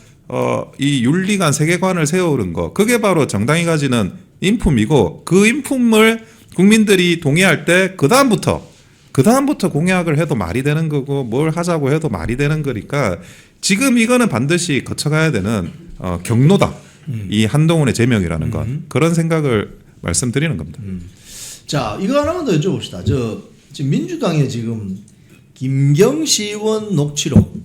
이 윤리관 세계관을 세우는 거. 그게 바로 정당이 가지는 인품이고 그 인품을 국민들이 동의할 때 그다음부터 공약을 해도 말이 되는 거고 뭘 하자고 해도 말이 되는 거니까 지금 이거는 반드시 거쳐가야 되는 경로다. 이 한동훈의 제명이라는 건 그런 생각을 말씀드리는 겁니다. 자, 이거 하나만 더 여쭤봅시다. 지금 민주당에 지금 김경시의원 녹취록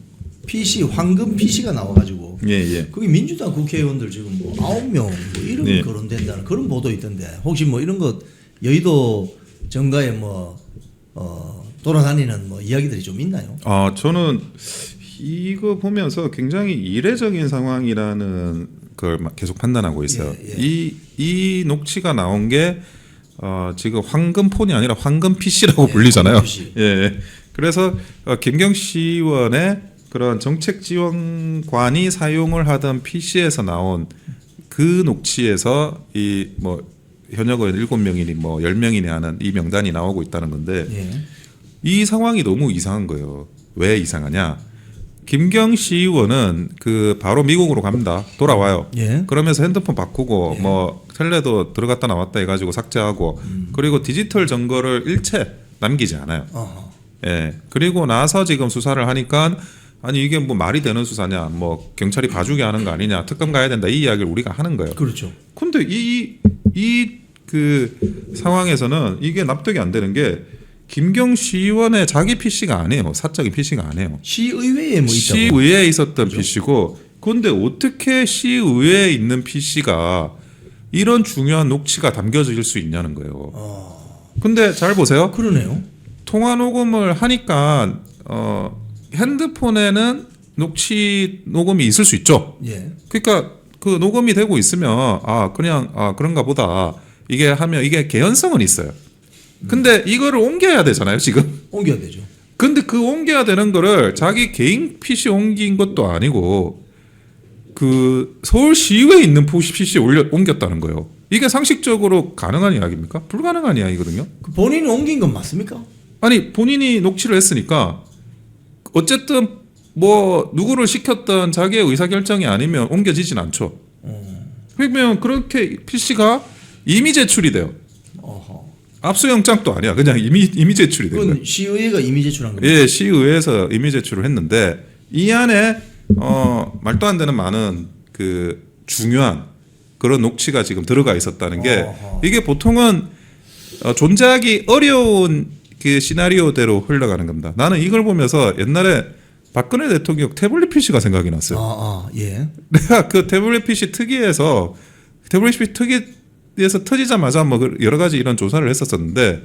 PC 황금 PC가 나와가지고 예. 거기 민주당 국회의원들 지금 뭐 9명 뭐 이름 예. 거론된다는 그런 보도 있던데 혹시 뭐 이런 거 여의도 정가에 뭐 돌아다니는 뭐 이야기들이 좀 있나요? 저는 이거 보면서 굉장히 이례적인 상황이라는 걸 계속 판단하고 있어요. 예. 이 녹취가 나온 게 지금 황금폰이 아니라 황금 PC라고 불리잖아요. 황금 PC. 예. 그래서 김경시 의원의 그런 정책 지원관이 사용을 하던 PC에서 나온 그 녹취에서 이 뭐 현역 의원 7명이니 뭐 10명이니 하는 이 명단이 나오고 있다는 건데 예. 이 상황이 너무 이상한 거예요. 왜 이상하냐? 김경시 의원은 그 바로 미국으로 갑니다. 돌아와요. 예. 그러면서 핸드폰 바꾸고 뭐 텔레도 들어갔다 나왔다 해가지고 삭제하고 그리고 디지털 증거를 일체 남기지 않아요. 어허. 예. 그리고 나서 지금 수사를 하니까 아니 이게 뭐 말이 되는 수사냐? 뭐 경찰이 봐주게 하는 거 아니냐? 특검 가야 된다 이 이야기를 우리가 하는 거예요. 그렇죠. 근데 이 그 상황에서는 이게 납득이 안 되는 게 김경시 의원의 자기 PC가 아니에요. 사적인 PC가 아니에요. 시의회에 뭐 있다고. 시의회에 있었던 PC고 그런데 어떻게 시의회에 있는 PC가 이런 중요한 녹취가 담겨질 수 있냐는 거예요. 근데 잘 보세요. 그러네요. 통화 녹음을 하니까 핸드폰에는 녹음이 있을 수 있죠. 예. 그러니까 그 녹음이 되고 있으면 그냥 그런가 보다 이게 하면 이게 개연성은 있어요. 근데 이거를 옮겨야 되잖아요 지금. 옮겨야 되죠. 근데 그 옮겨야 되는 거를 자기 개인 PC 옮긴 것도 아니고 그 서울시의회에 있는 PC에 옮겼다는 거예요. 이게 상식적으로 가능한 이야기입니까? 불가능한 이야기거든요. 그 본인이 옮긴 건 맞습니까? 아니 본인이 녹취를 했으니까 어쨌든 뭐 누구를 시켰던 자기의 의사결정이 아니면 옮겨지진 않죠. 그러면 그렇게 PC가 이미 제출이 돼요. 어허. 압수영장도 아니야. 그냥 이미 제출이 된 거예요. 그건 시의회가 이미 제출한 겁니다. 예, 시의회에서 이미 제출을 했는데 이 안에 말도 안 되는 많은 그 중요한 그런 녹취가 지금 들어가 있었다는 게 이게 보통은 존재하기 어려운 그 시나리오대로 흘러가는 겁니다. 나는 이걸 보면서 옛날에 박근혜 대통령 태블릿 PC가 생각이 났어요. 예. 내가 그 태블릿 PC 특위에서 터지자마자 뭐 여러 가지 이런 조사를 했었었는데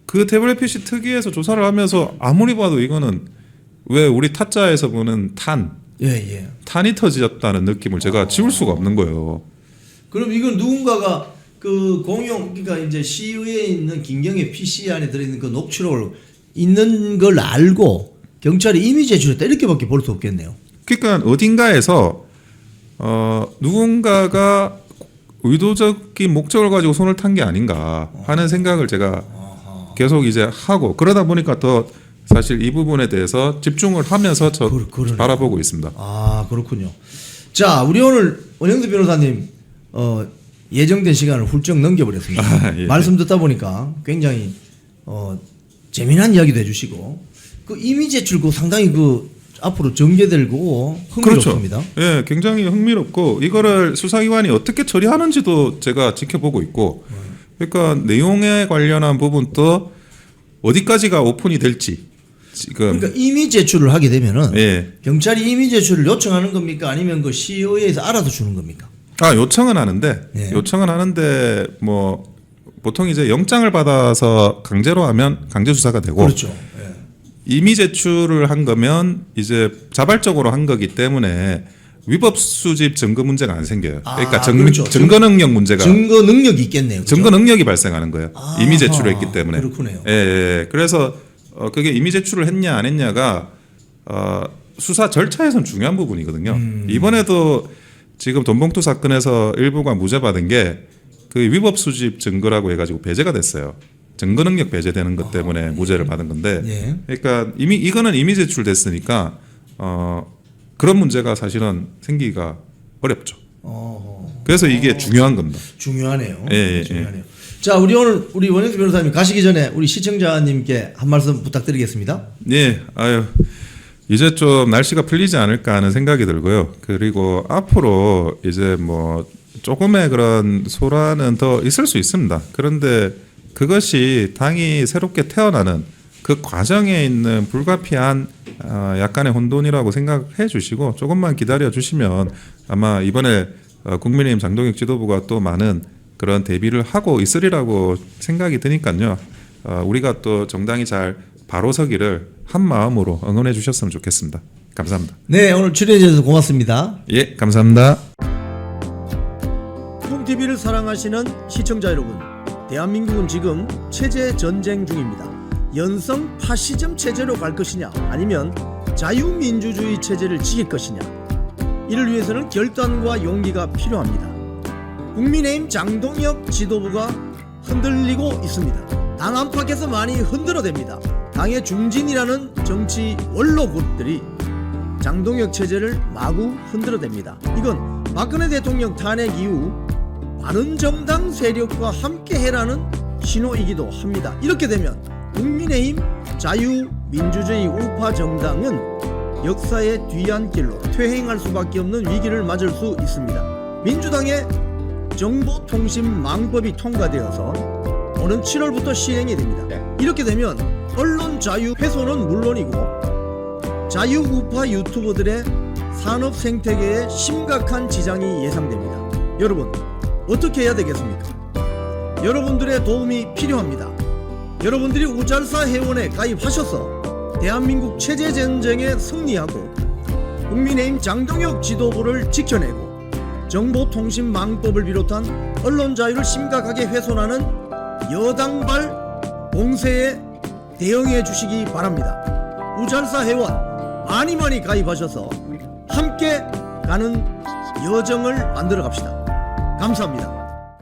그 태블릿 PC 특위에서 조사를 하면서 아무리 봐도 이거는 왜 우리 타짜에서 보는 예. 탄이 터졌다는 느낌을 제가 지울 수가 없는 거예요. 그럼 이건 누군가가 그 그러니까 이제 시의회에 있는 김경의 PC 안에 들어있는 그 녹취록을 있는 걸 알고 경찰이 이미 제출했다 이렇게밖에 볼 수 없겠네요. 그러니까 어딘가에서 누군가가 의도적인 목적을 가지고 손을 탄 게 아닌가 하는 생각을 제가 계속 이제 하고 그러다 보니까 더 사실 이 부분에 대해서 집중을 하면서 그러네요. 바라보고 있습니다. 그렇군요. 자, 우리 오늘 원영수 변호사님 예정된 시간을 훌쩍 넘겨버렸습니다. 예. 말씀 듣다 보니까 굉장히 재미난 이야기도 해주시고 그 이미 제출 그 상당히 그 앞으로 전개될 거고 흥미롭습니다. 그렇죠. 예, 굉장히 흥미롭고 이거를 수사기관이 어떻게 처리하는지도 제가 지켜보고 있고 그러니까 내용에 관련한 부분도 어디까지가 오픈이 될지 지금 그러니까 이미 제출을 하게 되면은 예. 경찰이 이미 제출을 요청하는 겁니까 아니면 그 시의회에서 알아서 주는 겁니까? 요청은 하는데 예. 뭐 보통 이제 영장을 받아서 강제로 하면 강제 수사가 되고 그렇죠. 예. 이미 제출을 한 거면 이제 자발적으로 한 거기 때문에 위법 수집 증거 문제가 안 생겨요. 그러니까 그렇죠. 증거 능력 문제가 증거 능력이 있겠네요. 그렇죠? 증거 능력이 발생하는 거예요. 이미 제출을 했기 때문에. 그렇군요. 예. 그래서 그게 이미 제출을 했냐 안 했냐가 수사 절차에선 중요한 부분이거든요. 이번에도 지금 돈봉투 사건에서 일부가 무죄받은 게 그 위법 수집 증거라고 해가지고 배제가 됐어요. 증거 능력 배제되는 것 때문에 무죄를 받은 건데, 예. 그러니까 이거는 이미 제출됐으니까 그런 문제가 사실은 생기기가 어렵죠. 그래서 이게 중요한 겁니다. 중요하네요. 예. 중요하네요. 자, 우리 오늘 우리 원영수 변호사님 가시기 전에 우리 시청자님께 한 말씀 부탁드리겠습니다. 예, 이제 좀 날씨가 풀리지 않을까 하는 생각이 들고요. 그리고 앞으로 이제 뭐 조금의 그런 소란은 더 있을 수 있습니다. 그런데 그것이 당이 새롭게 태어나는 그 과정에 있는 불가피한 약간의 혼돈이라고 생각해 주시고 조금만 기다려 주시면 아마 이번에 국민의힘 장동혁 지도부가 또 많은 그런 대비를 하고 있으리라고 생각이 드니까요. 우리가 또 정당이 잘 바로 서기를 한 마음으로 응원해 주셨으면 좋겠습니다. 감사합니다. 네, 오늘 출연해 주셔서 고맙습니다. 예, 감사합니다. 콩TV를 사랑하시는 시청자 여러분, 대한민국은 지금 체제 전쟁 중입니다. 연성 파시즘 체제로 갈 것이냐, 아니면 자유민주주의 체제를 지킬 것이냐, 이를 위해서는 결단과 용기가 필요합니다. 국민의힘 장동혁 지도부가 흔들리고 있습니다. 당 안팎에서 많이 흔들어댑니다. 당의 중진이라는 정치 원로 그룹들이 장동혁 체제를 마구 흔들어댑니다. 이건 박근혜 대통령 탄핵 이후 바른정당 세력과 함께해라는 신호이기도 합니다. 이렇게 되면 국민의힘 자유민주주의 우파 정당은 역사의 뒤안길로 퇴행할 수밖에 없는 위기를 맞을 수 있습니다. 민주당의 정보통신망법이 통과되어서 오는 7월부터 시행이 됩니다. 이렇게 되면 언론 자유 훼손은 물론이고 자유우파 유튜버들의 산업 생태계에 심각한 지장이 예상됩니다. 여러분, 어떻게 해야 되겠습니까? 여러분들의 도움이 필요합니다. 여러분들이 우잘사 회원에 가입하셔서 대한민국 체제 전쟁에 승리하고 국민의힘 장동혁 지도부를 지켜내고 정보통신망법을 비롯한 언론 자유를 심각하게 훼손하는 여당발 공세에 대응해 주시기 바랍니다. 우잘사 회원 많이 가입하셔서 함께 가는 여정을 만들어 갑시다. 감사합니다.